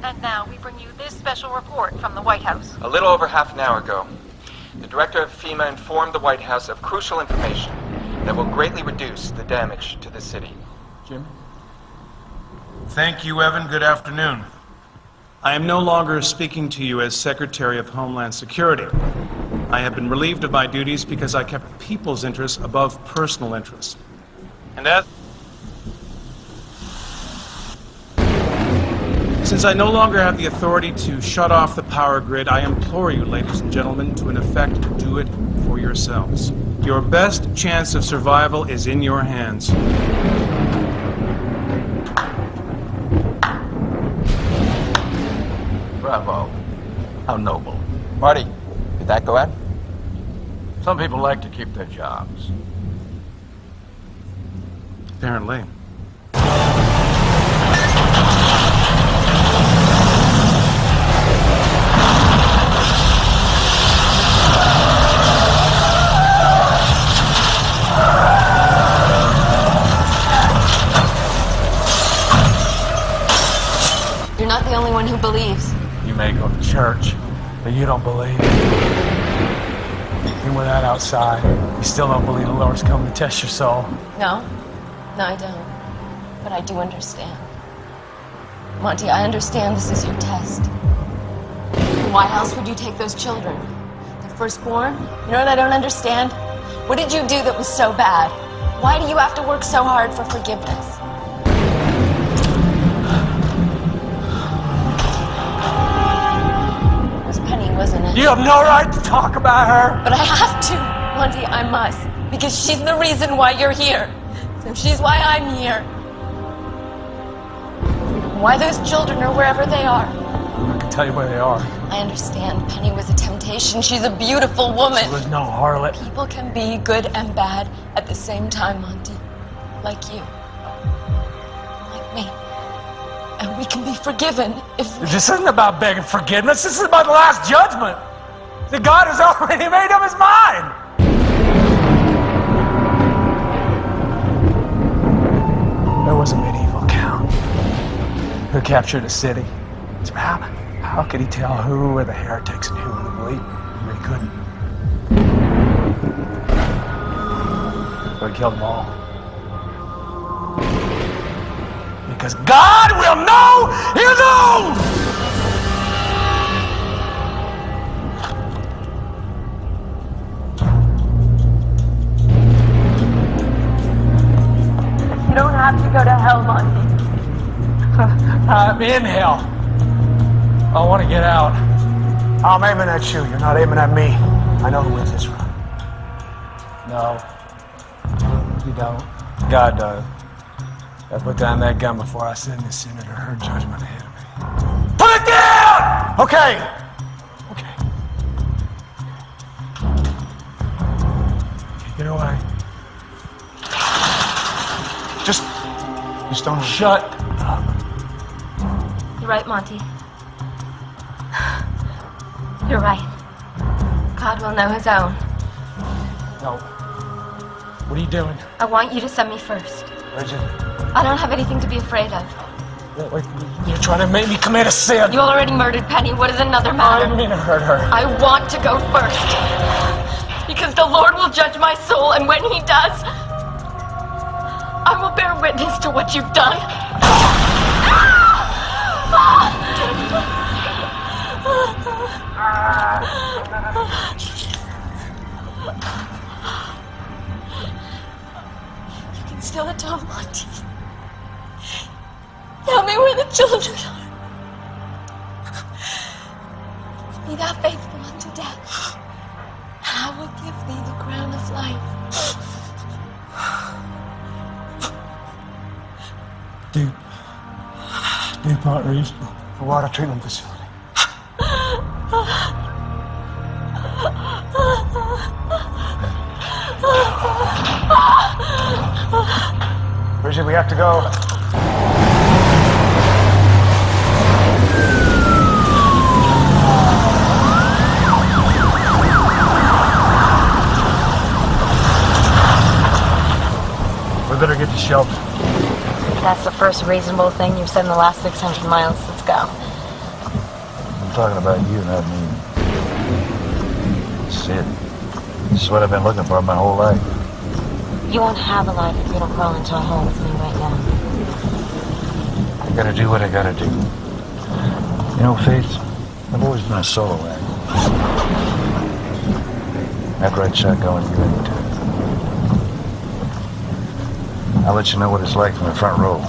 And now we bring you this special report from the White House. A little over half an hour ago, the director of FEMA informed the White House of crucial information that will greatly reduce the damage to the city. Jim? Thank you, Evan. Good afternoon. I am no longer speaking to you as Secretary of Homeland Security. I have been relieved of my duties because I kept people's interests above personal interests. And as... Since I no longer have the authority to shut off the power grid, I implore you, ladies and gentlemen, to in effect do it for yourselves. Your best chance of survival is in your hands. Bravo. How noble. Marty, did that go out? Some people like to keep their jobs. Apparently. You're not the only one who believes. You may go to church, but you don't believe. Even with that outside, you still don't believe the Lord's coming to test your soul. No, I don't. But I do understand. Monty, I understand this is your test. Why else would you take those children? Their firstborn? You know what I don't understand? What did you do that was so bad? Why do you have to work so hard for forgiveness? It was Penny, wasn't it? You have no right to talk about her. But I have to, Monty, I must. Because she's the reason why you're here. So she's why I'm here. Why those children are wherever they are. I can tell you where they are. I understand Penny was a temptation. She's a beautiful woman. She was no harlot. People can be good and bad at the same time, Monty. Like you. Like me. And we can be forgiven if we... This isn't about begging forgiveness. This is about the last judgment. The God has already made up his mind. There was a medieval count who captured a city. So how could he tell who were the heretics and who were the believers? He couldn't. So he killed them all. Because God will know his own! You don't have to go to hell, Monty. I'm in hell. I want to get out. I'm aiming at you. You're not aiming at me. I know who wins this run. No. You don't. God does. I put down that gun before I send this sinner to her judgment ahead of me. Put it down! Okay. Okay. Get away. Just don't shut up. You're right, Monty. You're right. God will know his own. No. What are you doing? I want you to send me first. Bridget. I don't have anything to be afraid of. Wait, you're trying to make me commit a sin. You already murdered Penny. What is another matter? I didn't mean to hurt her. I want to go first. Because the Lord will judge my soul, and when he does, I will bear witness to what you've done. You can still atone, Monty. Tell me where the children are. Be thou faithful unto death, and I will give thee the crown of life. DuPont Regional Water Treatment Facility. Bridget, we have to go. We better get to shelter. That's the first reasonable thing you've said in the last 600 miles. Let's go. I'm talking about you, not me. Sid. This is what I've been looking for my whole life. You won't have a life if you don't crawl into a hole with me right now. I gotta do what I gotta do. You know, Faith, I've always been a solo act. After I'd shot going, you into it. I'll let you know what it's like from the front row.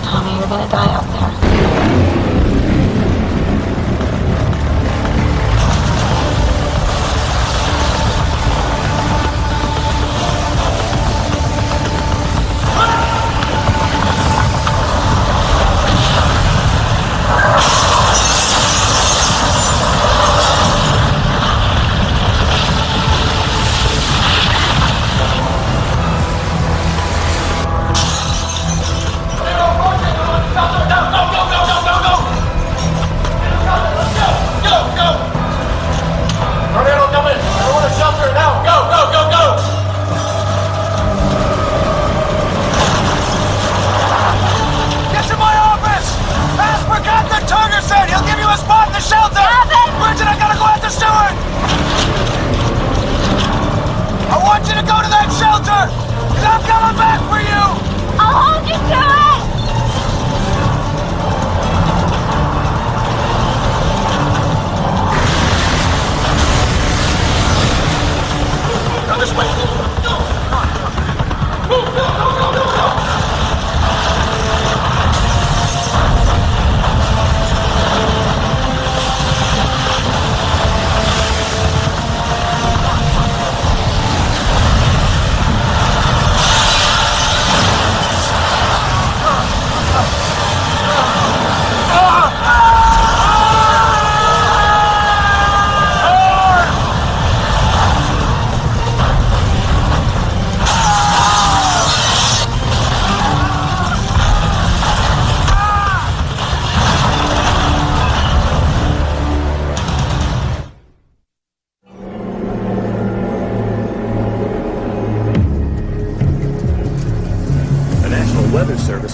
Tommy, you're gonna die out there.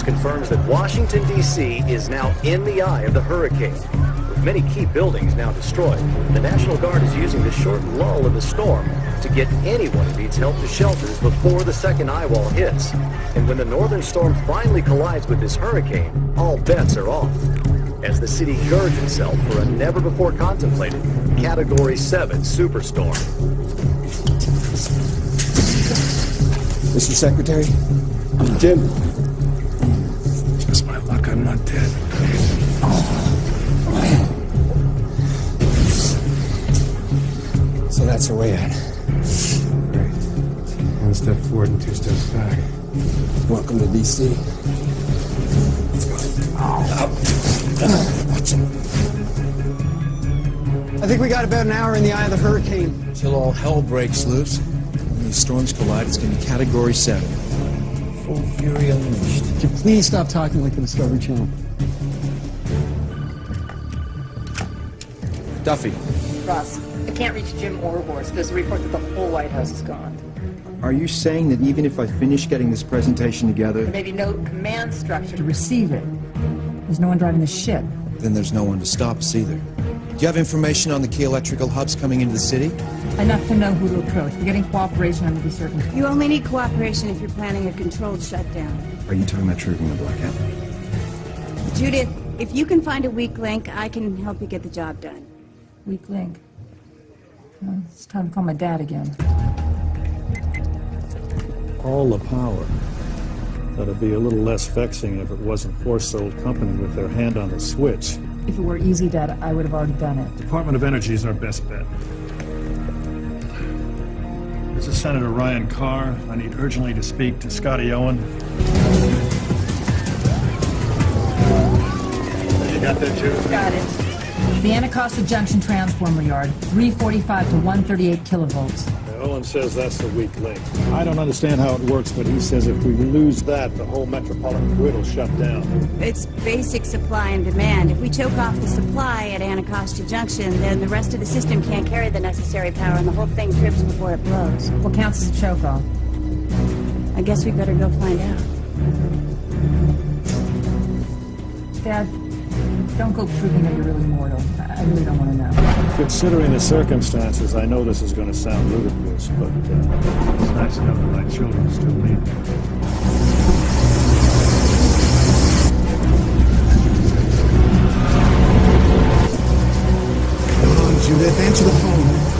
Confirms that Washington, D.C. is now in the eye of the hurricane. With many key buildings now destroyed, the National Guard is using the short lull of the storm to get anyone who needs help to shelters before the second eye wall hits. And when the northern storm finally collides with this hurricane, all bets are off, as the city girds itself for a never-before-contemplated Category 7 superstorm. Mr. Secretary? Jim. Just my luck, I'm not dead. So that's our way out. Great. One step forward and 2 steps back. Welcome to D.C. I think we got about an hour in the eye of the hurricane. Till all hell breaks loose. When these storms collide, it's going to be Category 7. Full fury unleashed. Could you please stop talking like the Discovery Channel? Duffy, Ross, I can't reach Jim or Horst. There's a report that the whole White House is gone. are you saying that even if I finish getting this presentation together, There may be no command structure to receive it. There's no one driving the ship. then there's no one to stop us either? Do you have information on the key electrical hubs coming into the city? Enough to know who to approach. We're getting cooperation under these circumstances. You only need cooperation if you're planning a controlled shutdown. Are you talking about triggering a blackout? Judith, if you can find a weak link, I can help you get the job done. Weak link. Well, it's time to call my dad again. All the power. That'd be a little less vexing if it wasn't Force-sold company with their hand on the switch. If it were easy, Dad, I would have already done it. Department of Energy is our best bet. This is Senator Ryan Carr. I need urgently to speak to Scotty Owen. You got that, Judith? Got it. The Anacostia Junction Transformer Yard, 345 to 138 kilovolts. Owen says that's the weak link. I don't understand how it works, but he says if we lose that, the whole metropolitan grid will shut down. It's basic supply and demand. If we choke off the supply at Anacostia Junction, then the rest of the system can't carry the necessary power and the whole thing trips before it blows. What counts as a choke-off? I guess we better go find out. Dad, don't go proving that you're really mortal. I really don't want to know. Considering the circumstances, I know this is going to sound ludicrous, but it's nice to know that my children still need me. Come on, Judith, answer the phone.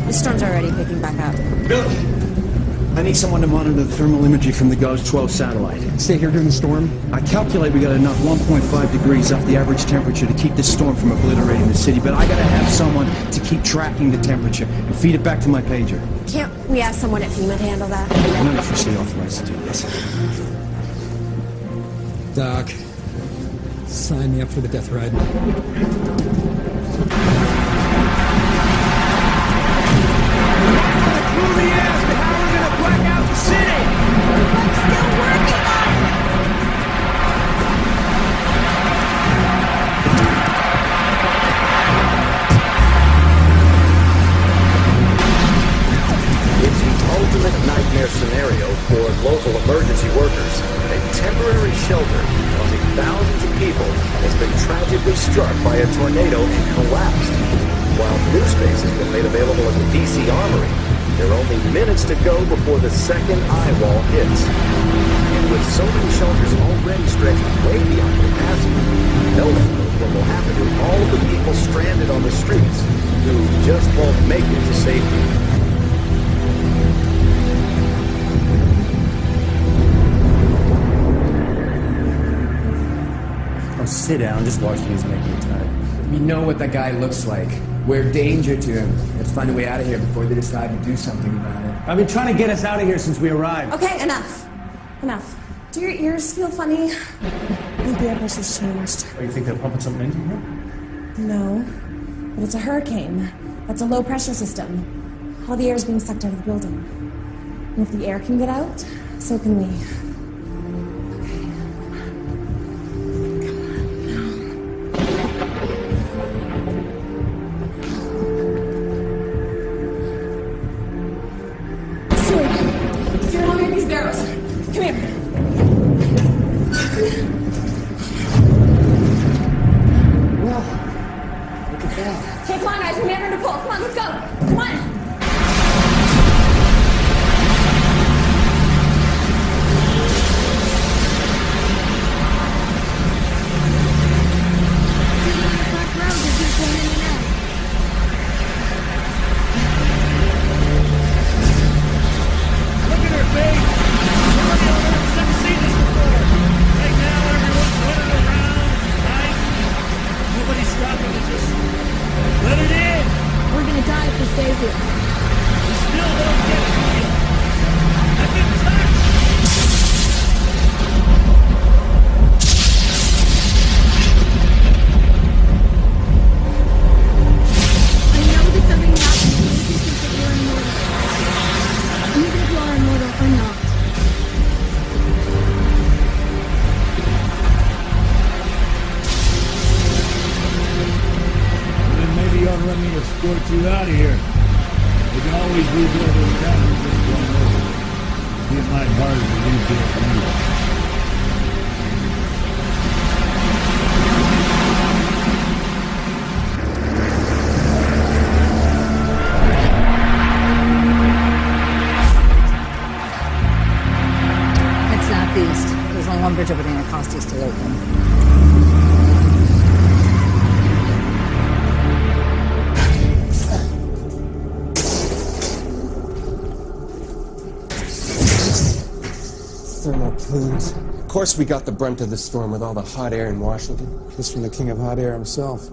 The storm's already picking back up. Billy! I need someone to monitor the thermal imagery from the Gauss 12 satellite. Stay here during the storm? I calculate we got enough 1.5 degrees off the average temperature to keep this storm from obliterating the city, but I gotta have someone to keep tracking the temperature and feed it back to my pager. Can't we ask someone at FEMA to handle that? I'm not officially authorized to do this. Doc, sign me up for the death ride. Scenario for local emergency workers. A temporary shelter housing thousands of people has been tragically struck by a tornado and collapsed. While new space has been made available at the DC Armory, there are only minutes to go before the second eye wall hits. And with so many shelters already stretching way beyond capacity, no one knows what will happen to all of the people stranded on the streets who just won't make it to safety. Sit down, just watch these making time. We know what that guy looks like. We're a danger to him. Let's find a way out of here before they decide to do something about it. I've been trying to get us out of here since we arrived. Okay, enough. Enough. Do your ears feel funny? I think the air pressure's changed. Oh, you think they're pumping something into here? No, but it's a hurricane. That's a low pressure system. All the air is being sucked out of the building. And if the air can get out, so can we. Of course we got the brunt of the storm with all the hot air in Washington. This from the king of hot air himself.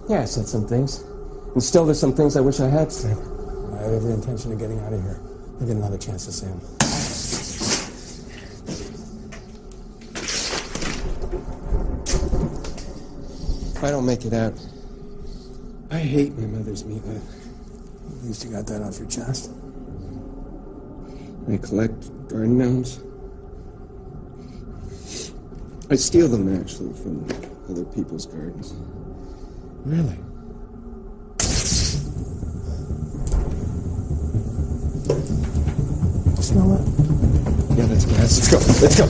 Yeah, I said some things. And still there's some things I wish I had said. I have every intention of getting out of here. I'll get another chance to say them. If I don't make it out, I hate my mother's meatloaf. At least you got that off your chest. I collect garden gnomes. I steal them, actually, from other people's gardens. Really? Smell it? Yeah, that's gas. Let's go.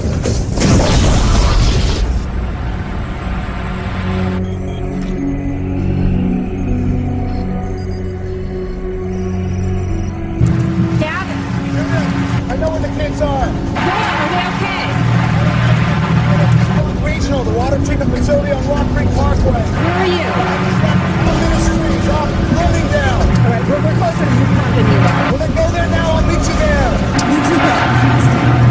I know where the kids are. Are they okay? Regional, the water treatment facility on Rock Creek Parkway. Where are you? Ministries off, loading down. All right, we're closer to Yukon than you are. Well, then go there now. I'll meet you there. You two go.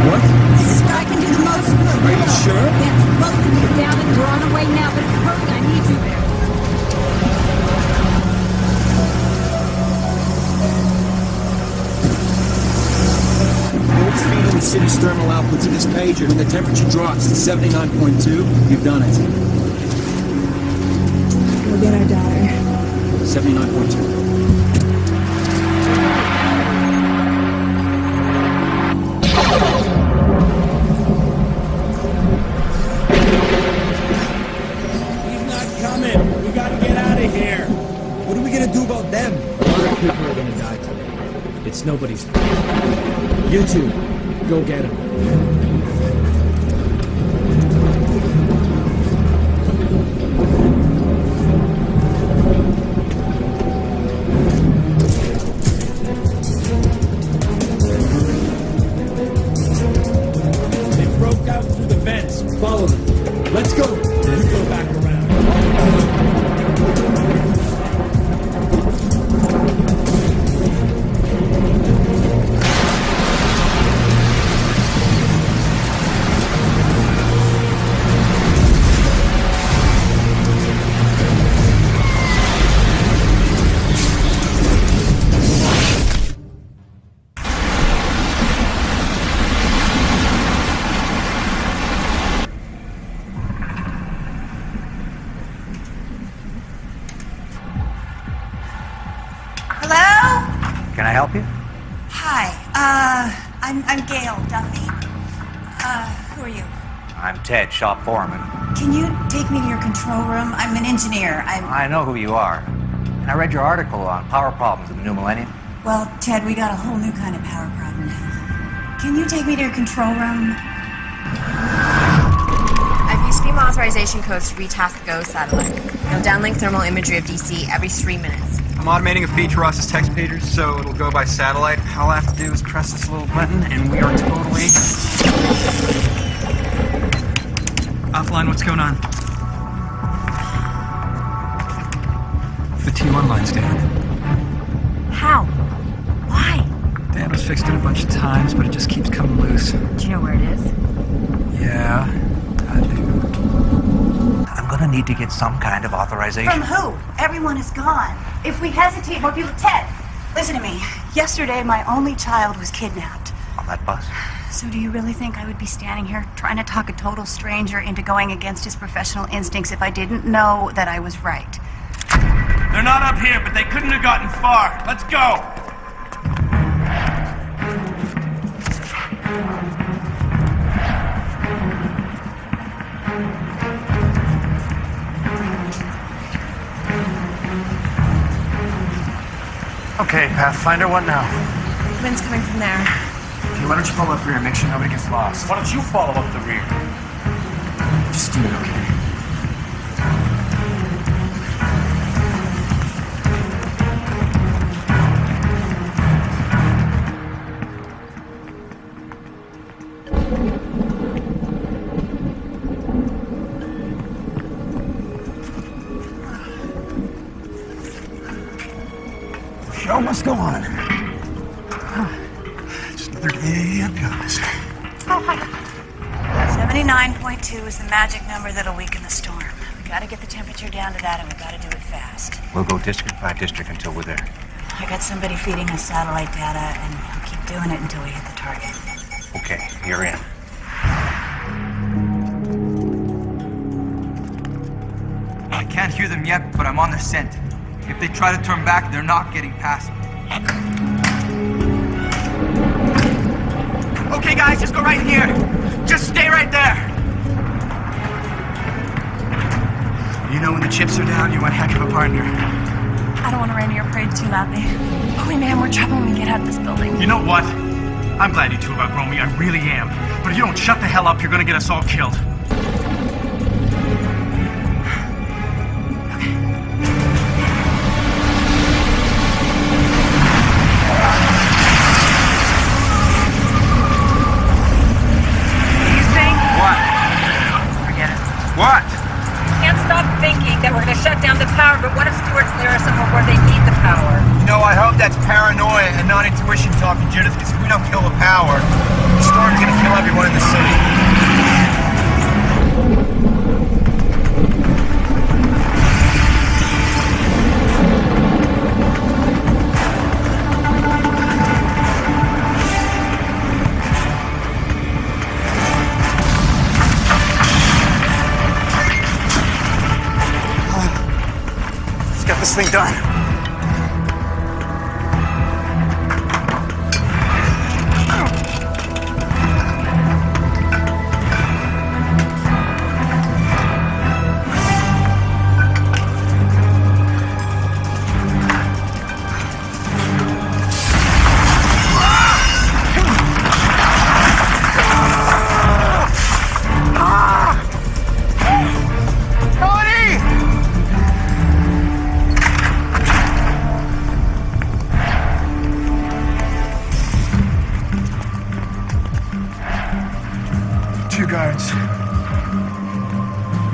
What? This guy can do the most good. Are you sure? Yes, both of you. Down and we're on our way now, but hurry, I need you there. It's feeding the city's thermal output to this pager. When the temperature drops to 79.2, you've done it. We'll get our daughter. 79.2. He's not coming. We gotta get out of here. What are we gonna do about them? A lot of people are gonna die today. It's nobody's fault. You two, go get him. They broke out through the vents. Follow them. Let's go. You go back around. Hello? Can I help you? Hi. I'm Gail Duffy. Who are you? I'm Ted, shop foreman. Can you take me to your control room? I'm an engineer. I know who you are. And I read your article on power problems in the new millennium. Well, Ted, we got a whole new kind of power problem now. Can you take me to your control room? I've used FEMA authorization codes to retask the GO satellite. It'll downlink thermal imagery of DC every 3 minutes. I'm automating a feed to Ross's text pagers, so it'll go by satellite. All I have to do is press this little button, and we are totally... offline. What's going on? The T1 line's down. How? Why? Dano's fixed it a bunch of times, but it just keeps coming loose. Do you know where it is? Yeah, I do. I'm gonna need to get some kind of authorization. From who? Everyone is gone. If we hesitate, more people... Ted, listen to me. Yesterday, my only child was kidnapped. On that bus? So do you really think I would be standing here trying to talk a total stranger into going against his professional instincts if I didn't know that I was right? They're not up here, but they couldn't have gotten far. Let's go! Okay, Pathfinder, what now? Wind's coming from there. Okay, why don't you follow up rear? Make sure nobody gets lost. Why don't you follow up the rear? Just do it, okay? Show must go on. Just another day of guys. 79.2 is the magic number that'll weaken the storm. We gotta get the temperature down to that, and we gotta do it fast. We'll go district by district until we're there. I got somebody feeding us satellite data, and we'll keep doing it until we hit the target. Okay, you're in. I can't hear them yet, but I'm on the scent. If they try to turn back, they're not getting past me. Okay, guys, just go right here. Just stay right there. chips are down. You're one heck of a partner. I don't want to rain your parade too loudly. Holy man, we're trouble when we get out of this building. You know what? I'm glad you two have outgrown me. I really am. But if you don't shut the hell up, you're gonna get us all killed. What? Can't stop thinking that we're going to shut down the power, but what if Stuart's near us somewhere where they need the power? You know, I hope that's paranoia and not intuition talking, Judith, because if we don't kill the power, the storm's going to kill everyone in the city. This thing done.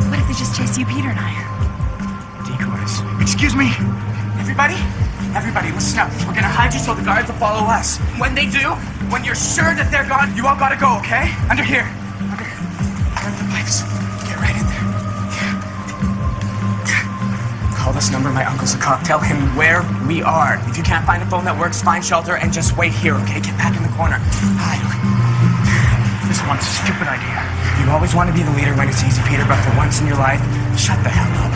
What if they just chase you, Peter and I? Decoys. Excuse me? Everybody, listen up. We're gonna hide you so the guards will follow us. When they do, when you're sure that they're gone, you all gotta go, okay? Under here. Under the pipes. Get right in there. Call this number. My uncle's a cop. Tell him where we are. If you can't find a phone that works, find shelter and just wait here, okay? Get back in the corner. Hide. This one's a stupid idea. You always want to be the leader when it's easy, Peter, but for once in your life, shut the hell up.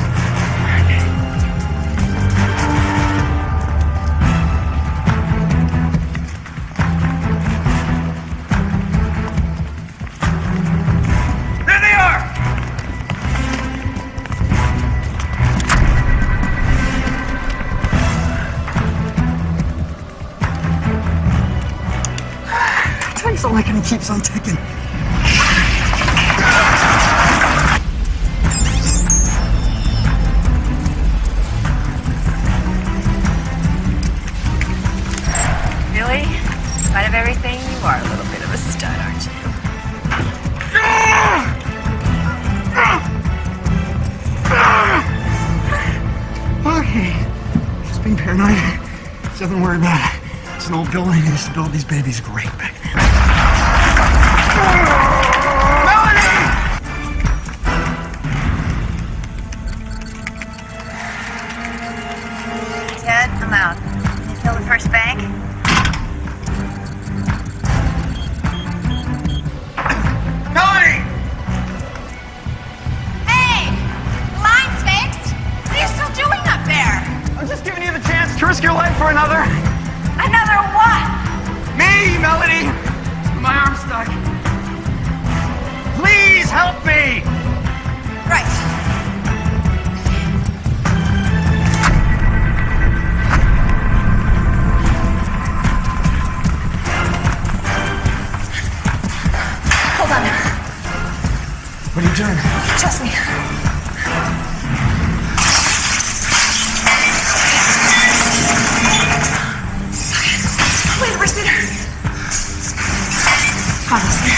There they are! Time's not like it keeps on ticking. Really? In spite of everything, you are a little bit of a stud, aren't you? Okay. Just being paranoid. There's nothing to worry about. It's an old building. They used to build these babies great back then. Ted, I'm out. You kill the first bank? Melanie! Hey! Line's fixed! What are you still doing up there? I'm just giving you the chance to risk your life for another. Another what? Me, Melody! My arm's stuck. Please help me! Right. Hold on. What are you doing? Trust me. Wait, where's Peter? Obviously.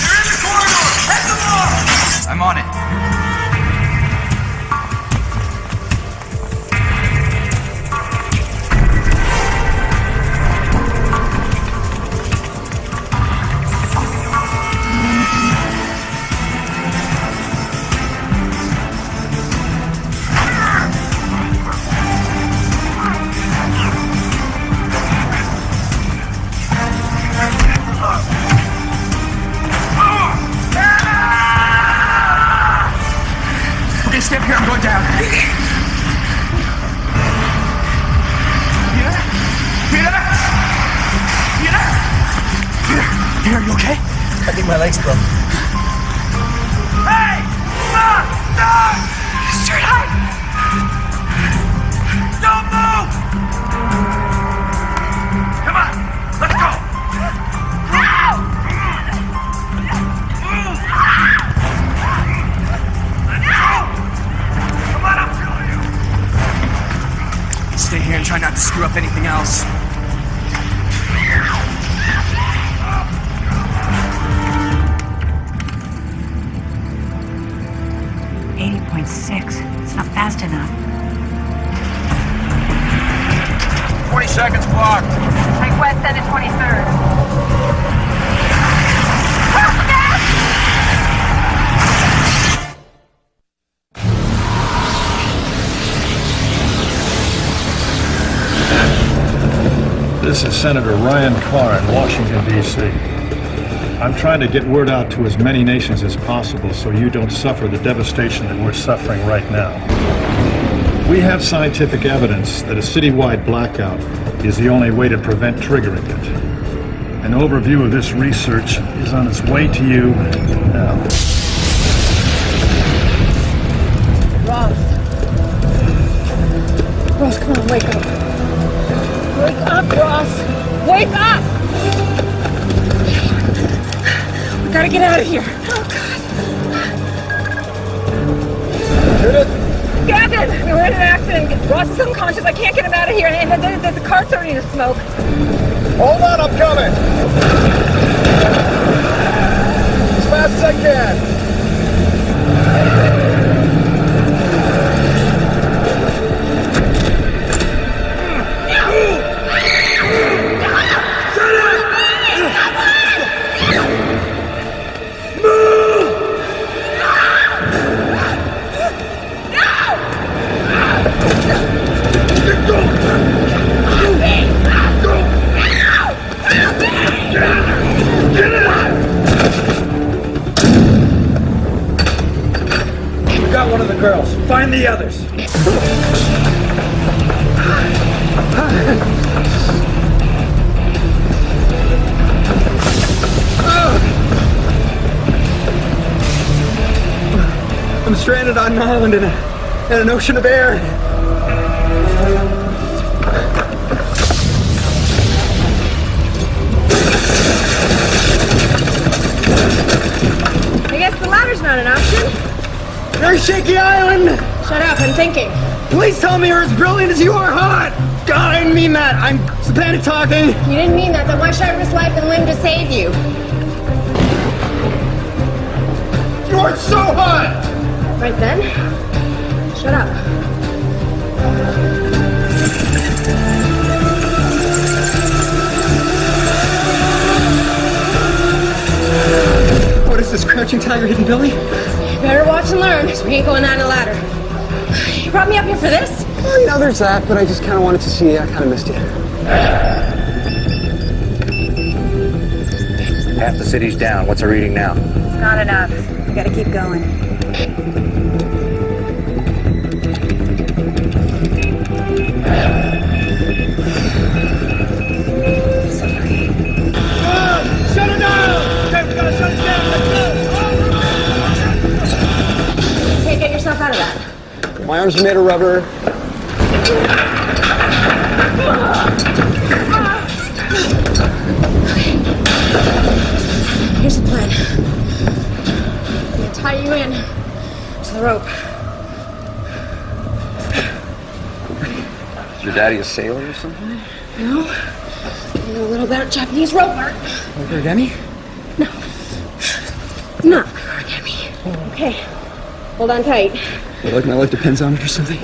They're in the corridor! Head them off! I'm on it. Okay, stay up here. I'm going down. Peter? Peter? Peter? Peter? Peter, are you okay? I think my leg's broke. Hey! Stop! Stop! Straight ahead! Don't move! Come on, let's go! Come on, I'll kill you! Stay here and try not to screw up anything else. 80.6. It's not fast enough. 20 seconds blocked. Take west end of 23rd. This is Senator Ryan Carr in Washington, D.C. I'm trying to get word out to as many nations as possible so you don't suffer the devastation that we're suffering right now. We have scientific evidence that a citywide blackout is the only way to prevent triggering it. An overview of this research is on its way to you now. Ross, come on, wake up. Wake up, Ross! Wake up! We gotta get out of here. Oh, God. Judith? Gavin! We were in an accident. Ross is unconscious. I can't get him out of here. And the car's starting to smoke. Hold on, I'm coming! As fast as I can! One of the girls. Find the others. I'm stranded on an island in an ocean of air. I guess the ladder's not an option. Very shaky island! Shut up, I'm thinking. Please tell me you're as brilliant as you are hot! God, I didn't mean that. I'm panic talking. You didn't mean that, then why should I risk life and limb to save you? You are so hot! Right then, shut up. What is this, Crouching Tiger, Hidden Billy? Better watch and learn, because we ain't going down a ladder. You brought me up here for this? Well, you know, there's that, but I just kind of wanted to see you. I kind of missed you. Half the city's down. What's the reading now? It's not enough. We gotta keep going. Shut it down! Okay, we gotta shut it down. Let's go! Okay, get yourself out of that. My arms are made of rubber. Here's the plan. I'm gonna tie you in to the rope. Is your daddy a sailor or something? No? You know a little about Japanese rope art. Like origami? No. Not origami. Okay. Hold on tight. Like my life depends on it or something?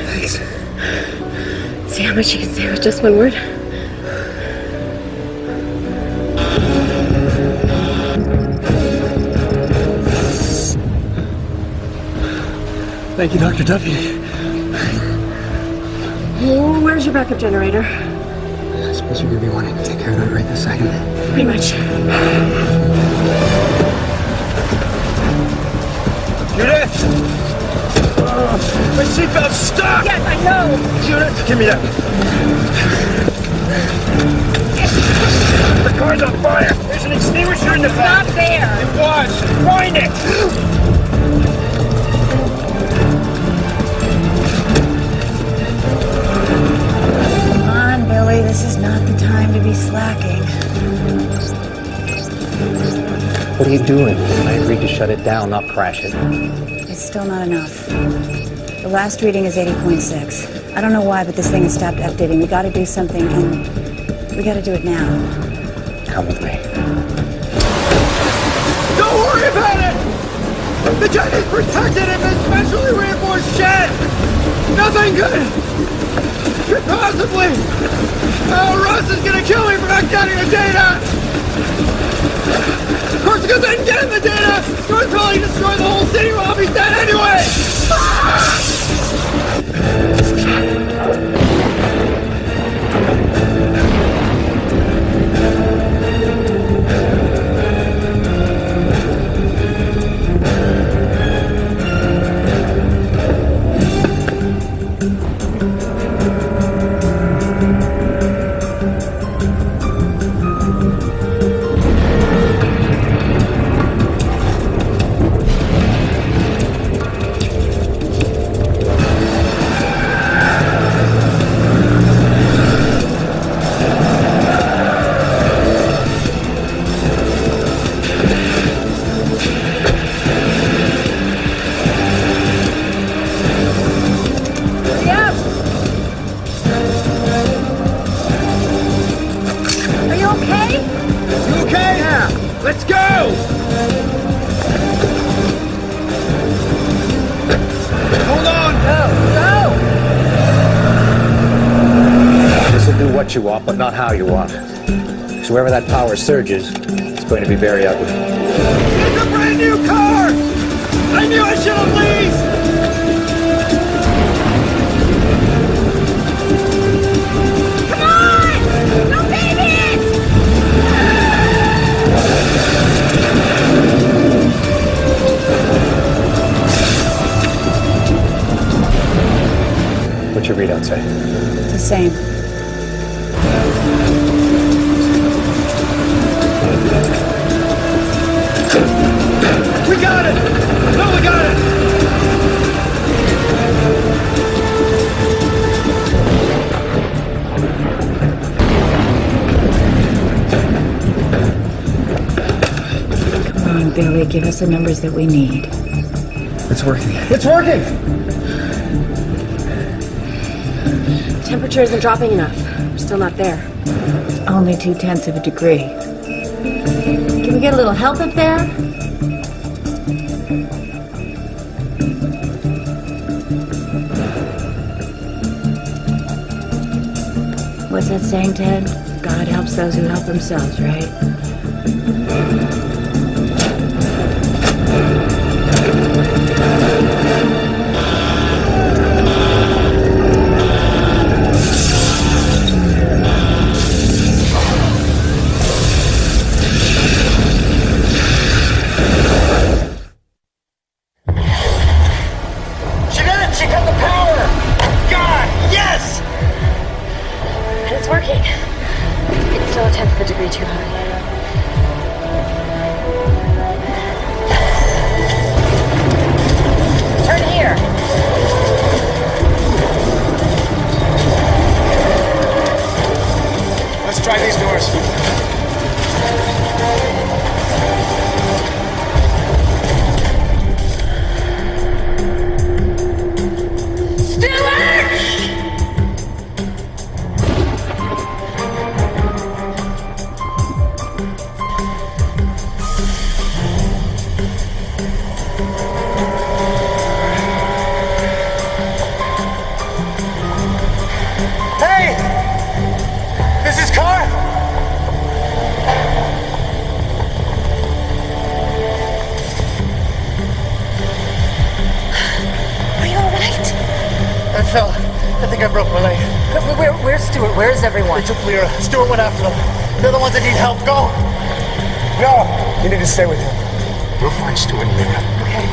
Thanks. See how much you can say with just one word? Thank you, Dr. Duffy. Oh, where's your backup generator? I suppose you're gonna be wanting to take care of it right this second. Pretty much. Judith! My seatbelt's stuck! Yes, I know! Judith, give me that. The car's on fire! There's an extinguisher in the back! Not there! It was! Find it! Come on, Billy, this is not the time to be slacking. What are you doing? I agreed to shut it down, not crash it. It's still not enough. The last reading is 80.6. I don't know why, but this thing has stopped updating. We gotta do something, and we gotta do it now. Come with me. Don't worry about it! The jet is protected in a specially reinforced shed! Nothing could possibly... Oh, Russ is gonna kill me for not getting the data! Of course, because I didn't get him the data! It would probably destroy the whole city while he's dead anyway! Let's go! Hold on! Go! This will do what you want, but not how you want. So wherever that power surges, it's going to be very ugly. It's a brand new car! I knew I should have leased! Come on! No babies! What's your readout say? The same. We got it! No, we got it! Come on, Billy, give us the numbers that we need. It's working. It's working! Temperature isn't dropping enough. We're still not there. Only 0.2 of a degree. Can we get a little help up there? What's that saying, Ted? God helps those who help themselves, right? She did it! She cut the power! God, yes! And it's working. It's still 1/10 of a degree too high. Turn here. Let's try these doors. Hey! This is Car? Are you all right? I fell. I think I broke my leg. Where's Stuart? Where's everyone? They took Lyra. Stuart went after them. They're the ones that need help. Go! No! You need to stay with him. We'll find Stuart and Lyra. Okay.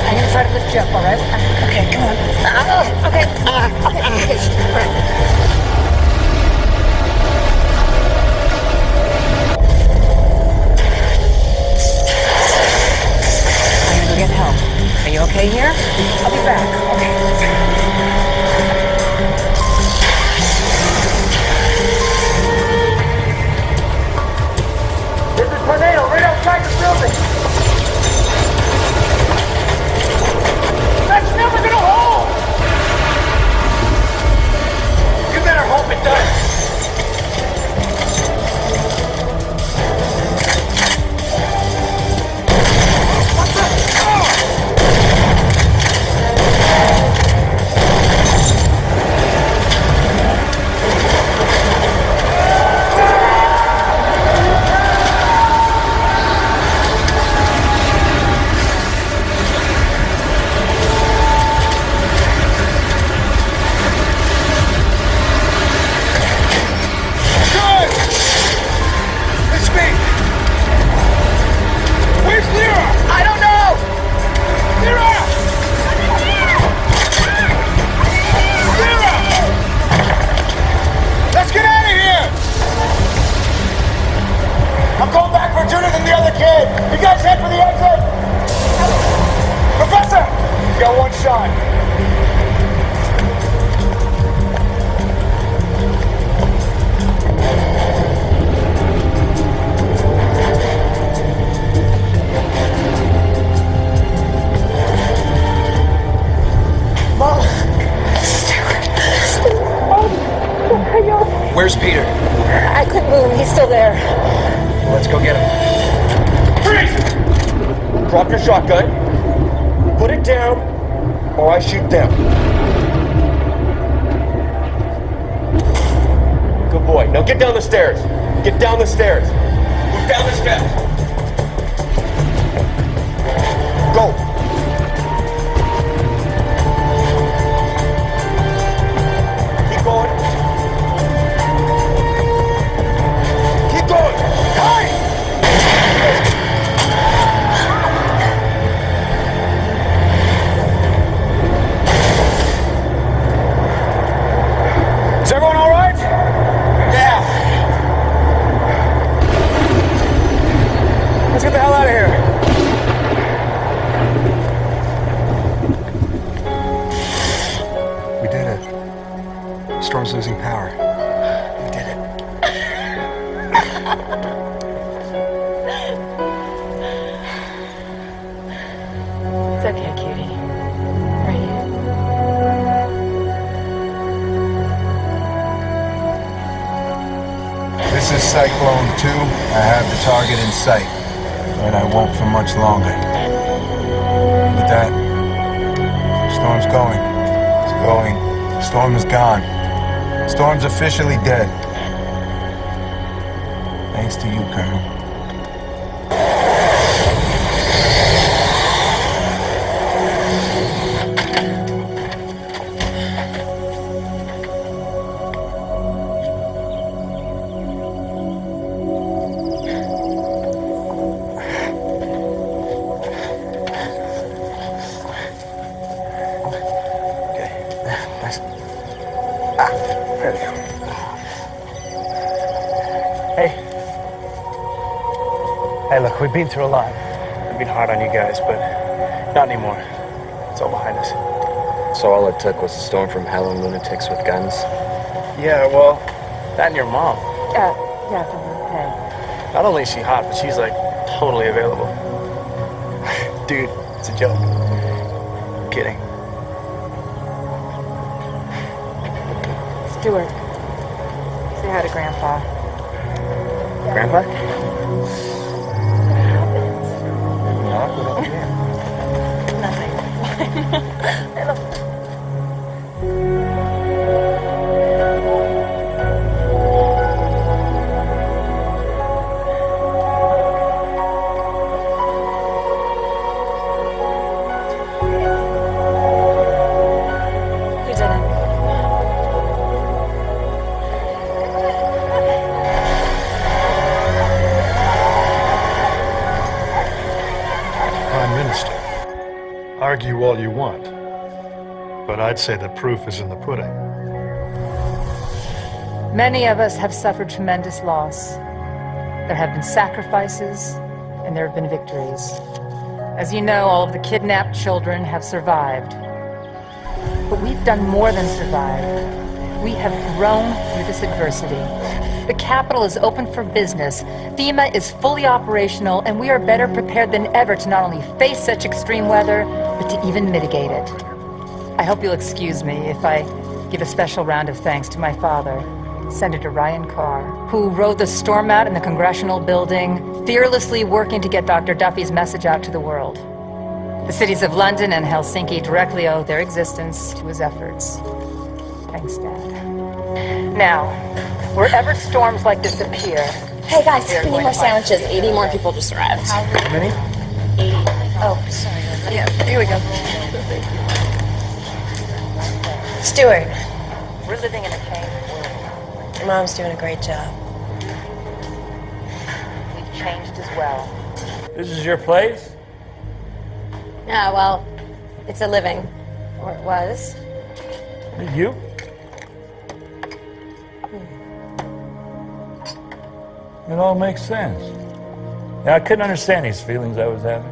I'm gonna try to lift you up, all right? Okay, come on. Okay. Okay. All right. inside the building! That's never gonna hold! You better hope it does! I'm going back for Judith and the other kid. You guys head for the exit. Professor, you got one shot. Mom. Where's Peter? I couldn't move him. He's still there. Let's go get him. Freeze! Drop your shotgun. Put it down, or I shoot them. Good boy. Now get down the stairs. Get down the stairs. Move down the steps. Go. Keep going. Keep going. Hurry! Is everyone all right? Yeah. Let's get the hell out of here. We did it. Storm's losing power. We did it. It's okay, cutie. Right here. This is Cyclone 2. I have the target in sight. And I won't for much longer. With that, Storm's going. It's going. Storm is gone. Storm's officially dead. Thanks to you, Colonel. Hey, look, we've been through a lot. I've been hard on you guys, but not anymore. It's all behind us. So all it took was a storm from hell and lunatics with guns? Yeah, well, that and your mom. Yeah, okay. Not only is she hot, but she's, like, totally available. Dude, it's a joke. I'm kidding. Stuart, say hi to Grandpa. Grandpa? Nothing. I love Who did it? Prime Minister, argue all you want, but I'd say the proof is in the pudding. Many of us have suffered tremendous loss. There have been sacrifices, and there have been victories. As you know, all of the kidnapped children have survived. But we've done more than survive. We have grown through this adversity. The capital is open for business. FEMA is fully operational, and we are better prepared than ever to not only face such extreme weather, but to even mitigate it. I hope you'll excuse me if I give a special round of thanks to my father, Senator Ryan Carr, who rode the storm out in the Congressional building, fearlessly working to get Dr. Duffy's message out to the world. The cities of London and Helsinki directly owe their existence to his efforts. Thanks, Dad. Now, wherever storms like this appear... Hey guys, we need more sandwiches. 80 more people just arrived. How many? 80. Oh, sorry. Yeah, here we go. Stuart. We're living in a changed world. Your mom's doing a great job. We've changed as well. This is your place? Yeah, well, it's a living. Or it was. You? It all makes sense. Yeah, I couldn't understand these feelings I was having.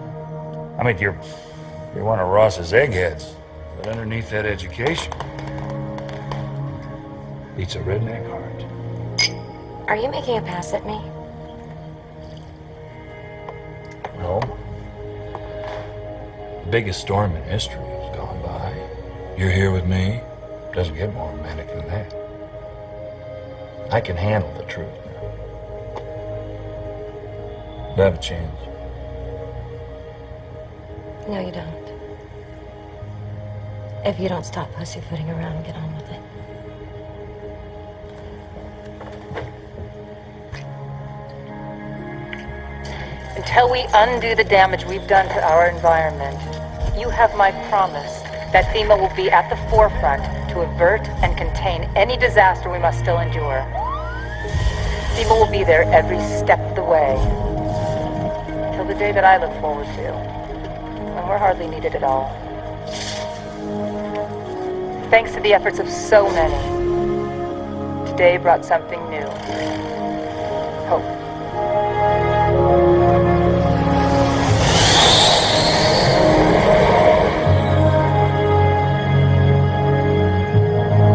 I mean, you're one of Ross's eggheads, but underneath that education beats a redneck heart. Are you making a pass at me? No. The biggest storm in history has gone by. You're here with me. Doesn't get more romantic than that. I can handle the truth. Do I have a chance? No, you don't. If you don't stop pussyfooting around and get on with it. Until we undo the damage we've done to our environment, you have my promise that FEMA will be at the forefront to avert and contain any disaster we must still endure. FEMA will be there every step of the way, till the day that I look forward to, when we're hardly needed at all. Thanks to the efforts of so many, today brought something new.